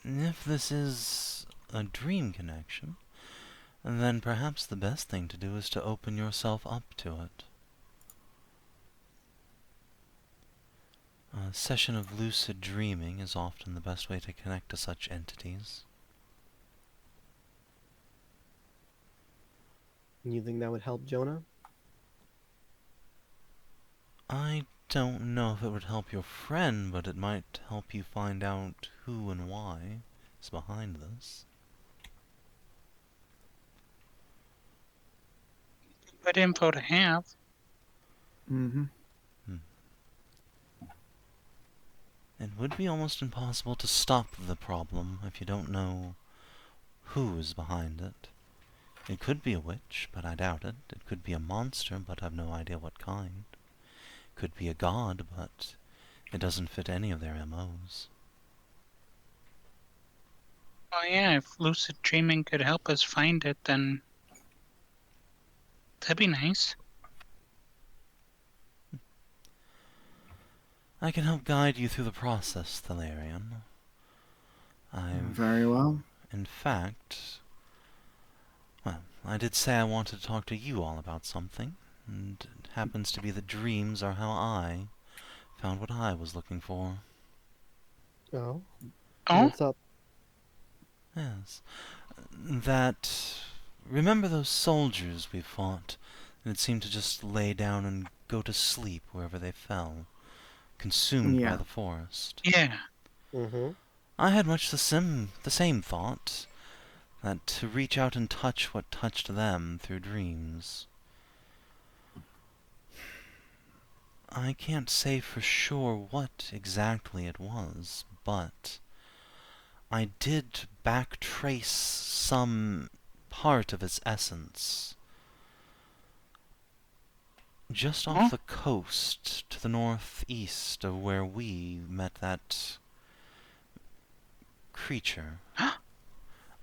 If this is a dream connection, then perhaps the best thing to do is to open yourself up to it. A session of lucid dreaming is often the best way to connect to such entities. You think that would help Jonah? I don't know if it would help your friend, but it might help you find out who and why is behind this. Good info to have. It would be almost impossible to stop the problem if you don't know who is behind it. It could be a witch, but I doubt it. It could be a monster, but I've no idea what kind. It could be a god, but it doesn't fit any of their MOs. Oh yeah, if lucid dreaming could help us find it, then that'd be nice. I can help guide you through the process, Thelerien. Very well. In fact... Well, I did say I wanted to talk to you all about something, and it happens to be that dreams are how I found what I was looking for. Oh. Oh? What's up? Yes. Remember those soldiers we fought, that seemed to just lay down and go to sleep wherever they fell, consumed by Yeah. the forest? Yeah. Mm-hmm. I had much the same thought, that to reach out and touch what touched them through dreams. I can't say for sure what exactly it was, but I did backtrace some part of its essence. Just off the coast to the northeast of where we met that creature.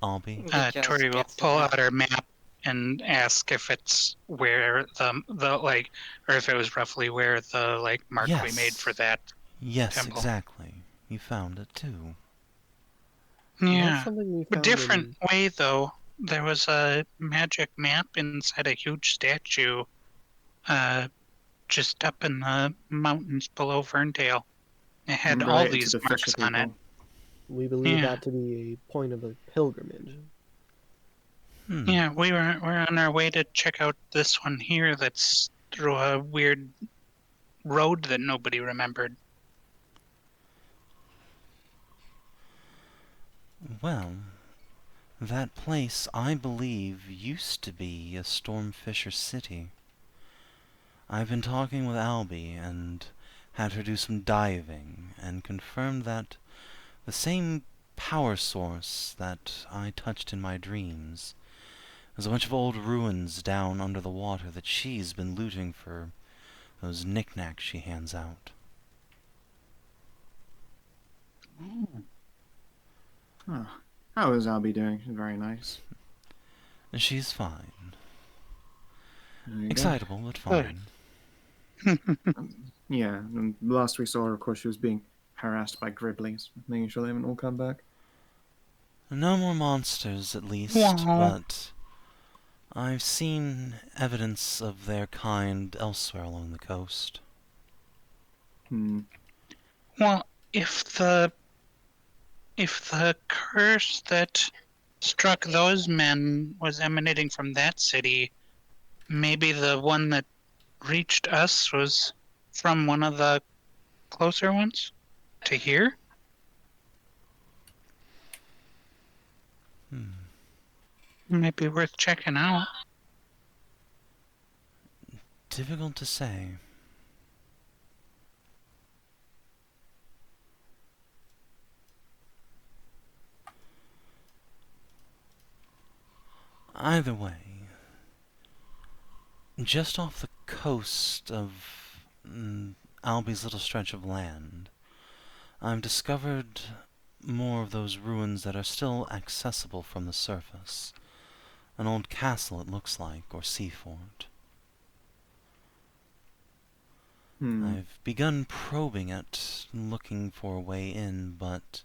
Albie? Tori will pull out her map and ask if it's where the like, or if it was roughly where the like mark we made Yes. for that Yes, temple. exactly. You found it too. Well, that's Yeah. something we A found different in. way, though. There was a magic map inside a huge statue, uh, just up in the mountains below Ferndale. It had all Related to these the fisher marks on it. people. We believe Yeah. that to be a point of a pilgrimage. Hmm. Yeah, we're on our way to check out this one here that's through a weird road that nobody remembered. Well, that place, I believe, used to be a Stormfisher city. I've been talking with Albie and had her do some diving and confirmed that the same power source that I touched in my dreams is a bunch of old ruins down under the water that she's been looting for those knickknacks she hands out. Oh, how is Albie doing? She's very nice. And she's fine. There you go. Excitable, but Good. fine. Yeah, and last we saw her, of course, she was being harassed by Gribblies, making sure they haven't all come back. No more monsters, at least, Wow. but I've seen evidence of their kind elsewhere along the coast. Well, if the curse that struck those men was emanating from that city, maybe the one that reached us was from one of the closer ones to here? Might be worth checking out. Difficult to say. Either way, just off the coast of Albie's little stretch of land, I've discovered more of those ruins that are still accessible from the surface. An old castle, it looks like, or sea fort. I've begun probing it, looking for a way in, but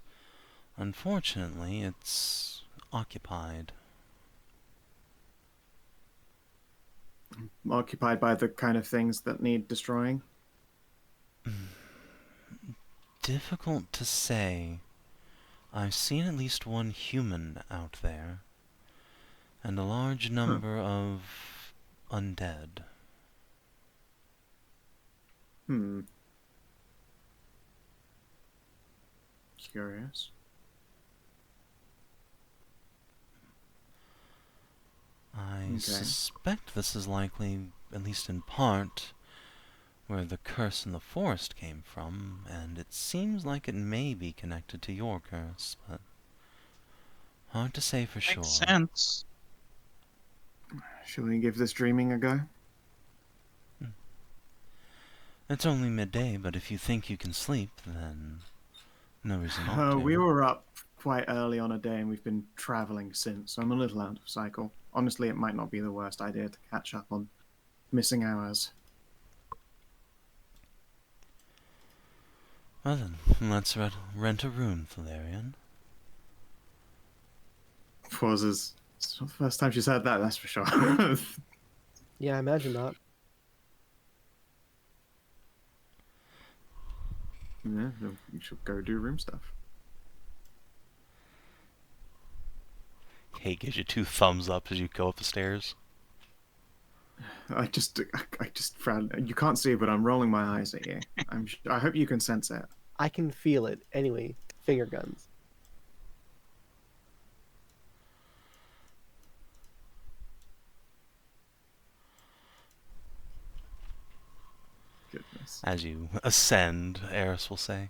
unfortunately it's occupied. Occupied by the kind of things that need destroying. Difficult to say. I've seen at least one human out there, and a large number of undead. Curious. I suspect this is likely, at least in part, where the curse in the forest came from, and it seems like it may be connected to your curse, but hard to say for sure. Makes sense. Shall we give this dreaming a go? It's only midday, but if you think you can sleep, then no reason not to. We were up quite early on a day and we've been traveling since, so I'm a little out of cycle. Honestly, it might not be the worst idea to catch up on missing hours. Well then, let's rent a room, Thelerien. Pauses. It's not the first time she's heard that, that's for sure. Yeah, I imagine not. Yeah, you should go do room stuff. Kate gives you 2 thumbs up as you go up the stairs. I just frown. You can't see it, but I'm rolling my eyes at you. I hope you can sense it. I can feel it. Anyway, finger guns. Goodness. As you ascend, Eris will say.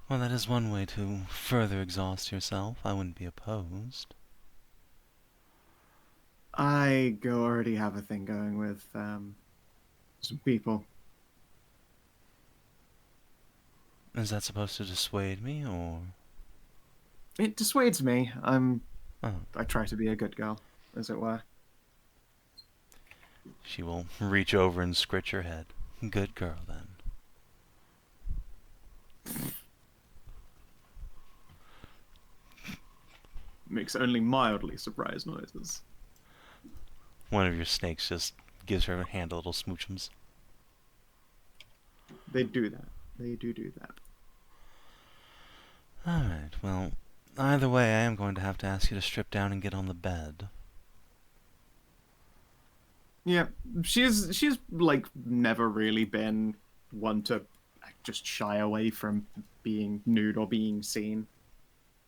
Well, that is one way to further exhaust yourself. I wouldn't be opposed. I already have a thing going with some people. Is that supposed to dissuade me, or...? It dissuades me. Oh. I try to be a good girl, as it were. She will reach over and scritch your head. Good girl, then. makes only mildly surprised noises. One of your snakes just gives her hand a little smoochums. They do that. They do that. Alright, well, either way, I am going to have to ask you to strip down and get on the bed. Yeah, she's like never really been one to just shy away from being nude or being seen.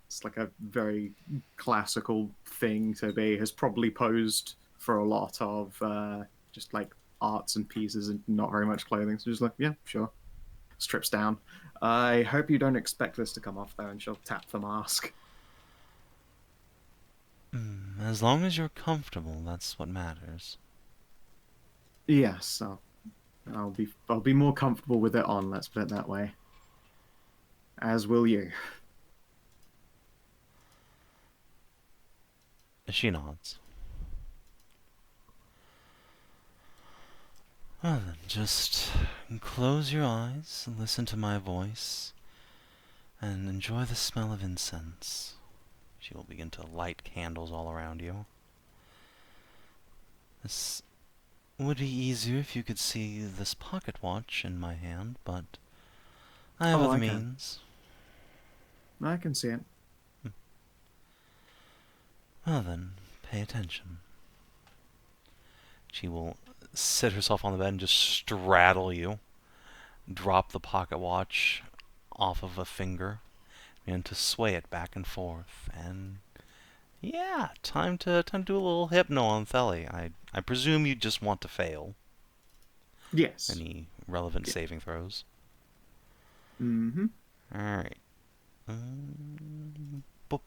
It's like a very classical thing to be. Has probably posed for a lot of just like arts and pieces and not very much clothing. So just like, yeah, sure. Strips down. I hope you don't expect this to come off though, and she'll tap the mask. As long as you're comfortable, that's what matters. Yes, I'll be more comfortable with it on. Let's put it that way. As will you. She nods. Well then, just close your eyes and listen to my voice, and enjoy the smell of incense. She will begin to light candles all around you. This would be easier if you could see this pocket watch in my hand, but I have other I can. means. I can see it. Well then, pay attention. She will sit herself on the bed and just straddle you, drop the pocket watch off of a finger, and to sway it back and forth. And yeah, time to do a little hypno on Theli. I presume you just want to fail. Yes. Any relevant saving throws? Mm-hmm. Alright. Boop.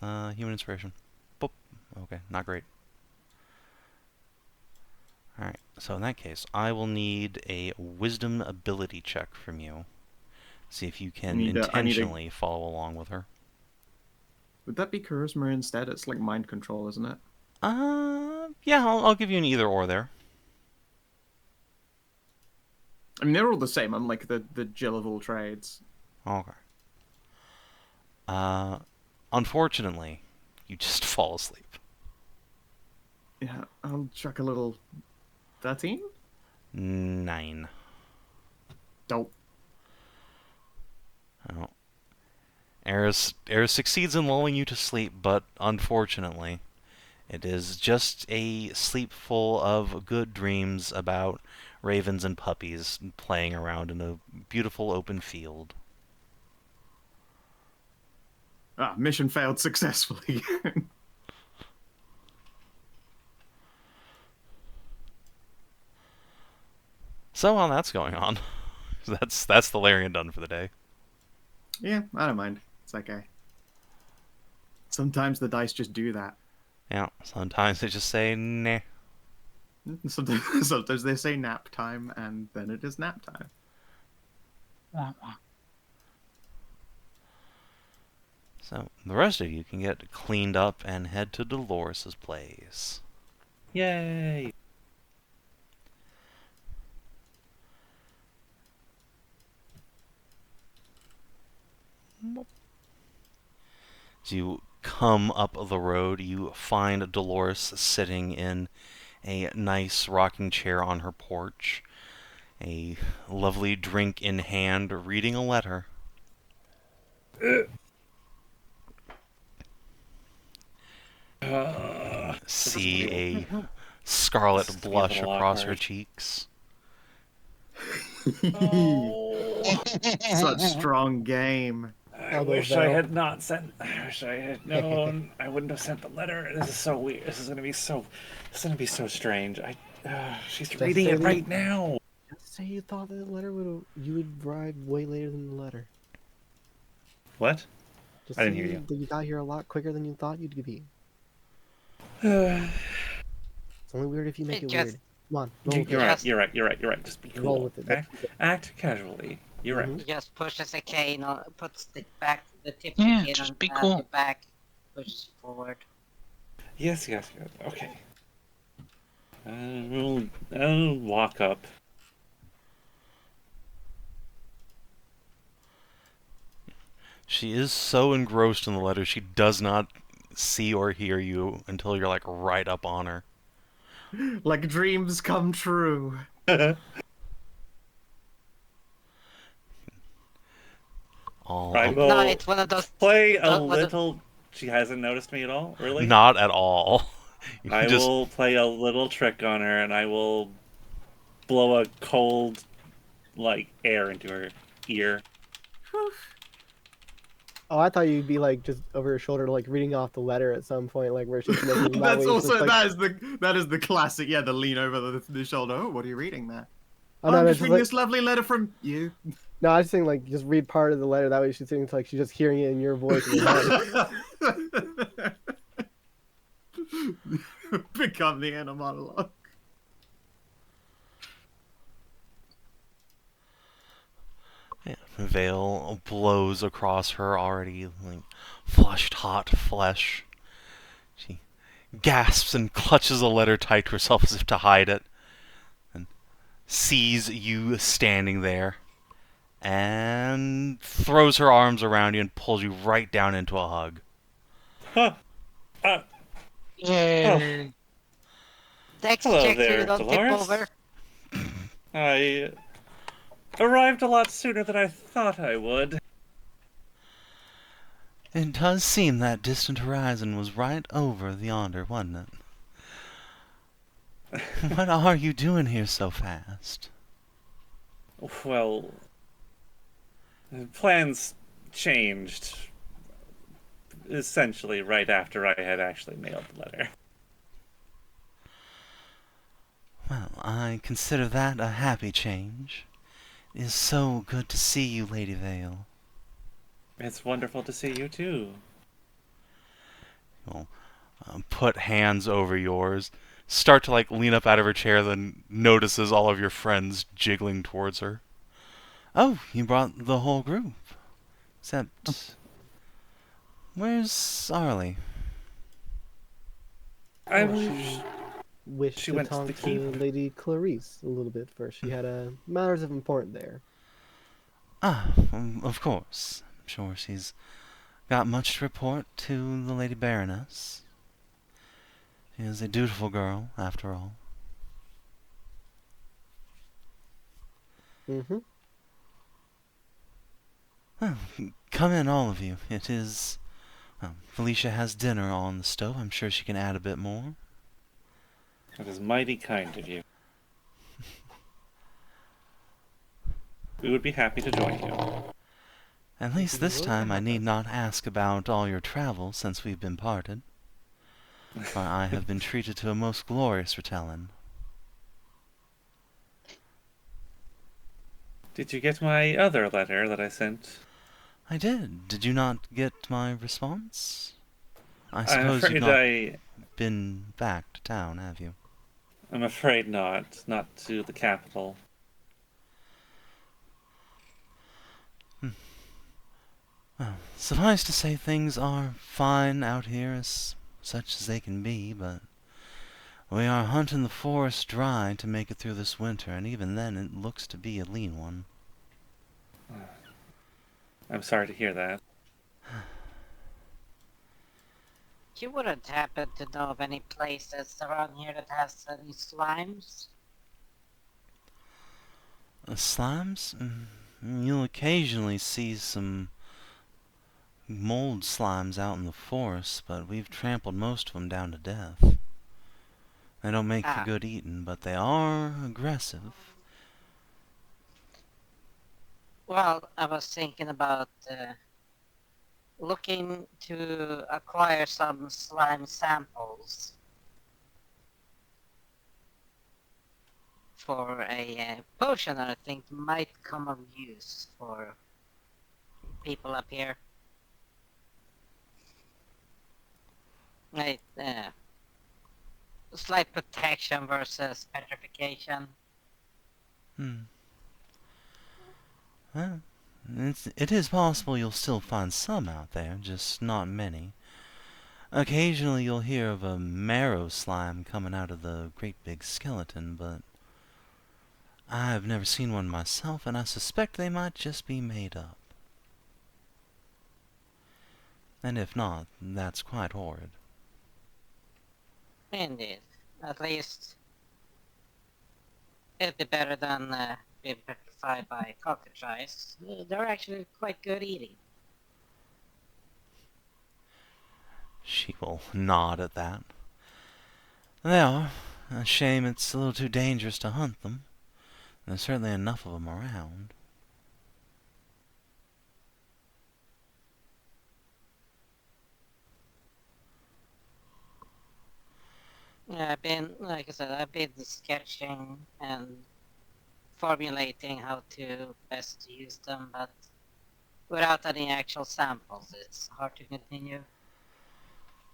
Human inspiration. Boop. Okay, not great. Alright, so in that case, I will need a wisdom ability check from you. See if you can intentionally follow along with her. Would that be charisma instead? It's like mind control, isn't it? Yeah, I'll give you an either or there. I mean, they're all the same. I'm like the Jill of all trades. Okay. Unfortunately, you just fall asleep. Yeah, I'll chuck a little 13? 9. Dope. Oh. Eris succeeds in lulling you to sleep, but unfortunately, it is just a sleep full of good dreams about ravens and puppies playing around in a beautiful open field. Mission failed successfully. So while that's going on, that's Thelerien done for the day. Yeah, I don't mind. It's okay. Sometimes the dice just do that. Yeah, sometimes they just say, nah. Sometimes they say nap time, and then it is nap time. Wah, wah. So the rest of you can get cleaned up and head to Dolores' place. Yay! As you come up the road, you find Dolores sitting in a nice rocking chair on her porch, a lovely drink in hand, reading a letter. See a scarlet blush across her cheeks. Such strong game. I wish I had not sent. I wish I had known. I wouldn't have sent the letter. This is so weird. This is gonna be so. This is gonna be so strange. She's reading it right now. Just say you thought that letter you would arrive way later than the letter. What? Just I didn't say hear you. that you got here a lot quicker than you thought you'd be. You're It's only weird if you make It it just- weird. Come on, roll with it. Yes. right. You're right. Just be cool. Roll with it. Okay? Act casually. You're right. He just pushes a cane on, puts the back, the tip Yeah, of the cane just on be the cool. back, pushes forward. Yes. Okay. I'll walk up. She is so engrossed in the letter, she does not see or hear you until you're like right up on her. Like dreams come true. All I up- will No, it's one of those. play a one of- little. She hasn't noticed me at all, really? Not at all. You I just will play a little trick on her, and I will blow a cold, like, air into her ear. Oh, I thought you'd be like just over her shoulder, like reading off the letter at some point, like where she's connecting. That That's way it's also just, like, that is the classic. Yeah, the lean over the shoulder. Oh, what are you reading there? oh, Oh, no, I'm it's just just reading like, this lovely letter from you. no, I was just saying like just read part of the letter. That way she thinks like she's just hearing it in your voice in her head. Become the inner monologue. yeah, veil blows across her already like flushed hot flesh. She gasps and clutches the letter tight to herself as if to hide it, and sees you standing there, and throws her arms around you and pulls you right down into a hug. Huh. Yay. Dex Hello check so there, you don't tip Dolores. over. I arrived a lot sooner than I thought I would. It does seem that distant horizon was right over yonder, wasn't it? What are you doing here so fast? Well, plans changed essentially right after I had actually mailed the letter. Well, I consider that a happy change. It is so good to see you, Lady Vale. It's wonderful to see you too. You'll put hands over yours, start to like lean up out of her chair, then notices all of your friends jiggling towards her. Oh, you brought the whole group. Except, where's Arlie? I Oh, was... she wished She to went to talk the to keep. Lady Clarice a little bit first. She had matters of importance there. Ah, of course. I'm sure she's got much to report to the Lady Baroness. She is a dutiful girl, after all. Mm-hmm. Well, come in, all of you. It is... Felicia has dinner on the stove. I'm sure she can add a bit more. That is mighty kind of you. We would be happy to join you. At least this time I need not ask about all your travels since we've been parted. For I have been treated to a most glorious retelling. Did you get my other letter that I sent? I did. Did you not get my response? I I'm suppose you've afraid not been back to town, have you? I'm afraid not. Not to the capital. Well, suffice to say things are fine out here as such as they can be, but we are hunting the forest dry to make it through this winter, and even then it looks to be a lean one. I'm sorry to hear that. You wouldn't happen to know of any places around here that has any slimes? Slimes? You'll occasionally see some mold slimes out in the forest, but we've trampled most of them down to death. They don't make for Ah. good eating, but they are aggressive. Well, I was thinking about looking to acquire some slime samples for a potion that I think might come of use for people up here. Like, slight protection versus petrification. Well, it is possible you'll still find some out there, just not many. Occasionally you'll hear of a marrow slime coming out of the great big skeleton, but I've never seen one myself, and I suspect they might just be made up. And if not, that's quite horrid. Indeed. At least it'd be better than being petrified by cockatrice. They're actually quite good eating. She will nod at that. They are. A shame it's a little too dangerous to hunt them. There's certainly enough of them around. Yeah, like I said, I've been sketching and formulating how to best use them, but without any actual samples, it's hard to continue.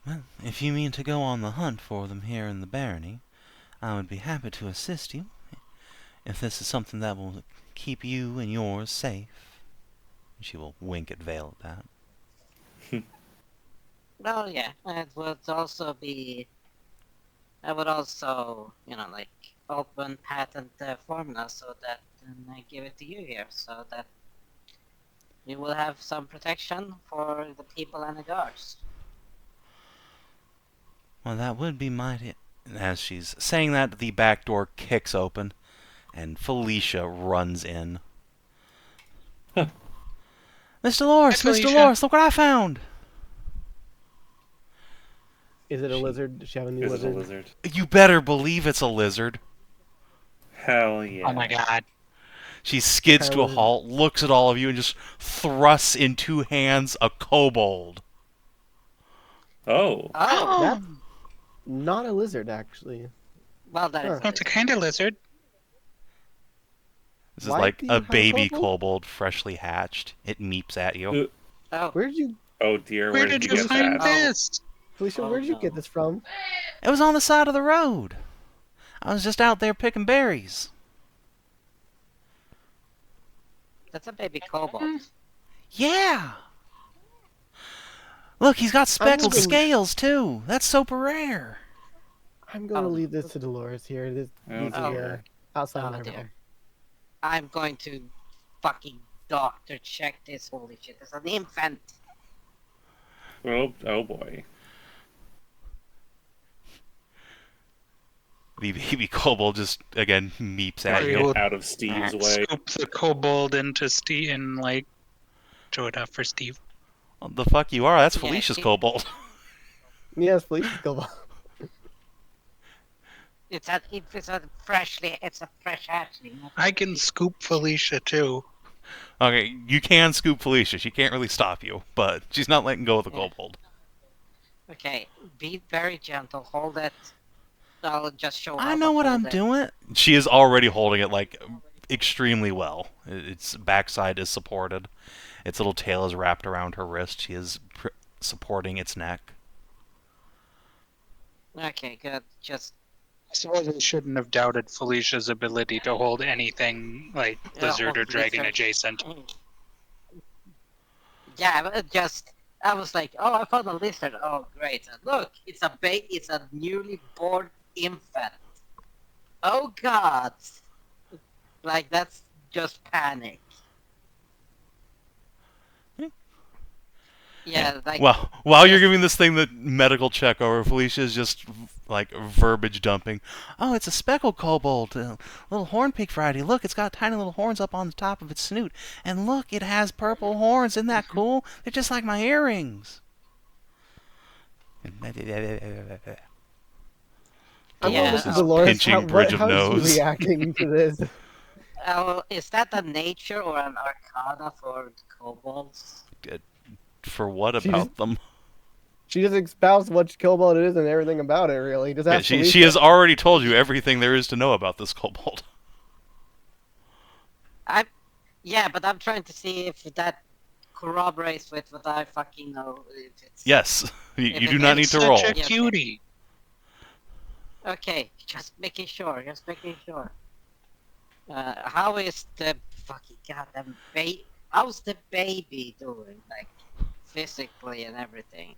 Well, if you mean to go on the hunt for them here in the barony, I would be happy to assist you, if this is something that will keep you and yours safe. She will wink at Vale at that. Well, yeah, it would also be... I would also, like, open patent formula so that I give it to you here, so that we will have some protection for the people and the guards. Well, that would be mighty... As she's saying that, the back door kicks open, and Felicia runs in. Miss Dolores! Hi, Miss Felicia. Dolores, look what I found! Is it a lizard? Does she have a new Is it a lizard? lizard? You better believe it's a lizard. Hell yeah. Oh my god. She skids to a halt, looks at all of you, and just thrusts in two hands a kobold. Oh. Oh, That's not a lizard, actually. well, that is... Huh. Oh, it's a kind of lizard. This is Why like do you a have a baby kobold? kobold freshly hatched. It meeps at you. Oh, Where'd you, Oh dear, Where did you get find that? this? Felicia? Oh, Where'd you no. get this from? It was on the side of the road. I was just out there picking berries. that's a baby kobold. Yeah. Look, he's got speckled gonna- scales too. That's super rare. I'm going to Oh. leave this to Dolores here. This Oh, needs to be dear. outside Oh, my dear. realm. I'm going to fucking doctor check this. Holy shit, it's an infant. Oh boy. The baby kobold just, again, meeps at Are you. you- Out of Steve's way. Scoop the kobold into Steve and like show it off for Steve. What the fuck you are? That's Yeah, Felicia's he- kobold. Yes, please go. It's a fresh hatchling. I can scoop Felicia too. Okay, you can scoop Felicia. She can't really stop you, but she's not letting go of the Yeah. kobold. Okay, be very gentle. Hold it. I'll just show. I how know to what hold I'm it. doing. She is already holding it, like, extremely well. Its backside is supported. Its little tail is wrapped around her wrist. She is supporting its neck. Okay, good. Just I suppose I shouldn't have doubted Felicia's ability to hold anything like lizard or hold dragon lizard. adjacent. Yeah, but I was like, oh, I found a lizard. Oh, great! Look, it's a newly born infant. Oh God! Like that's just panic. Yeah, like Well, while you're just- giving this thing the medical check over, Felicia is just, like, verbiage dumping. Oh, it's a speckled kobold. Little hornpeak variety. Look, it's got tiny little horns up on the top of its snoot. And look, it has purple horns. Isn't that cool? They're just like my earrings. I'm Yeah. going to This is Dolores. pinching bridge of how is nose. she reacting to this? is that a nature or an arcana for kobolds? For what She about them? She just espouses what kobold it is and everything about it, really. Just Yeah, ask she Felicia. has already told you everything there is to know about this kobold. Yeah, but I'm trying to see if that corroborates with what I fucking know. If it's... Yes, you If do it not need It's to such roll. a Yeah, okay. cutie. Okay, just making sure. How is the fucking goddamn baby? How's the baby doing, like physically and everything?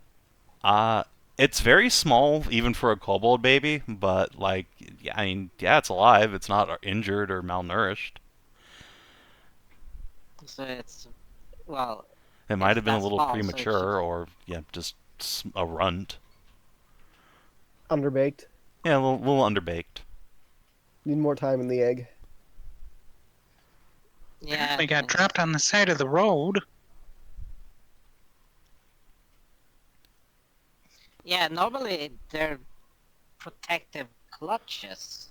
It's very small, even for a kobold baby, but, like, yeah, I mean, yeah, it's alive. It's not injured or malnourished. So it's well. It might have been a that little small, so it premature, should- or yeah, just a runt. Underbaked. Yeah, a little underbaked. Need more time in the egg. Yeah. They got dropped on the side of the road. Yeah, normally they're protective clutches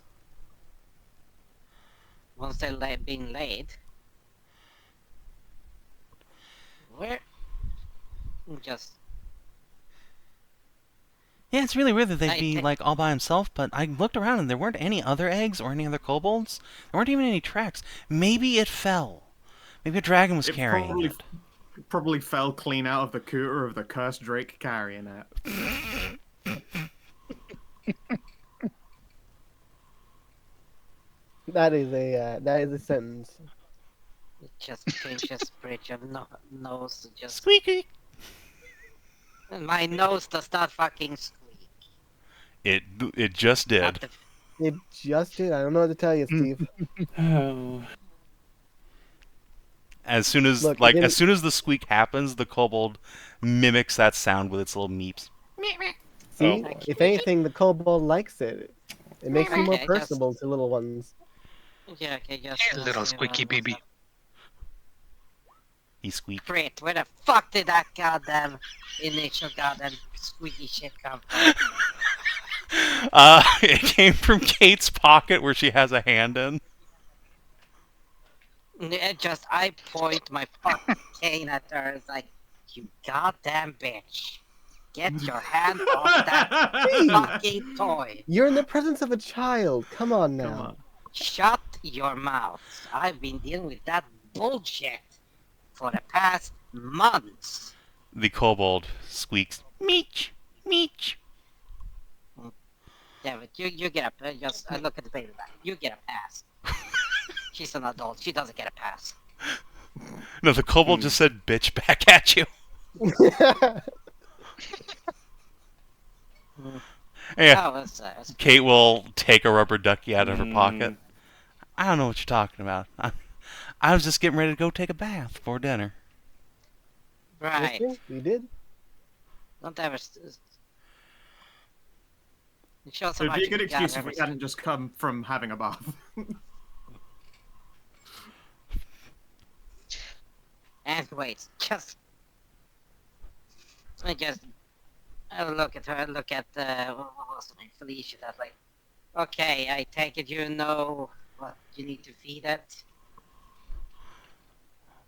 once they're being laid. Where? Just Yeah, it's really weird that they'd I be think- like all by himself, but I looked around and there weren't any other eggs or any other kobolds. There weren't even any tracks. Maybe it fell. Maybe a dragon was It carrying it. probably fell clean out of the cooter of the cursed Drake carrying it. That is a sentence. it just pinches bridge of nose to just. Squeaky. And my nose does not fucking squeak. It just did. Not the- It just did. I don't know what to tell you, Steve. Oh. As soon as Look, like it as soon as the squeak happens, the kobold mimics that sound with its little meeps. See, Oh. if anything, the kobold likes it. It makes you more Okay, personable to little ones. Yeah, okay, just. Hey, little see squeaky what's baby. up. He squeaked. Great, where the fuck did that goddamn initial goddamn squeaky shit come from? It came from Kate's pocket where she has a hand in. I point my fucking cane at her. It's like, you goddamn bitch. Get your hand off that fucking toy. You're in the presence of a child. Come on now. Come on. Shut your mouth. I've been dealing with that bullshit for the past months. The kobold squeaks. Meech, meech. Damn it, you get a just I look at the baby back. You get a pass. She's an adult. She doesn't get a pass. No, the kobold just said bitch back at you. Yeah. Oh, that's Kate will take a rubber ducky out of her pocket. Mm. I don't know what you're talking about. I was just getting ready to go take a bath for dinner. right. We did. Don't ever. It shows how It'd much be a good you got excuse if every we hadn't just come from having a bath. Anyways, I look at her, I look at, what was her name, Felicia, that's like, okay, I take it you know what you need to feed it.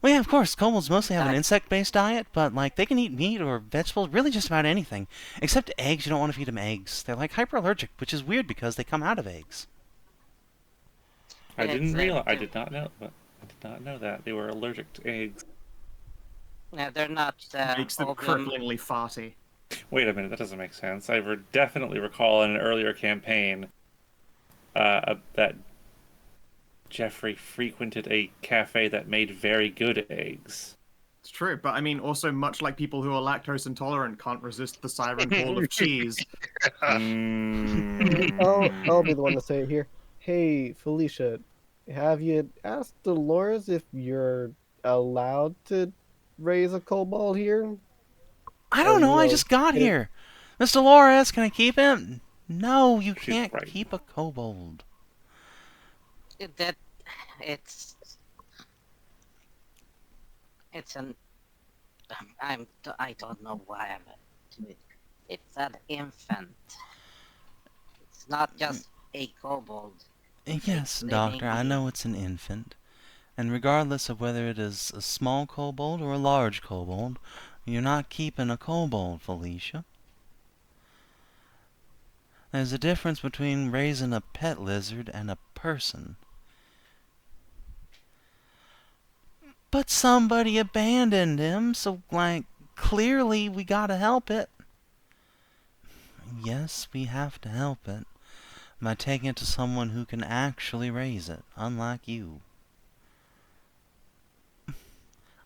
Well, yeah, of course. Kobolds mostly have an Nice. insect-based diet, but like they can eat meat or vegetables, really just about anything. Except eggs, you don't want to feed them eggs. They're like hyperallergic, which is weird because they come out of eggs. I didn't It's, realize. I did not know. But I did not know that they were allergic to eggs. Yeah, they're not, Makes them all them- cripplingly farty. Wait a minute, that doesn't make sense. I definitely recall in an earlier campaign that Jeffrey frequented a cafe that made very good eggs. It's true, but I mean, also much like people who are lactose intolerant can't resist the siren call of cheese. Mm. I'll be the one to say it here. Hey, Felicia, have you asked Dolores if you're allowed to raise a kobold here? I don't Or, know. you I know, just got get it- here. Mr. Dolores, can I keep him? No, you She's can't right. keep a kobold. that, it's an, I don't know why I'm doing it. It's an infant. It's not just a kobold. Yes, Living Doctor, I being. know it's an infant. And regardless of whether it is a small kobold or a large kobold, you're not keeping a kobold, Felicia. There's a difference between raising a pet lizard and a person. But somebody abandoned him, so, like, clearly we gotta help it. Yes, we have to help it by taking it to someone who can actually raise it, unlike you.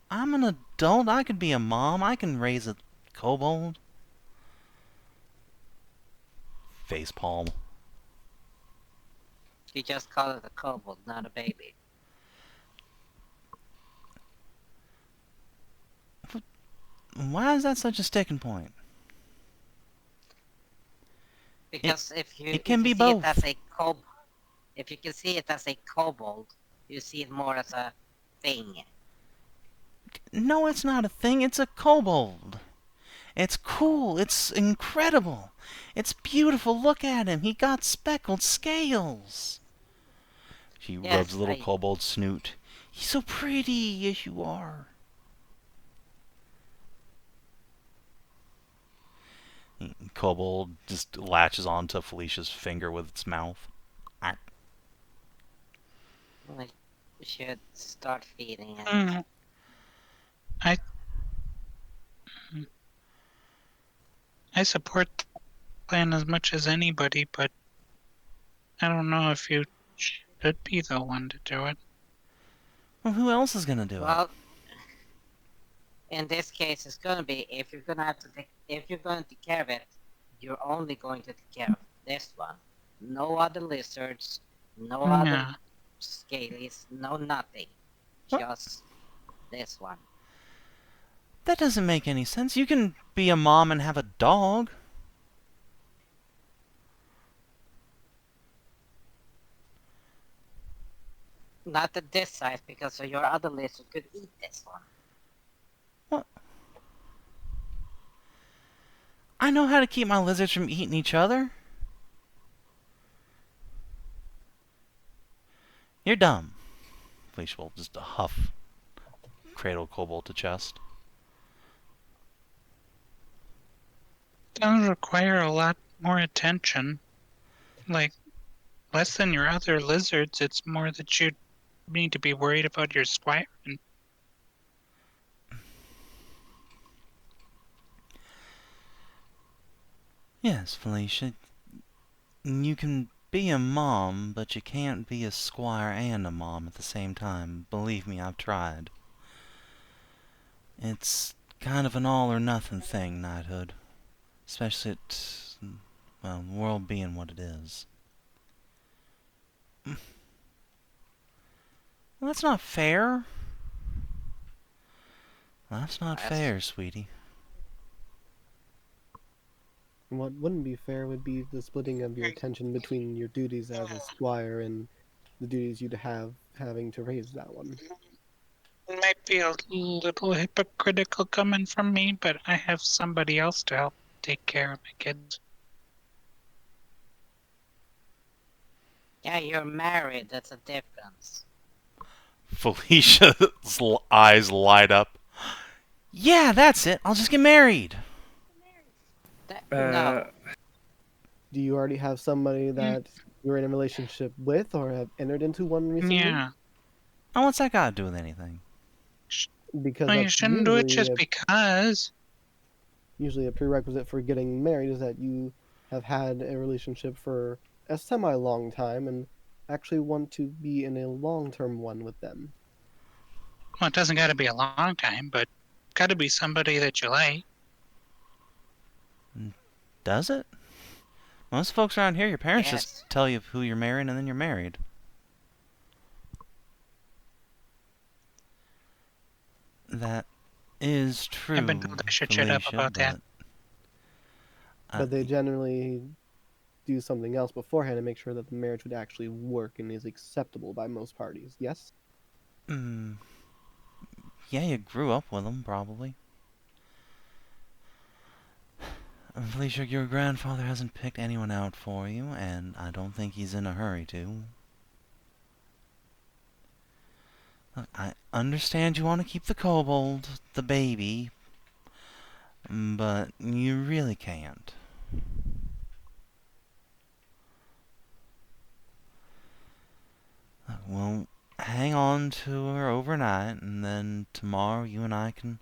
I'm an adult. I could be a mom. I can raise a kobold. Facepalm. You just call it a kobold, not a baby. Why is that such a sticking point? Because It if can you be see it as both. a if you can see it as a kobold, you see it more as a thing. No, it's not a thing. It's a kobold. It's cool. It's incredible. It's beautiful. Look at him. He got speckled scales. She rubs Yes, a little I kobold snoot. He's so pretty. Yes, you are. Kobold just latches onto Felicia's finger with its mouth. I should start feeding it. Mm, I I support the plan as much as anybody, but I don't know if you should be the one to do it. Well, who else is gonna do it? Well, in this case, it's gonna be if you're gonna take care of it, you're only going to take care of this one. No other lizards, no other Yeah. scalies, no nothing. What? Just this one. That doesn't make any sense. You can be a mom and have a dog. Not at this size, because your other lizard could eat this one. What? I know how to keep my lizards from eating each other. You're dumb. Felicia will just huff. Cradle kobold to chest. Does require a lot more attention. Like, less than your other lizards, it's more that you need to be worried about your squire. And Yes, Felicia. You can be a mom, but you can't be a squire and a mom at the same time. Believe me, I've tried. It's kind of an all or nothing thing, knighthood. Especially at, well, the world being what it is. Well, that's not fair. That's not That's- fair, sweetie. What wouldn't be fair would be the splitting of your attention between your duties as a squire and the duties you'd have having to raise that one. it might be a little hypocritical coming from me, but I have somebody else to help take care of my kids. Yeah, you're married. That's a difference. Felicia's eyes light up. Yeah, that's it. I'll just get married. No, Do you already have somebody that you're in a relationship with or have entered into one recently? Yeah. Oh, what's that got to do with anything? Because Well, you that's shouldn't do it just usually because. usually a prerequisite for getting married is that you have had a relationship for a semi-long time and actually want to be in a long-term one with them. Well, it doesn't got to be a long time, but got to be somebody that you like. Does it? Most folks around here, your parents Yes. just tell you who you're marrying and then you're married. That is true, I've been told I should shut up Felicia, about that. But they generally do something else beforehand to make sure that the marriage would actually work and is acceptable by most parties. Yes? Yeah, you grew up with them, probably. Felicia, your grandfather hasn't picked anyone out for you, and I don't think he's in a hurry to. Look, I understand you want to keep the kobold, the baby, but you really can't. Look, we'll hang on to her overnight, and then tomorrow you and I can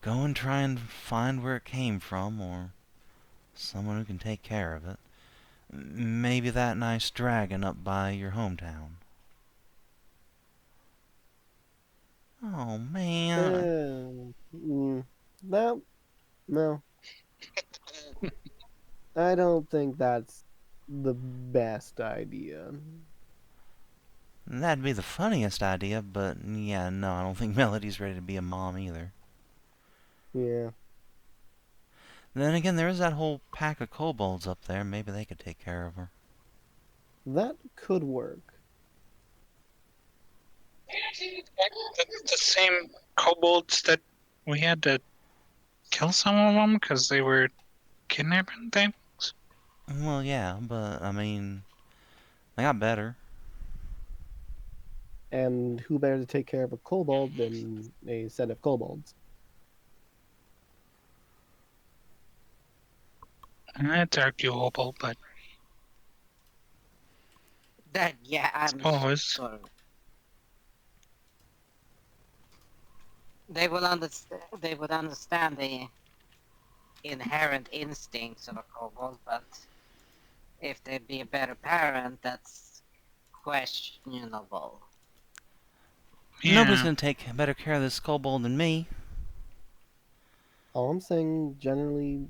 go and try and find where it came from, or someone who can take care of it. Maybe that nice dragon up by your hometown. Oh, man. No, no. I don't think that's the best idea. That'd be the funniest idea, but yeah, no, I don't think Melody's ready to be a mom either. Yeah. Then again, there is that whole pack of kobolds up there. Maybe they could take care of her. That could work. The same kobolds that we had to kill some of them because they were kidnapping things. Well, yeah, but I mean, they got better. And who better to take care of a kobold than a set of kobolds? That's arguable, but That yeah, I'm suppose. sure they would understand. They would understand the inherent instincts of a kobold, but if they'd be a better parent, that's questionable. Nobody's Yeah. gonna take better care of this kobold than me. All I'm saying, generally,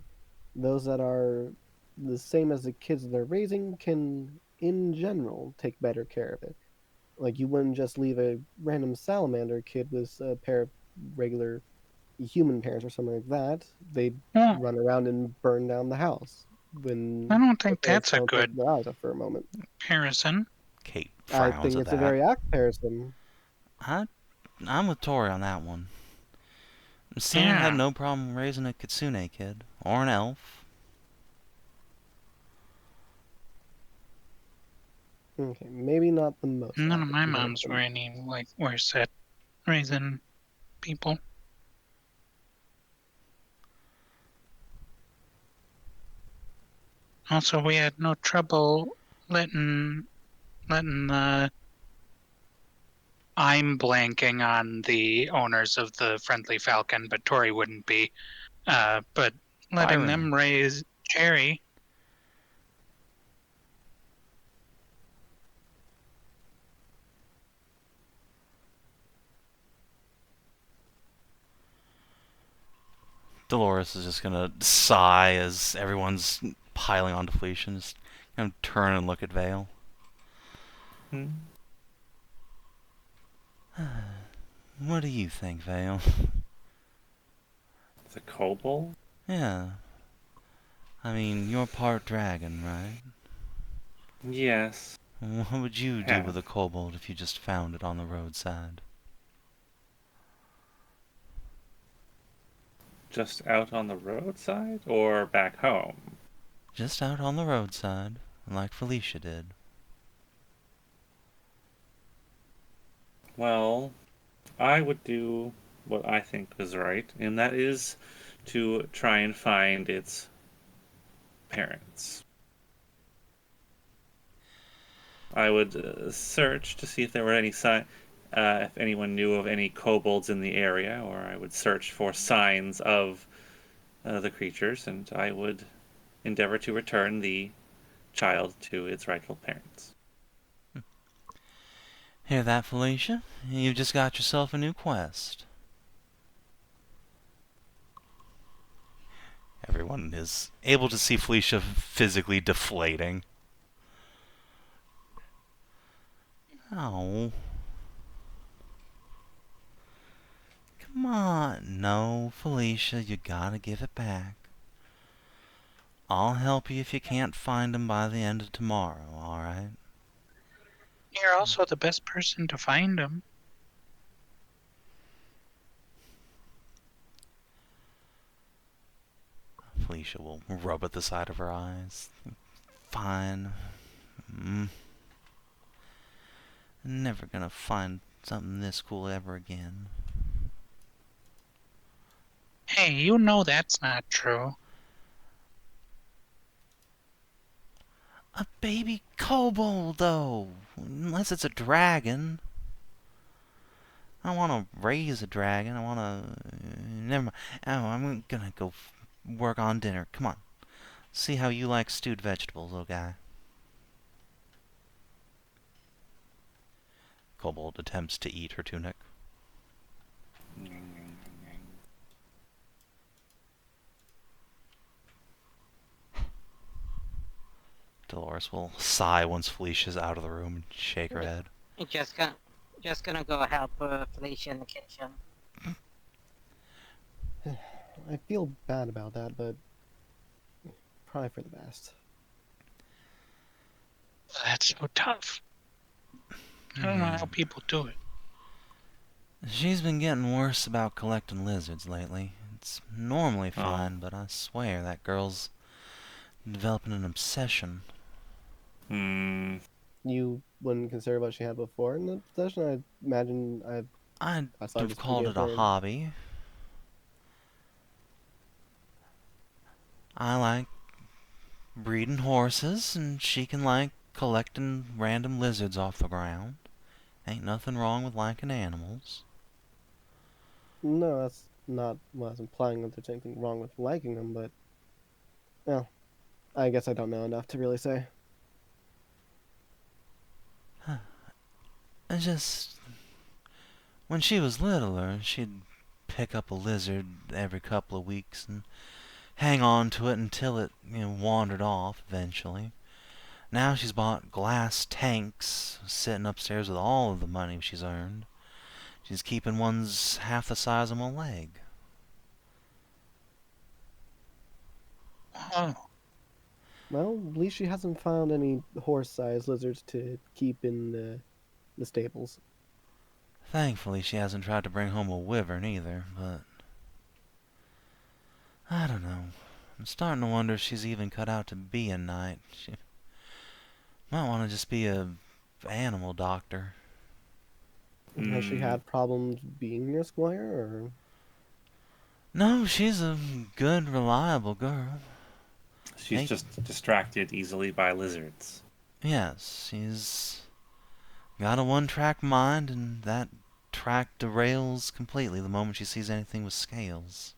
those that are the same as the kids they're raising can, in general, take better care of it. Like, you wouldn't just leave a random salamander kid with a pair of regular human parents or something like that. They'd Well, run around and burn down the house when I don't the think parents that's a don't take good their eyes off for a moment. comparison. Kate I frowns think at it's a that. very apt comparison. I'm with Tori on that one. Sam had Yeah. no problem raising a kitsune kid or an elf. Okay, maybe not the most None of apt my moms comparison. were any like worse at raising people. Also, we had no trouble letting the I'm blanking on the owners of the Friendly Falcon, but Tori wouldn't be. But letting Byron. them raise Cherry. Dolores is just gonna sigh as everyone's piling onto Felicia and just gonna turn and look at Vale. Hmm? What do you think, Vale? The kobold? Yeah. I mean, you're part dragon, right? Yes. What would you do with Half. a kobold if you just found it on the roadside? Just out on the roadside or back home? Just out on the roadside, like Felicia did. Well, I would do what I think is right, and that is to try and find its parents. I would search to see if there were any if anyone knew of any kobolds in the area, or I would search for signs of the creatures, and I would endeavor to return the child to its rightful parents. Hear that, Felicia? You've just got yourself a new quest. Everyone is able to see Felicia physically deflating. Oh. Come on. No, Felicia, you gotta give it back. I'll help you if you can't find him by the end of tomorrow, alright? You're also the best person to find them. Felicia will rub at the side of her eyes. Fine. Never gonna find something this cool ever again. Hey, you know that's not true. A baby kobold, though. Unless it's a dragon. I don't want to raise a dragon. I want to... never mind. Oh, I'm gonna go work on dinner. Come on. See how you like stewed vegetables, little guy. Kobold attempts to eat her tunic. Dolores will sigh once Felicia's out of the room and shake her head. Just gonna go help Felicia in the kitchen. I feel bad about that, but probably for the best. That's so tough. I don't know how people do it. She's been getting worse about collecting lizards lately. It's normally fine, but I swear that girl's developing an obsession. You wouldn't consider what she had before in the possession? I imagine I'd I thought have just pretty called it a different. hobby. I like breeding horses, and she can like collecting random lizards off the ground. Ain't nothing wrong with liking animals. No, that's not what I was implying that there's anything wrong with liking them, but well, I guess I don't know enough to really say. And just when she was littler, she'd pick up a lizard every couple of weeks and hang on to it until it, wandered off eventually. Now she's bought glass tanks, sitting upstairs with all of the money she's earned. She's keeping ones half the size of my leg. Oh, Well, at least she hasn't found any horse-sized lizards to keep in the stables. Thankfully, she hasn't tried to bring home a wyvern either, but I don't know. I'm starting to wonder if she's even cut out to be a knight. She might want to just be a animal doctor. Has she had problems being your squire, or? No, she's a good, reliable girl. She's Hey. just distracted easily by lizards. Yes, she's got a one-track mind, and that track derails completely the moment she sees anything with scales.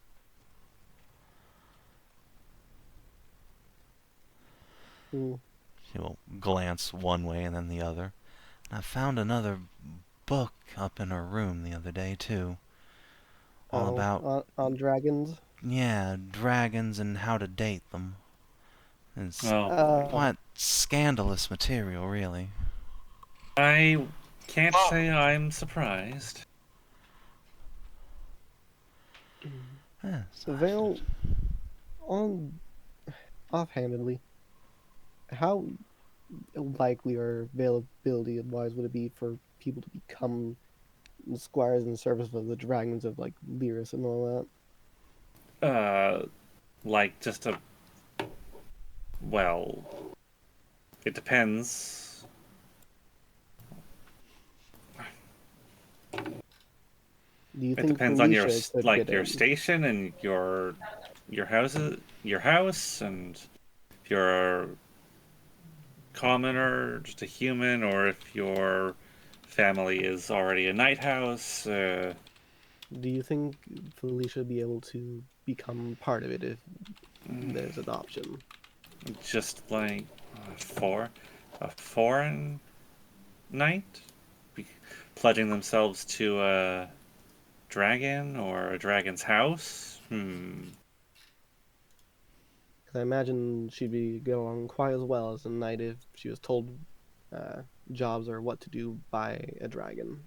Hmm. She will glance one way and then the other. I found another book up in her room the other day, too. All Oh, about, on dragons? dragons and how to date them. It's Well, quite scandalous material, really. I can't say I'm surprised. Yes, Vale, on offhandedly, how likely or availability wise would it be for people to become squires in the service of the dragons of like Lyris and all Like just a well, it depends. that? Do you It think depends on Felicia could get your in? station and your house, and if you're a commoner, just a human, or if your family is already a night house. Do you think Felicia would be able to become part of it if there's an option? Just like a foreign knight, be, pledging themselves to a dragon or a dragon's house. Because I imagine she'd be get along quite as well as a knight if she was told uh, jobs or what to do by a dragon.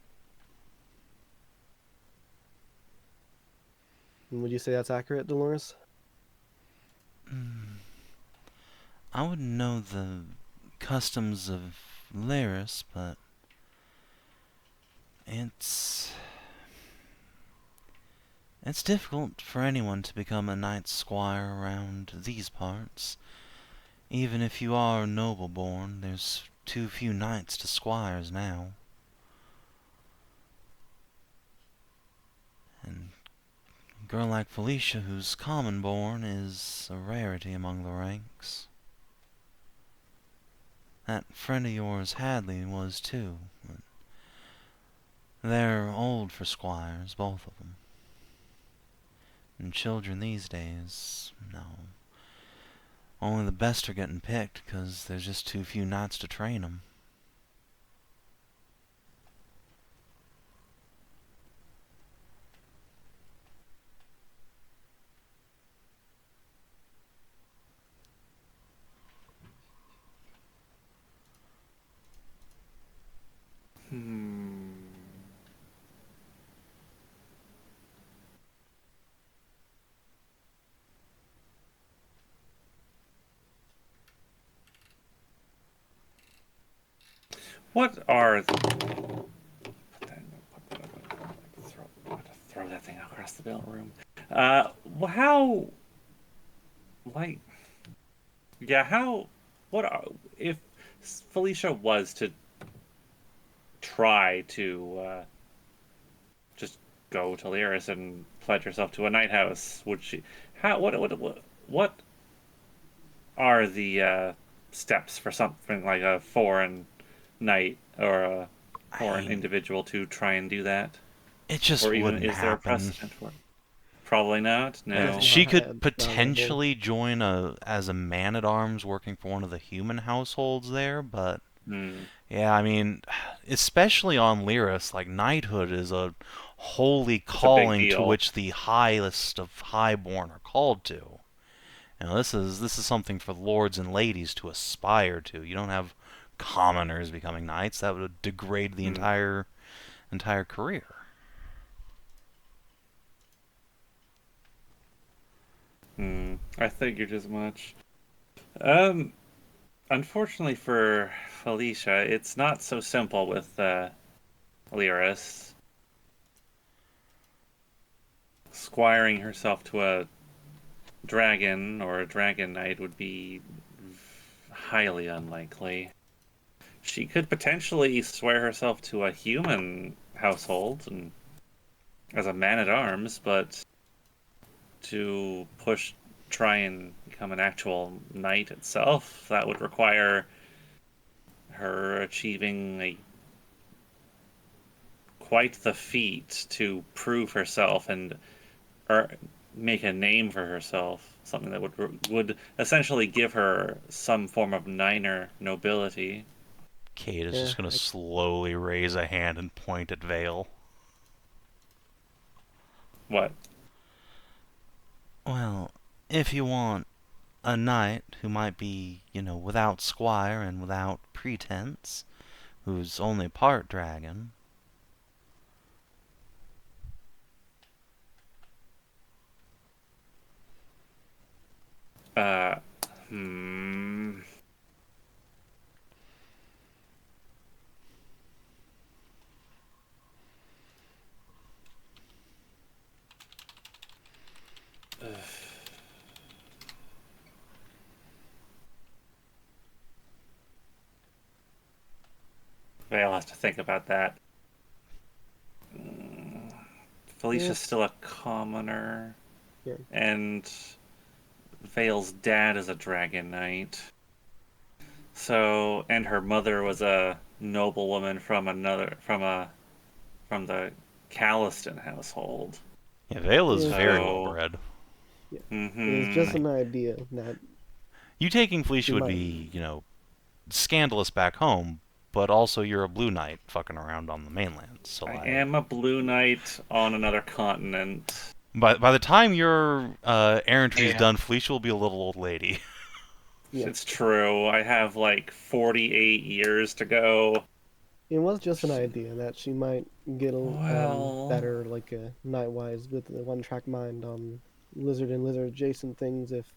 And would you say that's accurate, Dolores? I wouldn't know the customs of Lyris, but it's difficult for anyone to become a knight squire around these parts. Even if you are noble born, there's too few knights to squires now. And a girl like Felicia, who's common born, is a rarity among the ranks. That friend of yours, Hadley, was too. But they're old for squires, both of them. And children these days, no. Only the best are getting picked, 'cause there's just too few knights to train 'em. What are the... Throw that thing across the room. How... Like... Yeah, how... What are... If Felicia was to try to just go to Lyris and pledge herself to a night house, would she... How... What are the steps for something like a foreign knight or a foreign individual to try and do that? It just Or even wouldn't is there a happen. precedent for it? Probably not. No. She not could viable. potentially join as a man-at-arms working for one of the human households there, but Hmm. yeah, I mean, especially on Lyris, like knighthood is a holy It's a big calling to deal. which the highest of highborn are called to. You know, this is something for lords and ladies to aspire to. You don't have commoners becoming knights. That would degrade the Hmm. entire career. I figured as much. Um, Unfortunately for Felicia, it's not so simple with Lyris. Squiring herself to a dragon or a dragon knight would be highly unlikely. She could potentially swear herself to a human household and as a man-at-arms, but to try and become an actual knight itself, that would require her achieving quite the feat to prove herself and make a name for herself, something that would essentially give her some form of Niner nobility. Kate is Yeah, just gonna slowly raise a hand and point at Vale. What? Well, if you want a knight who might be, without squire and without pretense, who's only part dragon. Uh, hmm. Vale has to think about that. Felicia's still a commoner, Yeah. and Vale's dad is a dragon knight. So, and her mother was a noblewoman from the Callistan household. Yeah, Vale is Yeah, very so, well So, bred. yeah. It's just hmm an idea that You taking she Felicia would might. be, scandalous back home, but also you're a blue knight fucking around on the mainland. So I like, am a blue knight on another continent. by the time your errantry's Yeah. done, Felicia will be a little old lady. Yeah. It's true. I have like 48 years to go. It was just an idea that she might get Well, better, like night-wise, with the one-track mind on lizard and lizard adjacent things if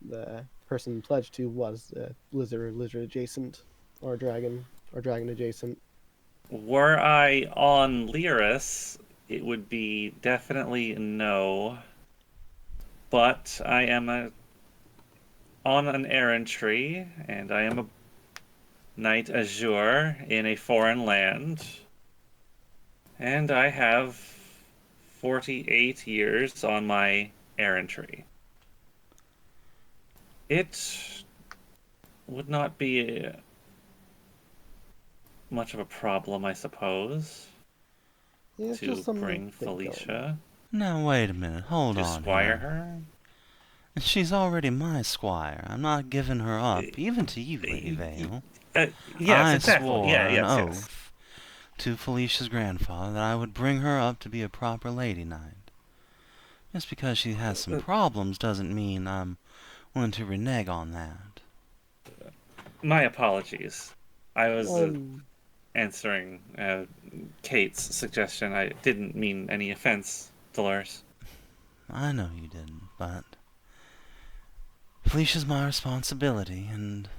the person pledged to was lizard or lizard adjacent, or dragon adjacent. were I on Lyris, it would be definitely no. But I am on an errantry, and I am a knight azure in a foreign land, and I have 48 years on my errantry. It would not be much of a problem, I suppose, Yeah, it's to just something bring to think on. Felicia Now wait a minute, hold to on squire here. her. She's already my squire. I'm not giving her up, even to you, Lady Vale. Yes, I exactly. swore Yeah, an yes, yes. oath to Felicia's grandfather that I would bring her up to be a proper lady knight. Just because she has some problems doesn't mean I'm willing to renege on that. My apologies. I was Um, answering Kate's suggestion. I didn't mean any offense, Dolores. I know you didn't, but Felicia's my responsibility, and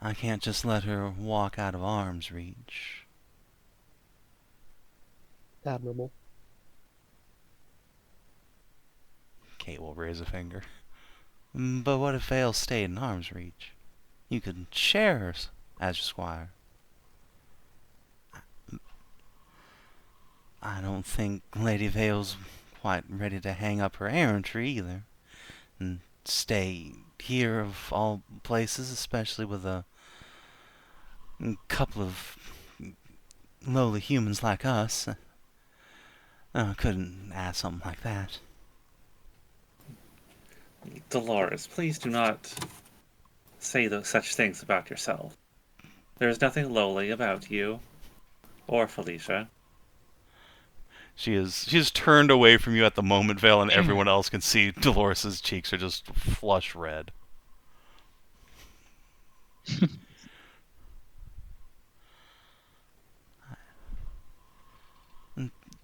I can't just let her walk out of arm's reach. Admirable. Kate will raise a finger. But what if Vale stayed in arm's reach? You could share her as your squire. I don't think Lady Vale's quite ready to hang up her errantry either. And stay here of all places, especially with a couple of lowly humans like us. I couldn't ask something like that. Dolores, please do not say such things about yourself. There is nothing lowly about you or Felicia. She is turned away from you at the moment, Vale, and everyone else can see Dolores' cheeks are just flush red.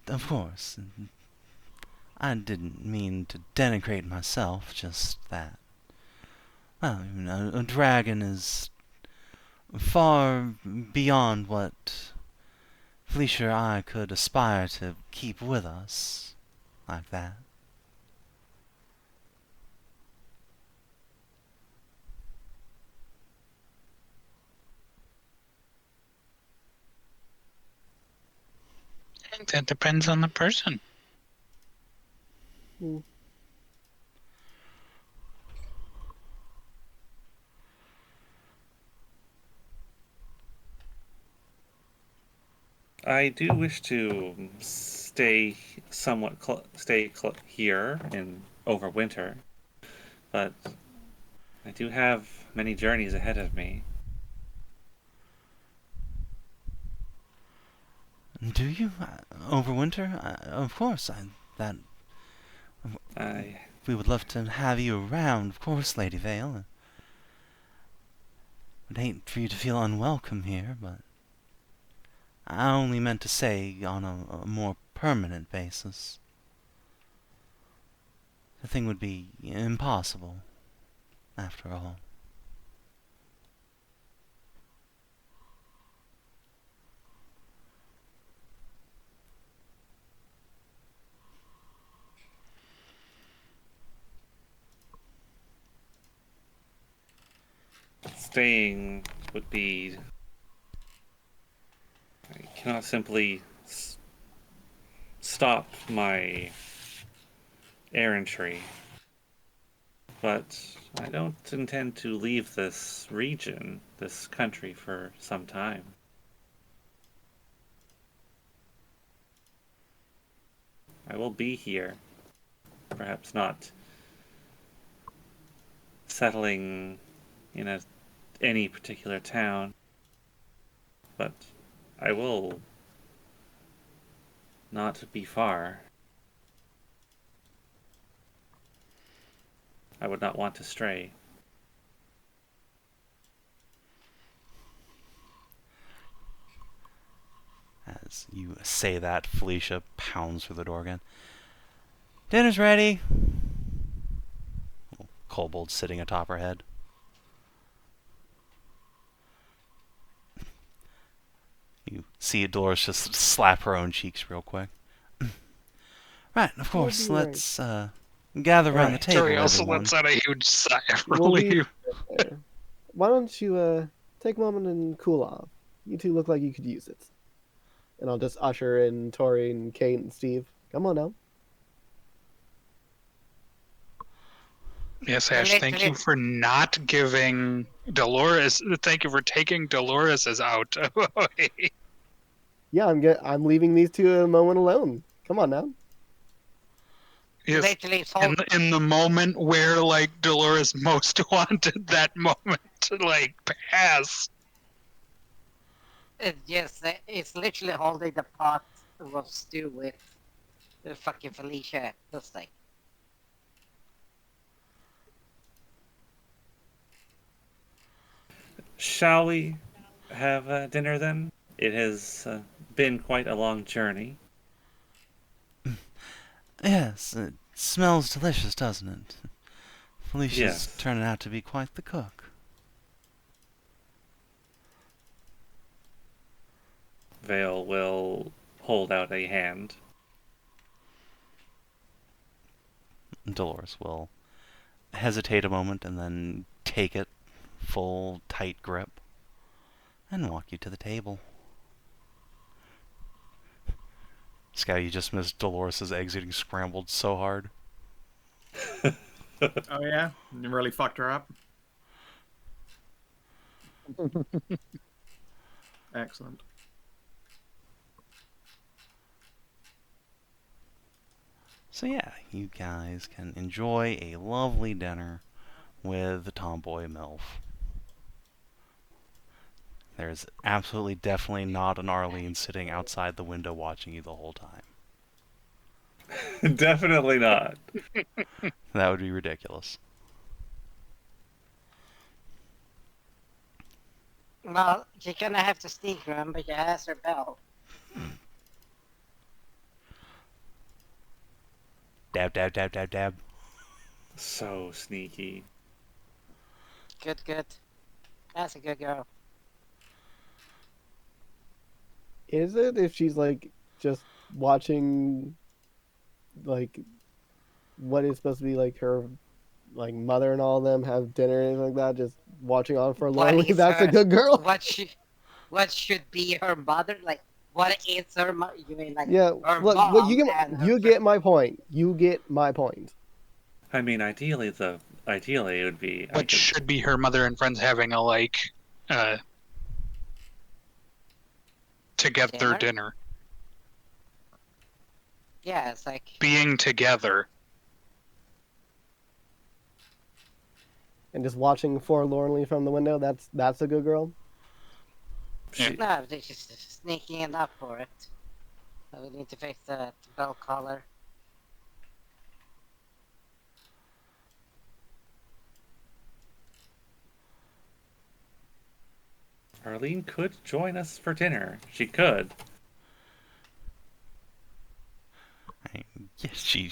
Of course. I didn't mean to denigrate myself, just that. Well, you know, a dragon is far beyond what Felicia or I could aspire to keep with us, like that. I think that depends on the person. I do wish to stay somewhat here and overwinter, but I do have many journeys ahead of me. Do you? Overwinter? Of course, we would love to have you around, of course, Lady Vale. I'd hate for you to feel unwelcome here, but I only meant to say on a more permanent basis. The thing would be impossible, after all. Staying would be... I cannot simply stop my errantry, but I don't intend to leave this region, this country, for some time. I will be here, perhaps not settling in any particular town, but I will not be far. I would not want to stray. As you say that, Felicia pounds through the door again. Dinner's ready! Kobold sitting atop her head. You see Dolores just slap her own cheeks real quick. Right, of course, let's gather around the table, Tori also everyone. lets out a huge sigh of We'll be relief. there. Why don't you take a moment and cool off? You two look like you could use it. And I'll just usher in Tori and Kate and Steve. Come on now. Yes, Ash, thank you for not giving Dolores. Thank you for taking Dolores out. Yeah, I'm leaving these two a moment alone. Come on now. Yes, Literally sold. in the moment where like Dolores most wanted that moment to like pass. Yes, it's literally holding the pot of stew with fucking Felicia. This thing. Shall we have dinner then? It has been quite a long journey. Yes, it smells delicious, doesn't it? Felicia's Yes. turning out to be quite the cook. Vale will hold out a hand. Dolores will hesitate a moment and then take it, full, tight grip, and walk you to the table. Skow, you just missed Dolores' eggs getting scrambled so hard. Oh yeah, you really fucked her up. Excellent. So yeah, you guys can enjoy a lovely dinner with the tomboy MILF. There's absolutely definitely not an Arlene sitting outside the window watching you the whole time. Definitely not. That would be ridiculous. Well, she's gonna have to sneak, remember, she has her bell. Dab, dab, dab, dab, dab. So sneaky. Good, good. That's a good girl. Is it if she's like just watching like what is supposed to be like her like mother and all of them have dinner and anything like that, just watching on for What lonely? is That's a her- good girl. What should be her mother? Like, what is her mother? You mean like Yeah, her look, mom you and her you get my point. You get my point. I mean, ideally it would be. What should be her mother and friends having a together dinner. Yeah, it's like Being together. And just watching forlornly from the window, that's a good girl. no, they're just sneaking it up for it. So we need to fix the bell collar. Arlene could join us for dinner. She could. Yes, she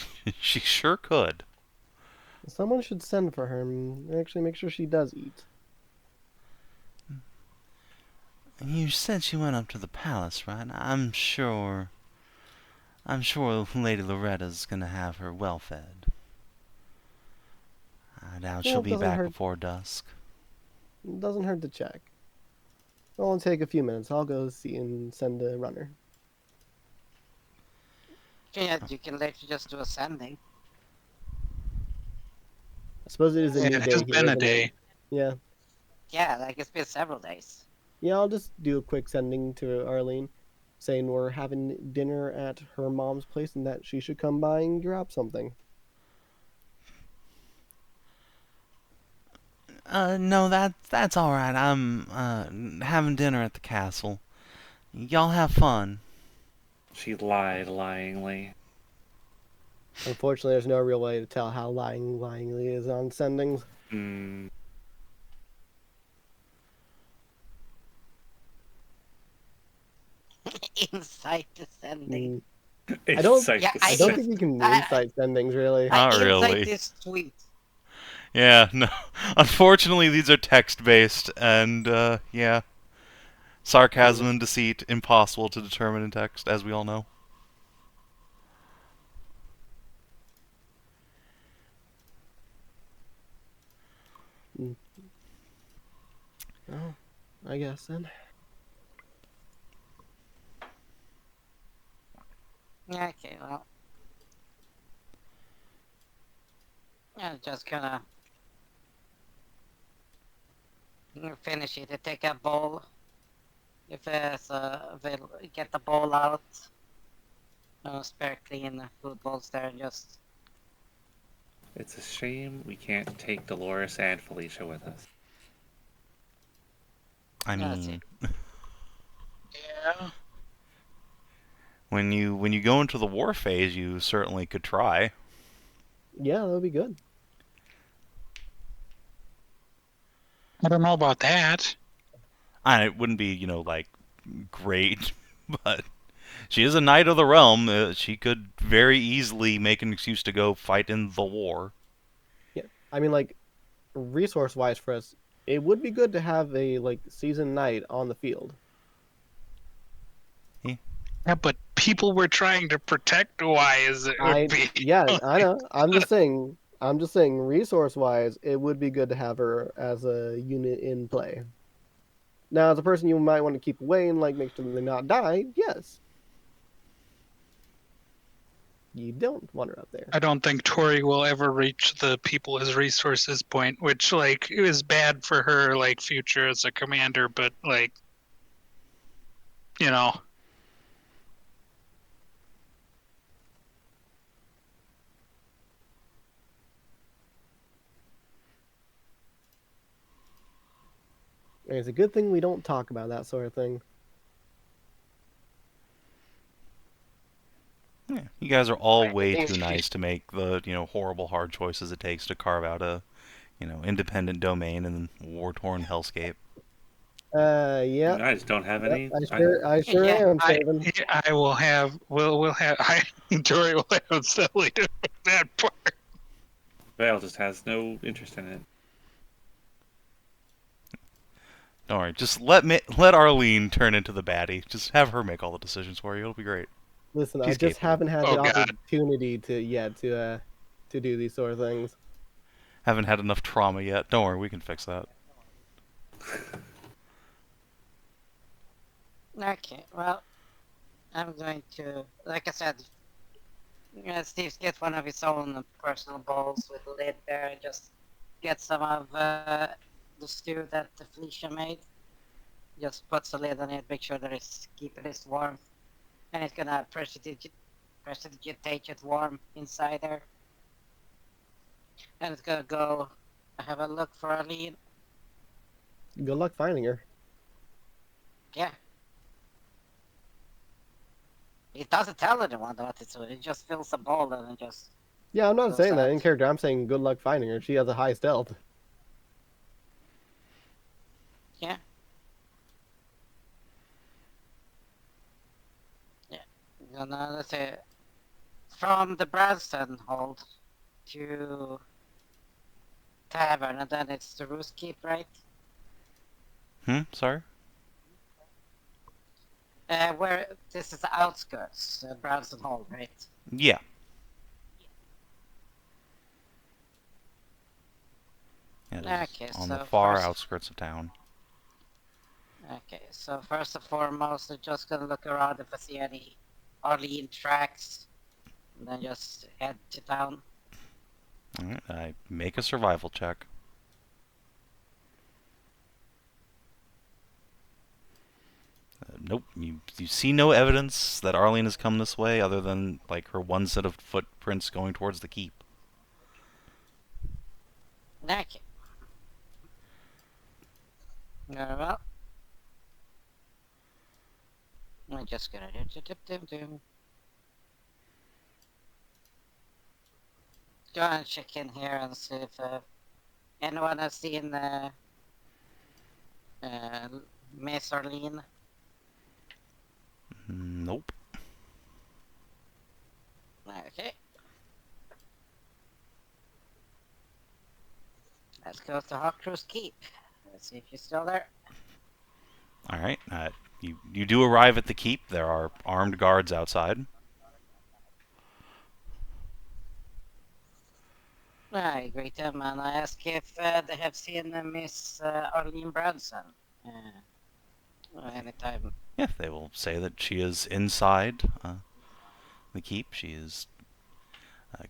sure could. Someone should send for her and actually make sure she does eat. You said she went up to the palace, right? I'm sure Lady Loretta's gonna have her well fed. I doubt Well, she'll it be doesn't back hurt. before dusk. It doesn't hurt to check. It'll only take a few minutes. I'll go see and send a runner. Yeah, you can literally just do a sending. I suppose it is a It new has day here, been a isn't day. it? Yeah. Yeah, like it's been several days. Yeah, I'll just do a quick sending to Arlene saying we're having dinner at her mom's place and that she should come by and grab something. No, that's all right. I'm having dinner at the castle. Y'all have fun. She lied lyingly. Unfortunately, there's no real way to tell how lyingly is on sendings. Hmm. Insight to sending. I don't- Yeah, I don't think you can insight sendings, really. Not I really. insight this tweet. Yeah, no. Unfortunately, these are text-based, and yeah, sarcasm and deceit impossible to determine in text, as we all know. Oh, I guess then. Yeah, okay, well. I'm just gonna finish it. I take a bowl. If there's get the bowl out. No spare clean food bowls there, and just It's a shame we can't take Dolores and Felicia with us. I That's mean, Yeah. when you go into the war phase, you certainly could try. Yeah, that would be good. I don't know about that. And it wouldn't be, like great, but she is a knight of the realm. She could very easily make an excuse to go fight in the war. Yeah, I mean, like, resource-wise for us, it would be good to have a like seasoned knight on the field. Yeah, but people were trying to protect Wise. It would be. I know. I'm just saying. Resource-wise, it would be good to have her as a unit in play. Now, as a person you might want to keep away and like make sure they not die, yes. You don't want her up there. I don't think Tori will ever reach the people as resources point, which like is bad for her like future as a commander, but like you know. It's a good thing we don't talk about that sort of thing. Yeah, you guys are all way too nice to make the horrible hard choices it takes to carve out a independent domain in war-torn hellscape. Yeah. I just don't have any. I sure Yeah, am, Savin. I will have. We'll have. Tori will have Sally do that part. Vale just has no interest in it. Don't worry, just let Arlene turn into the baddie. Just have her make all the decisions for you. It'll be great. Listen, She's I just capable. haven't had Oh, the God. opportunity to do these sort of things. Haven't had enough trauma yet. Don't worry, we can fix that. Okay, well, I'm going to, like I said, Steve gets one of his own personal bowls with a lid there and just get some of the stew that the Felicia made. Just puts a lid on it, make sure that it's keeping it warm. And it's gonna prestidigitate it warm inside there. And it's gonna go have a look for Arlene. Good luck finding her. Yeah. It doesn't tell anyone what it's doing, it just fills a bowl and then just... Yeah, I'm not Goes saying that out. in character. I'm saying good luck finding her. She has a high stealth. Yeah. Yeah. Gonna, let's say, from the Branston hold to Tavern, and then it's the Roost Keep, right? Sorry? Where this is the outskirts, Branston Hold, right? Yeah. Yeah, it is Okay, on so the far first... outskirts of town. Okay, so first and foremost, I'm just gonna look around if I see any Arlene tracks, and then just head to town. Alright, I make a survival check. Nope, you see no evidence that Arlene has come this way other than, like, her one set of footprints going towards the keep. Okay. Very well. I'm just gonna go and check in here and see if anyone has seen Miss Arlene. Nope. Okay. Let's go to Hawkrose Keep. Let's see if you're still there. Alright, you do arrive at the keep. There are armed guards outside. I greet them and I ask if they have seen Miss Arlene Branson. Anytime. Yeah, they will say that she is inside the keep. She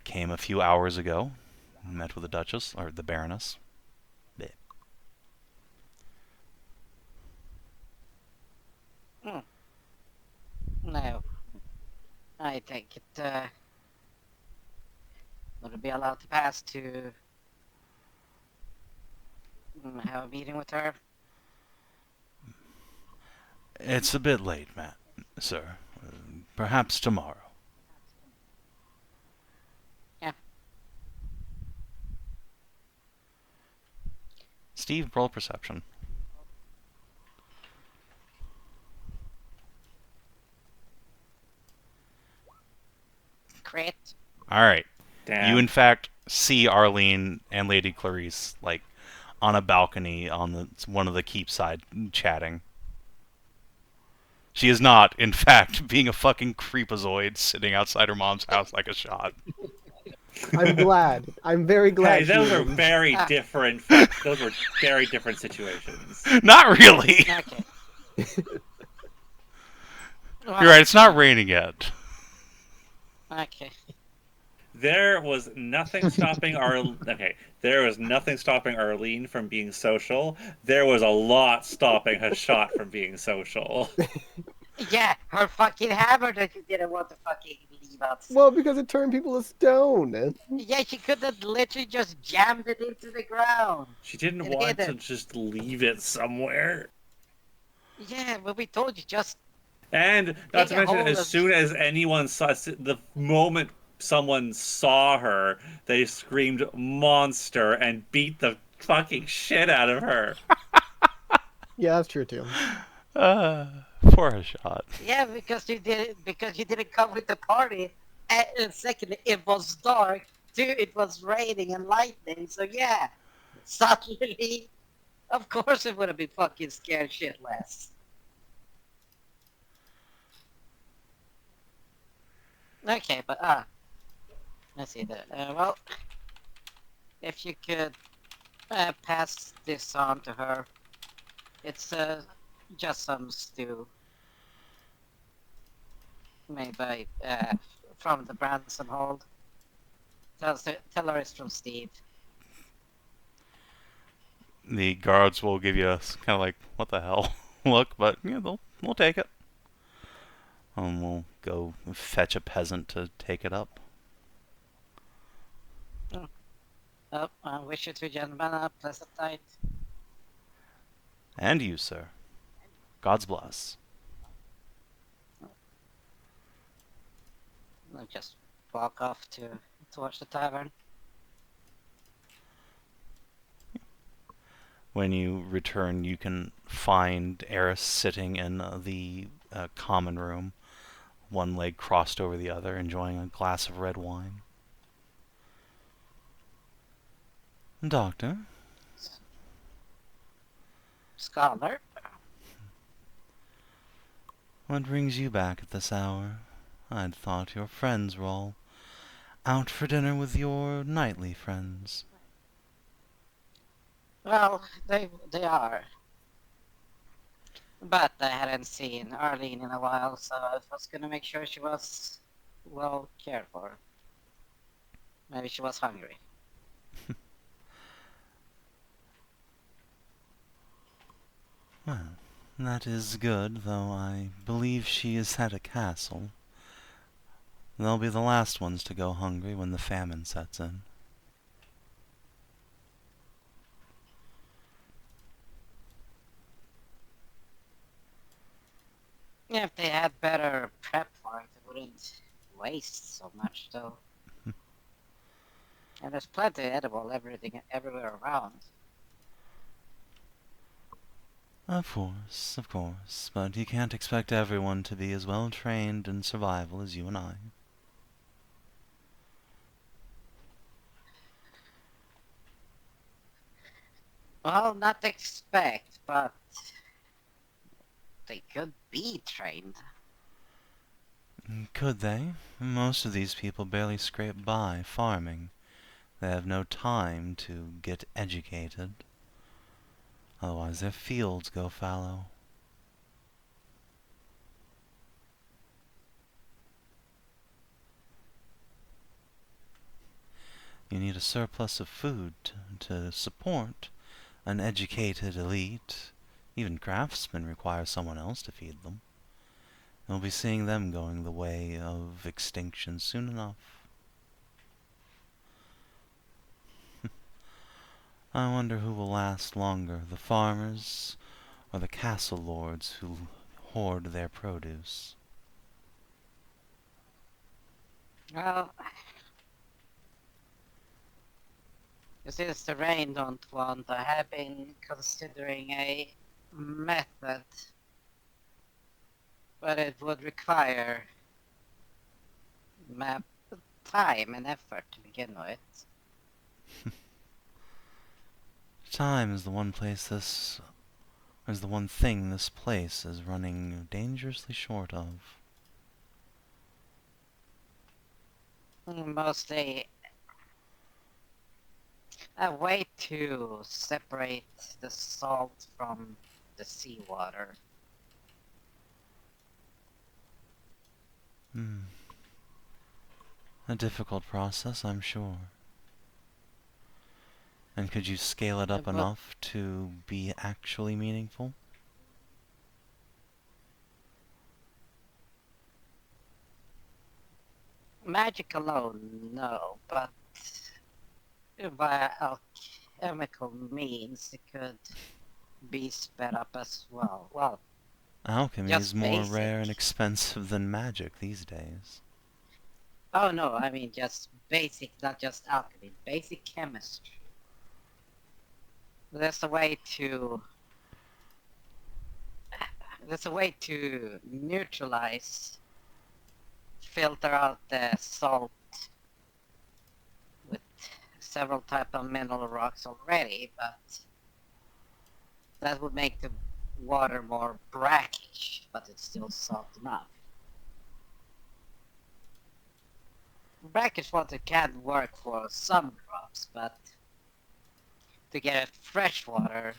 came a few hours ago, met with the Duchess, or the Baroness. Bleh. No. I think it would be allowed to pass to have a meeting with her. It's a bit late, Matt, sir. Perhaps tomorrow. Yeah. Steve, roll perception. Crit. Alright. Damn. You, in fact, see Arlene and Lady Clarice, like, on a balcony on one of the keep side, chatting. She is not, in fact, being a fucking creepazoid sitting outside her mom's house like a shot. I'm glad. I'm very glad. Hey, she those are isn't. very different. Those were very different situations. Not really! Okay. You're right, it's not raining yet. Okay. There was nothing stopping there was nothing stopping Arlene from being social. There was a lot stopping her shot from being social. Yeah, her fucking hammer that you didn't want to fucking leave outside. Well, because it turned people to stone. Yeah, she could have literally just jammed it into the ground. She didn't It want hit to it. just leave it somewhere. Yeah, but we told you just. And not to Take a mention, hold as of- soon as anyone saw, the moment someone saw her, they screamed "monster" and beat the fucking shit out of her. Yeah, that's true too. For a shot. Yeah, because you didn't come with the party. And secondly, it was dark. Two, it was raining and lightning. So yeah, suddenly, of course, it would have been fucking scared shitless. Okay, but let's see that. Well, if you could pass this on to her, it's just some stew made by from the Branson Hold. Tell her it's from Steve. The guards will give you a kind of like, what the hell look, but yeah, we'll take it. And we'll go fetch a peasant to take it up. Oh, I wish you two gentlemen a pleasant night. And you, sir. God's bless. I'll just walk off towards the tavern. When you return, you can find Eris sitting in the common room, one leg crossed over the other, enjoying a glass of red wine. Doctor? Scholar? What brings you back at this hour? I'd thought your friends were all out for dinner with your nightly friends. Well, they are. But I hadn't seen Arlene in a while, so I was gonna make sure she was well cared for. Maybe she was hungry. Well, that is good, though I believe she is at a castle. They'll be the last ones to go hungry when the famine sets in. Yeah, if they had better prep for it, it wouldn't waste so much, though. And there's plenty of edible everywhere around. Of course, but you can't expect everyone to be as well trained in survival as you and I. Well, not expect, but they could be trained. Could they? Most of these people barely scrape by farming. They have no time to get educated. Otherwise their fields go fallow. You need a surplus of food to support an educated elite. Even craftsmen require someone else to feed them. You'll be seeing them going the way of extinction soon enough. I wonder who will last longer, the farmers or the castle lords who hoard their produce. Well, since the rain don't want, I have been considering a method, but it would require map time and effort to begin with. Time is the one place is the one thing this place is running dangerously short of. Mostly a way to separate the salt from the seawater. A difficult process, I'm sure. And could you scale it up But enough to be actually meaningful? magic alone, no. But by alchemical means, it could be sped up as well. Well, Alchemy is just more basic. rare and expensive than magic these days. Oh no, I mean just basic, not just alchemy, basic chemistry. There's a way to neutralize, filter out the salt with several type of mineral rocks already, but that would make the water more brackish, but it's still salt enough. Brackish water can work for some crops, but to get it fresh water,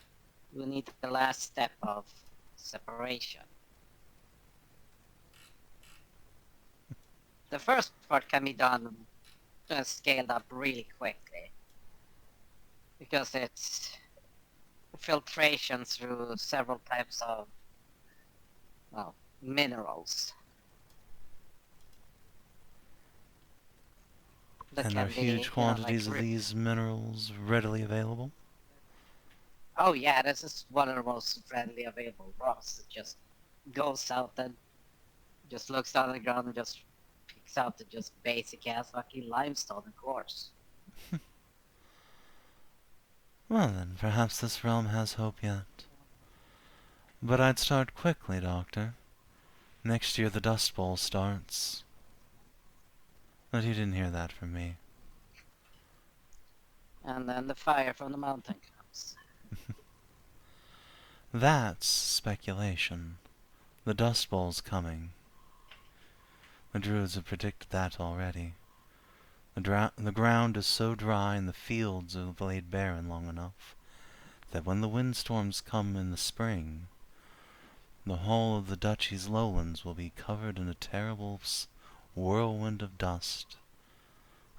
we need the last step of separation. The first part can be done scaled up really quickly, because it's filtration through several types of, well, minerals. That And can are be, huge quantities of like these minerals readily available? oh yeah, this is one of the most readily available rocks. It just goes out and just looks down on the ground and just picks out the just basic ass fucking limestone, of course. Well then, perhaps this realm has hope yet. But I'd start quickly, Doctor. Next year the Dust Bowl starts. But you didn't hear that from me. And then the fire from the mountain comes. That's speculation. The Dust Bowl's coming. The druids have predicted that already. The ground is so dry and the fields have laid barren long enough that when the windstorms come in the spring, the whole of the duchy's lowlands will be covered in a terrible whirlwind of dust,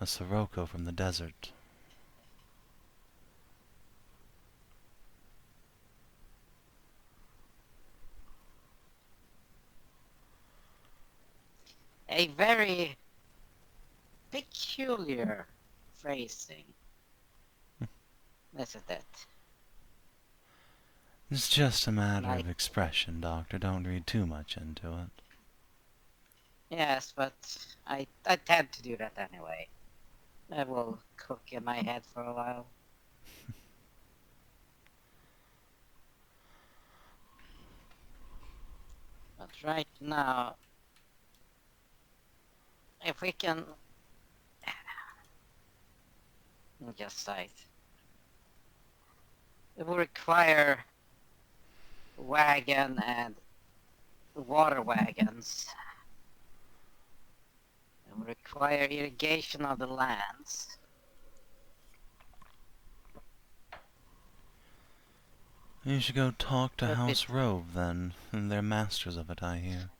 a sirocco from the desert. A very peculiar phrasing. Isn't it? It's just a matter Like, of expression, Doctor. Don't read too much into it. yes, but I tend to do that anyway. I will cook in my head for a while. But right now, if we can just sight, it will require wagon and water wagons. It will require irrigation of the lands. You should go talk to But House Rove, then. They're masters of it, I hear.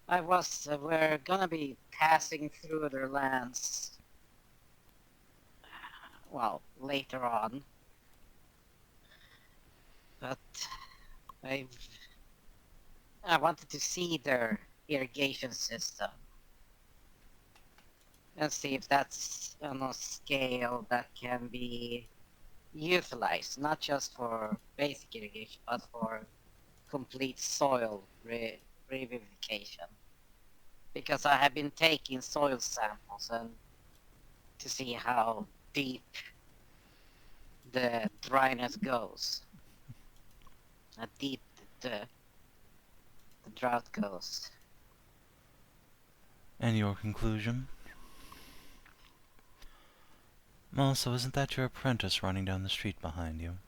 We're gonna be passing through their lands, well, later on. But I wanted to see their irrigation system and see if that's on a scale that can be utilized, not just for basic irrigation, but for complete soil revivification. Because I have been taking soil samples and to see how deep the dryness goes, how deep the drought goes. And your conclusion? Also, isn't that your apprentice running down the street behind you?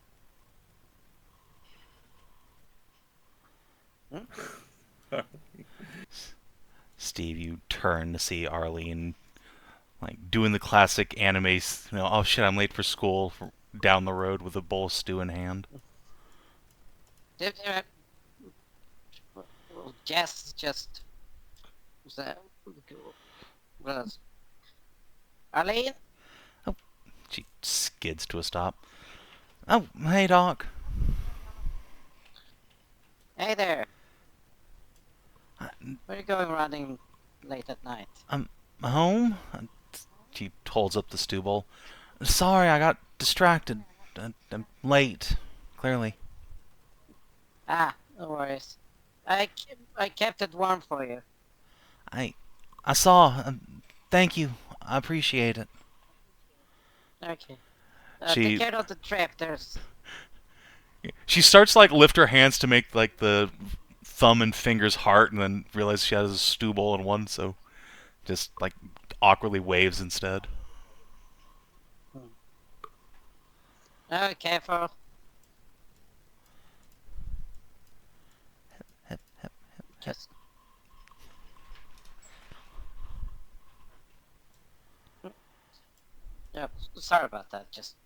Steve, you turn to see Arlene, like, doing the classic anime, oh shit, I'm late for school, down the road with a bowl of stew in hand. Jess just was Arlene. She skids to a stop. Oh, hey, Doc. Hey there. Where are you going running late at night? I'm home? She holds up the stew bowl. Sorry, I got distracted. I'm late, clearly. Ah, no worries. I kept it warm for you. I saw. Thank you. I appreciate it. Okay. Take She care of the trap. There's. she starts to, like, lift her hands to make, like, the thumb and fingers heart, and then realizes she has a stew bowl in one, so just, like, awkwardly waves instead. Oh, careful. Hep, hep, hep. Just. Yeah, sorry about that. Just.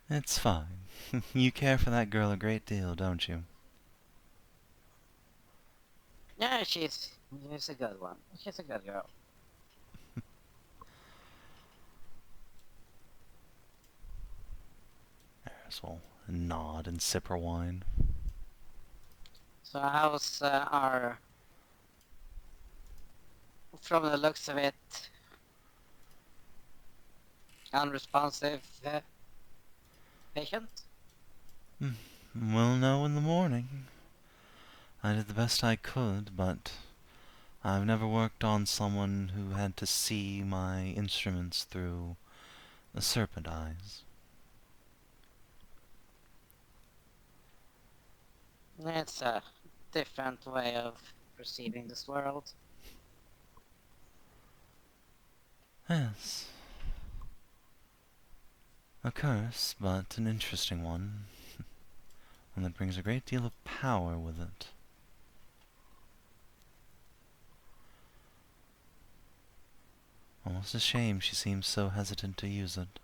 It's fine. You care for that girl a great deal, don't you? Yeah, she's a good one. She's a good girl. Eris will nod and sip her wine. So how's our, from the looks of it, unresponsive patient? We'll know in the morning. I did the best I could, but I've never worked on someone who had to see my instruments through the serpent eyes. It's a different way of perceiving this world. Yes. A curse, but an interesting one. One that brings a great deal of power with it. Almost a shame she seems so hesitant to use it.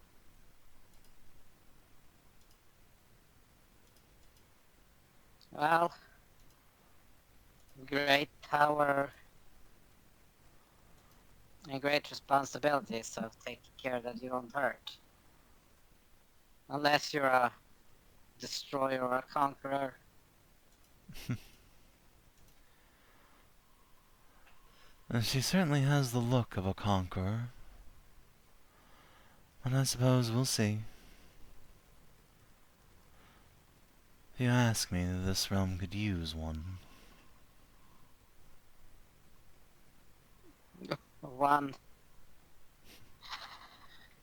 Well, great power and great responsibility, so take care that you don't hurt. Unless you're a destroyer or a conqueror. She certainly has the look of a conqueror. And I suppose we'll see. If you ask me, this realm could use one. One.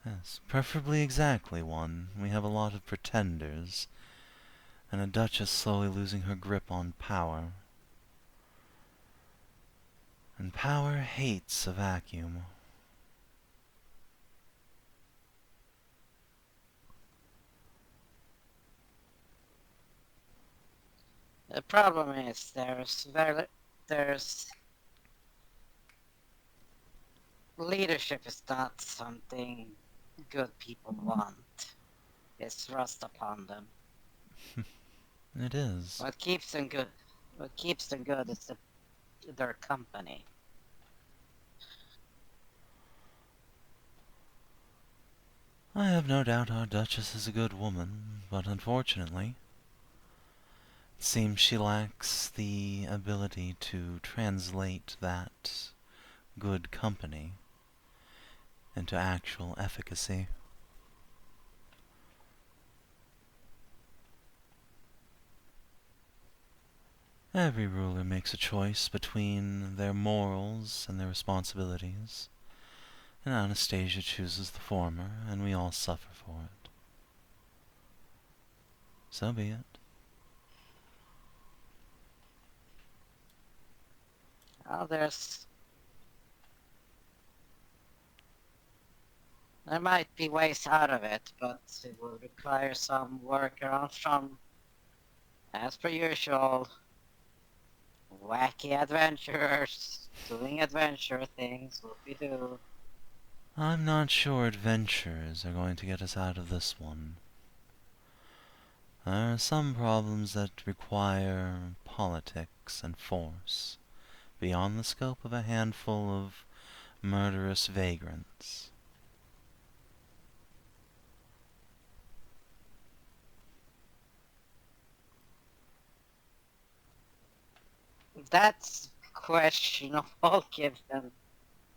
Yes, preferably exactly one. We have a lot of pretenders, and a duchess slowly losing her grip on power. And power hates a vacuum. The problem is there's leadership is not something good people want. It's thrust upon them. It is. What keeps them good is their company. I have no doubt our duchess is a good woman, but unfortunately, it seems she lacks the ability to translate that good company into actual efficacy. Every ruler makes a choice between their morals and their responsibilities, and Anastasia chooses the former, and we all suffer for it. So be it. Well, there might be ways out of it, but it will require some workaround from, as per usual, wacky adventurers doing adventure things. Whoopie-doo. I'm not sure adventures are going to get us out of this one. There are some problems that require politics and force, beyond the scope of a handful of murderous vagrants. That's questionable given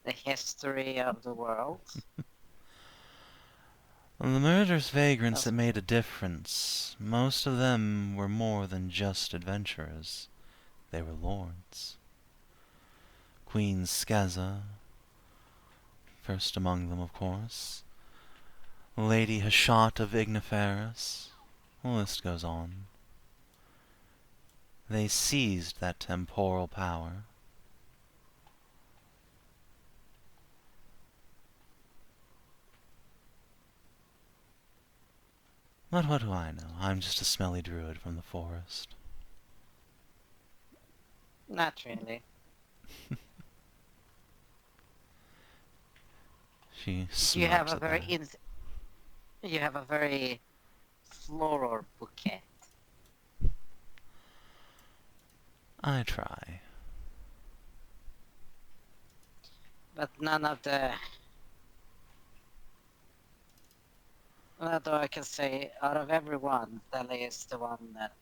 the history of the world. The murderous vagrants That's- that made a difference, most of them were more than just adventurers. They were lords. Queen Skaza, first among them, of course. Lady Hashat of Igniferus. The list goes on. They seized that temporal power. But what do I know? I'm just a smelly druid from the forest. Not really. She You have smirks a at very that. you have a very floral bouquet. I try. But none of the... Although I can say, out of everyone, Thele is the one that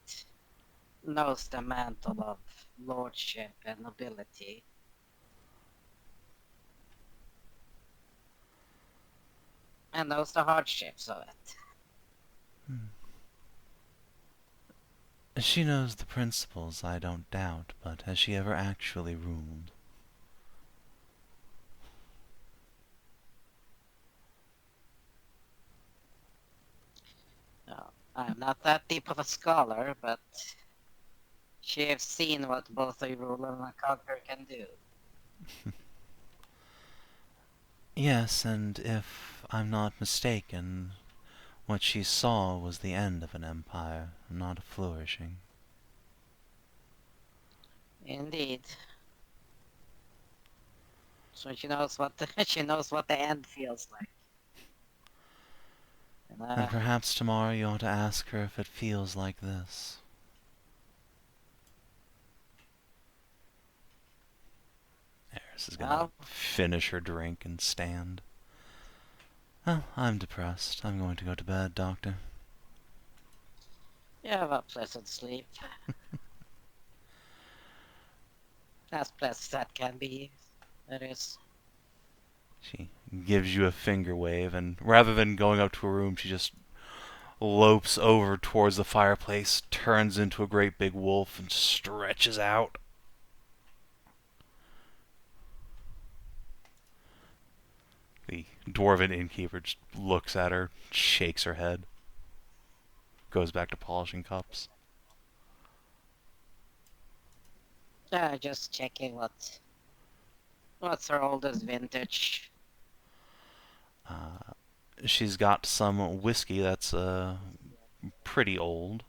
knows the mantle of lordship and nobility. And knows the hardships of it. She knows the principles, I don't doubt, but has she ever actually ruled? No, I'm not that deep of a scholar, but she has seen what both a ruler and a conqueror can do. Yes, and if I'm not mistaken, what she saw was the end of an empire, not a flourishing. Indeed. So she knows what the, she knows what the end feels like. And, And perhaps tomorrow you ought to ask her if it feels like this. Eris is gonna well, finish her drink and stand. Well, I'm depressed. I'm going to go to bed, Doctor. you have a pleasant sleep. As pleasant as that can be. It is. She gives you a finger wave, and rather than going up to her room, she just lopes over towards the fireplace, turns into a great big wolf, and stretches out. The dwarven innkeeper just looks at her, shakes her head, goes back to polishing cups. Just checking what's her oldest vintage. She's got some whiskey that's pretty old.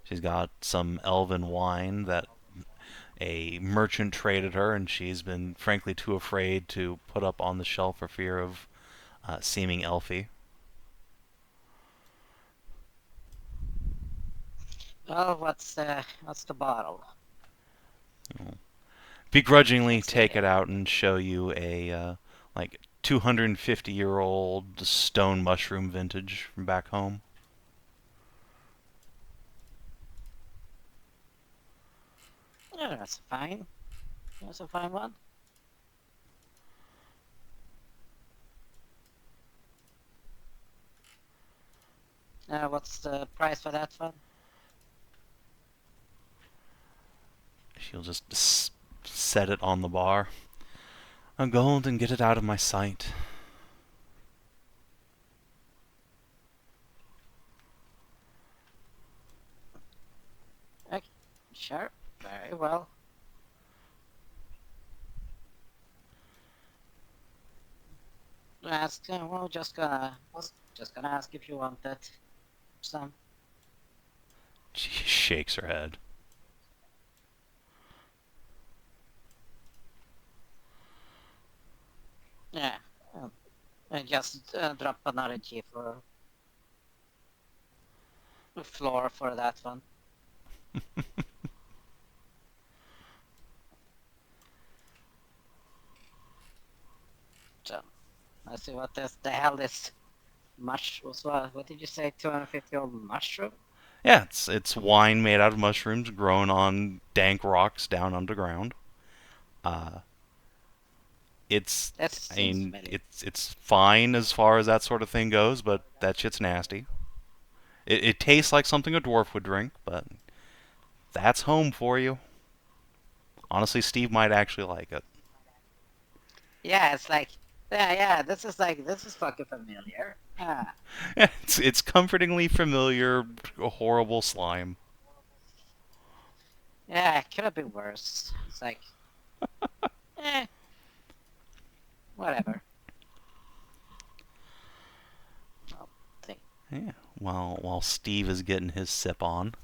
She's got some elven wine that a merchant traded her, and she's been frankly too afraid to put up on the shelf for fear of seeming elfy. Oh, what's the bottle? Begrudgingly Can't see take it. it out and show you a like 250-year-old stone mushroom vintage from back home. Yeah, that's fine. That's a fine one. What's the price for that one? She'll just set it on the bar. A gold and get it out of my sight. Okay, sure. Very well. Well, was just gonna ask if you wanted some. She shakes her head. Yeah. And just drop another G for floor for that one. So, let's see what the hell this mushroom. What did you say? 250-year-old mushroom? Yeah, it's wine made out of mushrooms grown on dank rocks down underground. Uh, it's That I seems mean, familiar. it's fine as far as that sort of thing goes, but that shit's nasty. It tastes like something a dwarf would drink, but that's home for you. Honestly, Steve might actually like it. Yeah, it's like, yeah. This is fucking familiar. Ah, It's comfortingly familiar, horrible slime. yeah. It could have been worse. It's like, eh, whatever. I'll think. Yeah. While Steve is getting his sip on,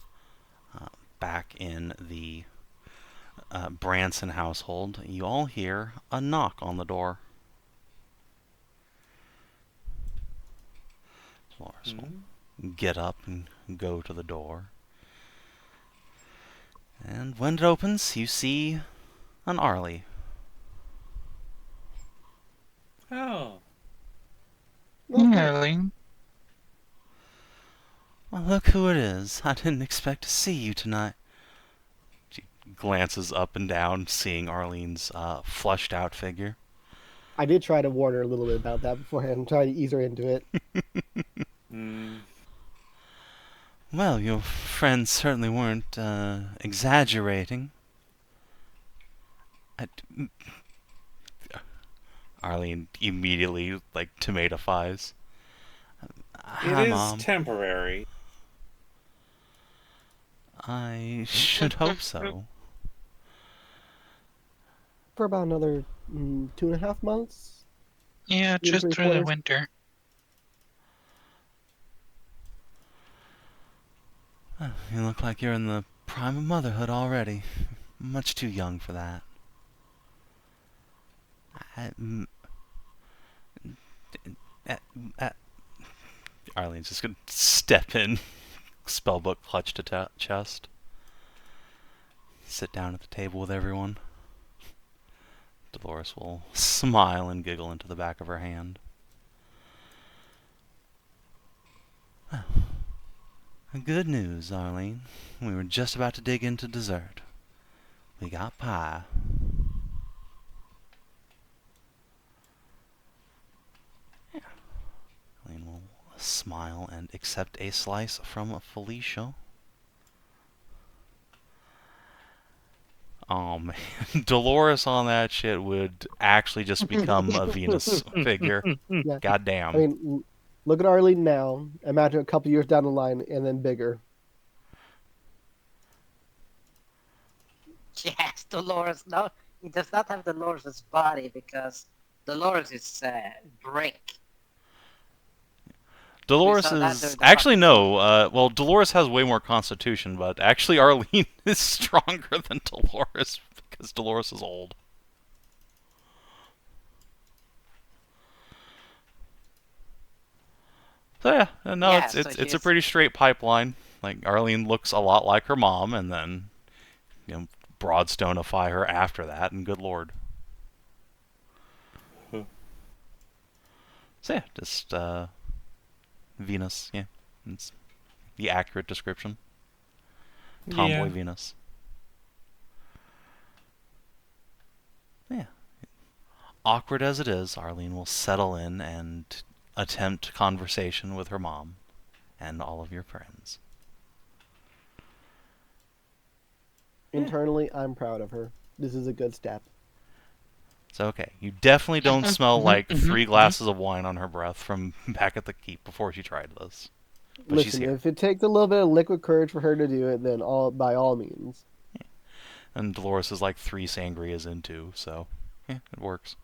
back in the Branson household, you all hear a knock on the door. Dolores Hmm? will get up and go to the door. And when it opens, you see an Arlie. Oh, Arlene. Well, look who it is. I didn't expect to see you tonight. She glances up and down, seeing Arlene's flushed out figure. I did try to warn her a little bit about that beforehand, try to ease her into it. hmm. Well, your friends certainly weren't exaggerating. I, Arlene immediately, like, tomatifies. It Hi, is Mom. temporary. I should hope so. For about another 2.5 months. Yeah, Two to just three through the quarters. winter. You look like you're in the prime of motherhood already. Much too young for that. I, mm, uh, uh, Arlene's just gonna step in, spellbook clutched to chest. Sit down at the table with everyone. Dolores will smile and giggle into the back of her hand. Good news, Arlene. We were just about to dig into dessert. We got pie. Arlene will smile and accept a slice from Felicia. Oh man, Dolores on that shit would actually just become a Venus figure. Yeah. I Goddamn. mean, look at Arlene now. Imagine a couple years down the line and then bigger. Yes, Dolores. No, he does not have Dolores' body because Dolores is brick. We Dolores saw that is during the actually fucking no. movie. Well, Dolores has way more constitution, but actually Arlene is stronger than Dolores because Dolores is old. So yeah, no, Yeah, it's so it's it's a she's pretty straight pipeline. Like Arlene looks a lot like her mom, and then broadstonify her after that, and good lord. So yeah, just Venus. Yeah, it's the accurate description. Tomboy Yeah. Venus. Yeah. Awkward as it is, Arlene will settle in and attempt conversation with her mom and all of your friends. Yeah. Internally, I'm proud of her. This is a good step. It's okay. You definitely don't smell like 3 glasses of wine on her breath from back at the keep before she tried this. But she's Listen, here. if it takes a little bit of liquid courage for her to do it, then by all means. And Dolores is like 3 sangrias into, so yeah, it works.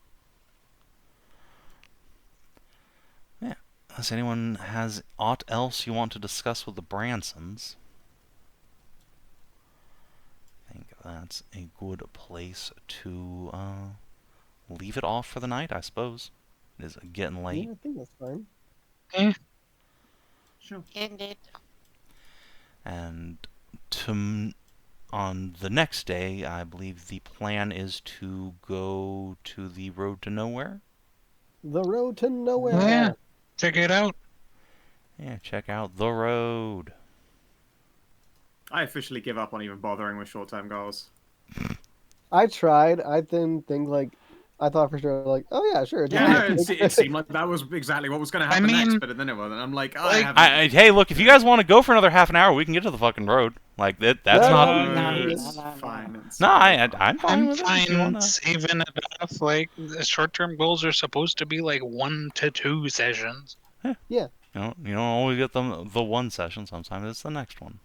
Yeah. Unless anyone has aught else you want to discuss with the Bransons, I think that's a good place to leave it off for the night, I suppose. Is it getting Yeah, late? I think that's fine. Sure. Indeed. And on the next day, I believe the plan is to go to the road to nowhere. The road to nowhere. Yeah. Check it out. Yeah, check out the road. I officially give up on even bothering with short-term goals. I tried. I didn't think like. I thought for sure like, oh yeah, sure. Yeah, no, it seemed like that was exactly what was going to happen next, but then it wasn't. I'm like, I like, haven't. Hey, look, if you guys want to go for another half an hour, we can get to the fucking road. Like that's No, not. no, It's no, no. fine. It's No, I'm I'm fine with it. If you fine wanna... saving it off. Like, the short-term goals are supposed to be like 1 to 2 sessions. You don't always get the one session. Sometimes it's the next one.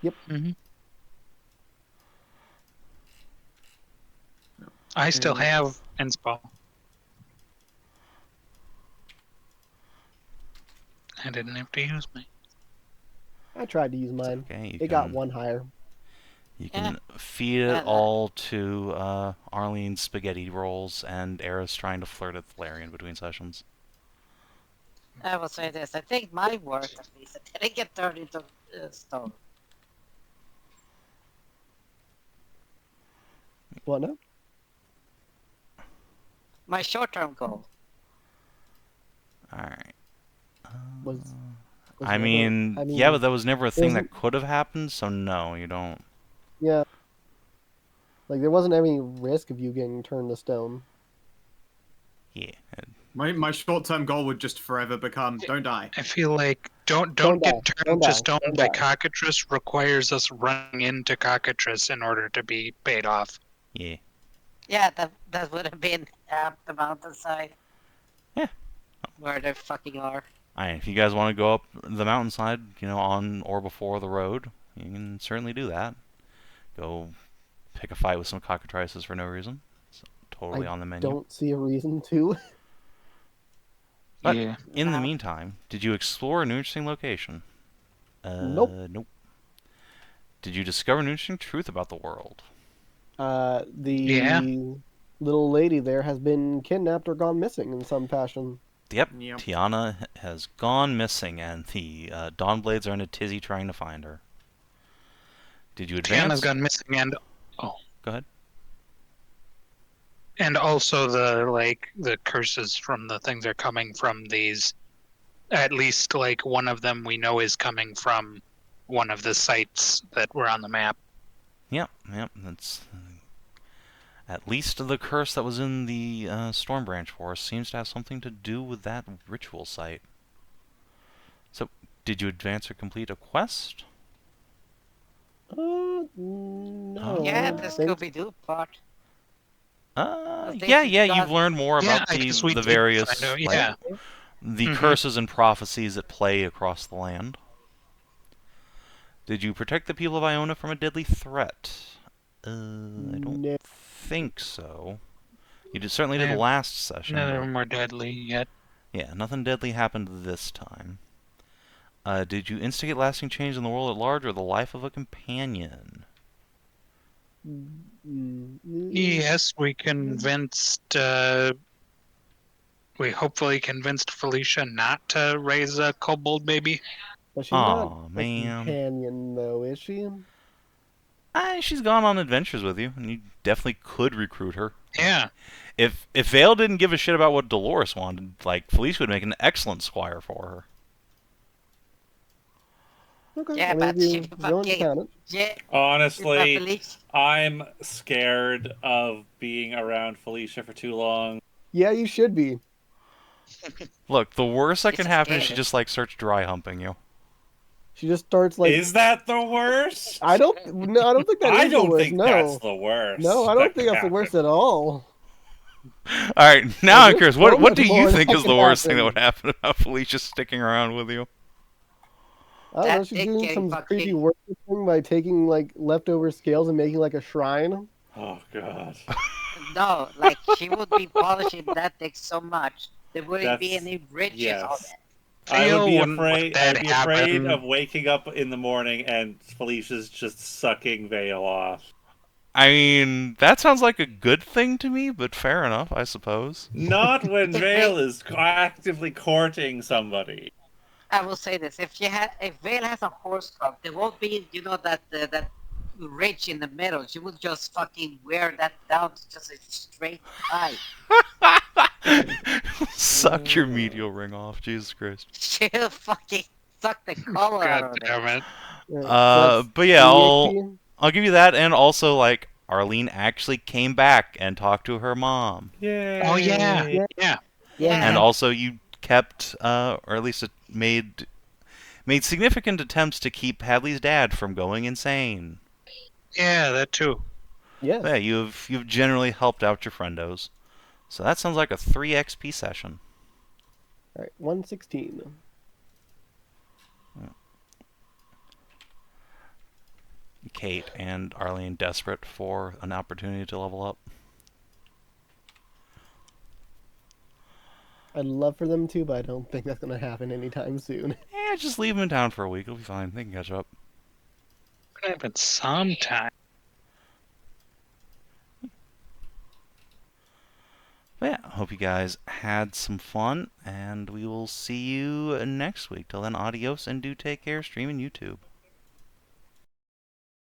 Mm-hmm. I still have inspo. I didn't have to use mine. I tried to use mine. Okay, It got one higher. You can feed it all to Arlene's spaghetti rolls and Eris trying to flirt at Thelerien between sessions. I will say this. I think my work, at least, it didn't get turned into stone. What now? My short-term goal. Alright. Was I never- mean, I mean, yeah, but that was never a thing that wasn't- could have happened, so no, you don't. Yeah. Like there wasn't any risk of you getting turned to stone. Yeah. My short-term goal would just forever become don't die. I feel like don't Don't get die, turned don't to die, stone don't by die. cockatrice requires us running into cockatrice in order to be paid off. Yeah. Yeah, that would have been up the mountainside. Yeah. Where they fucking are. If you guys want to go up the mountainside, on or before the road, you can certainly do that. Go pick a fight with some cockatrices for no reason. It's totally on the menu. Don't see a reason to. But Yeah. in the meantime, did you explore a new interesting location? Nope. Nope. Did you discover an interesting truth about the world? The Yeah. little lady there has been kidnapped or gone missing in some fashion. Yep. Yep. Tiana has gone missing, and the Dawnblades are in a tizzy trying to find her. Did you advance? Tiana's gone missing, and Go ahead. and also the curses from the things are coming from these. At least like one of them we know is coming from one of the sites that were on the map. Yep. That's at least the curse that was in the Stormbranch Forest seems to have something to do with that ritual site. So, did you advance or complete a quest? No. I Yeah, don't the think- Scooby-Doo part. think Yeah, you you've got- learned more Yeah, about I guess we the did various find out, like, yeah. the Mhm. curses and prophecies that play across the land. Did you protect the people of Iona from a deadly threat? I don't No. think so. You certainly did Yeah. last session. None of but- them are deadly yet. Yeah, nothing deadly happened this time. Did you instigate lasting change in the world at large or the life of a companion? Yes, we convinced. We hopefully convinced Felicia not to raise a kobold baby. But she's Aw, not a man. companion, though, is she? She's gone on adventures with you, and you definitely could recruit her. Yeah. If Vale didn't give a shit about what Dolores wanted, like, Felicia would make an excellent squire for her. Okay. Yeah, I mean, but if she you don't fucking- count it. Yeah. Honestly, Felicia- I'm scared of being around Felicia for too long. Yeah, you should be. Look, the worst that It's can happen is she scary. just, like, starts dry humping you. She just starts like. Is that the worst? I don't think that is I don't the worst. think No. that's the worst. No, I don't that think can that's the worst happen. at all. Alright, now I'm there's curious, what so much do you more think that is the can worst thing that happen. would happen about Felicia sticking around with you? I don't know. That She's dick doing getting some fucking- creepy work thing by taking like leftover scales and making like a shrine. Oh god. No, like she would be polishing that dick so much there wouldn't be That's- any ridges yes. on it. I would be Theo wouldn't afraid. let that I'd be afraid happen. of waking up in the morning and Felicia's just sucking Vale off. I mean, that sounds like a good thing to me, but fair enough, I suppose. Not when If Vale they- is actively courting somebody. I will say this: if Vale has a horse cock, there won't be, that ridge in the middle. She would just fucking wear that down to just a straight tie. Suck your medial ring off, Jesus Christ. She'll fucking suck the color out God of it. damn it. Alright, so that's But yeah, 3 I'll XP. I'll give you that, and also like Arlene actually came back and talked to her mom, Yay! Oh yeah, Yeah. yeah. Yeah. and also you kept, or at least made significant attempts to keep Hadley's dad from going insane. Yeah, that too. Yes. Yeah, you've generally helped out your friendos, so that sounds like a 3 XP session. Alright, 116. Kate and Arlene desperate for an opportunity to level up. I'd love for them to, but I don't think that's gonna happen anytime soon. Yeah, just leave them in town for a week. It'll be fine. They can catch up. Could happen sometime. But yeah, hope you guys had some fun, and we will see you next week. Till then, adios, and do take care, streaming YouTube.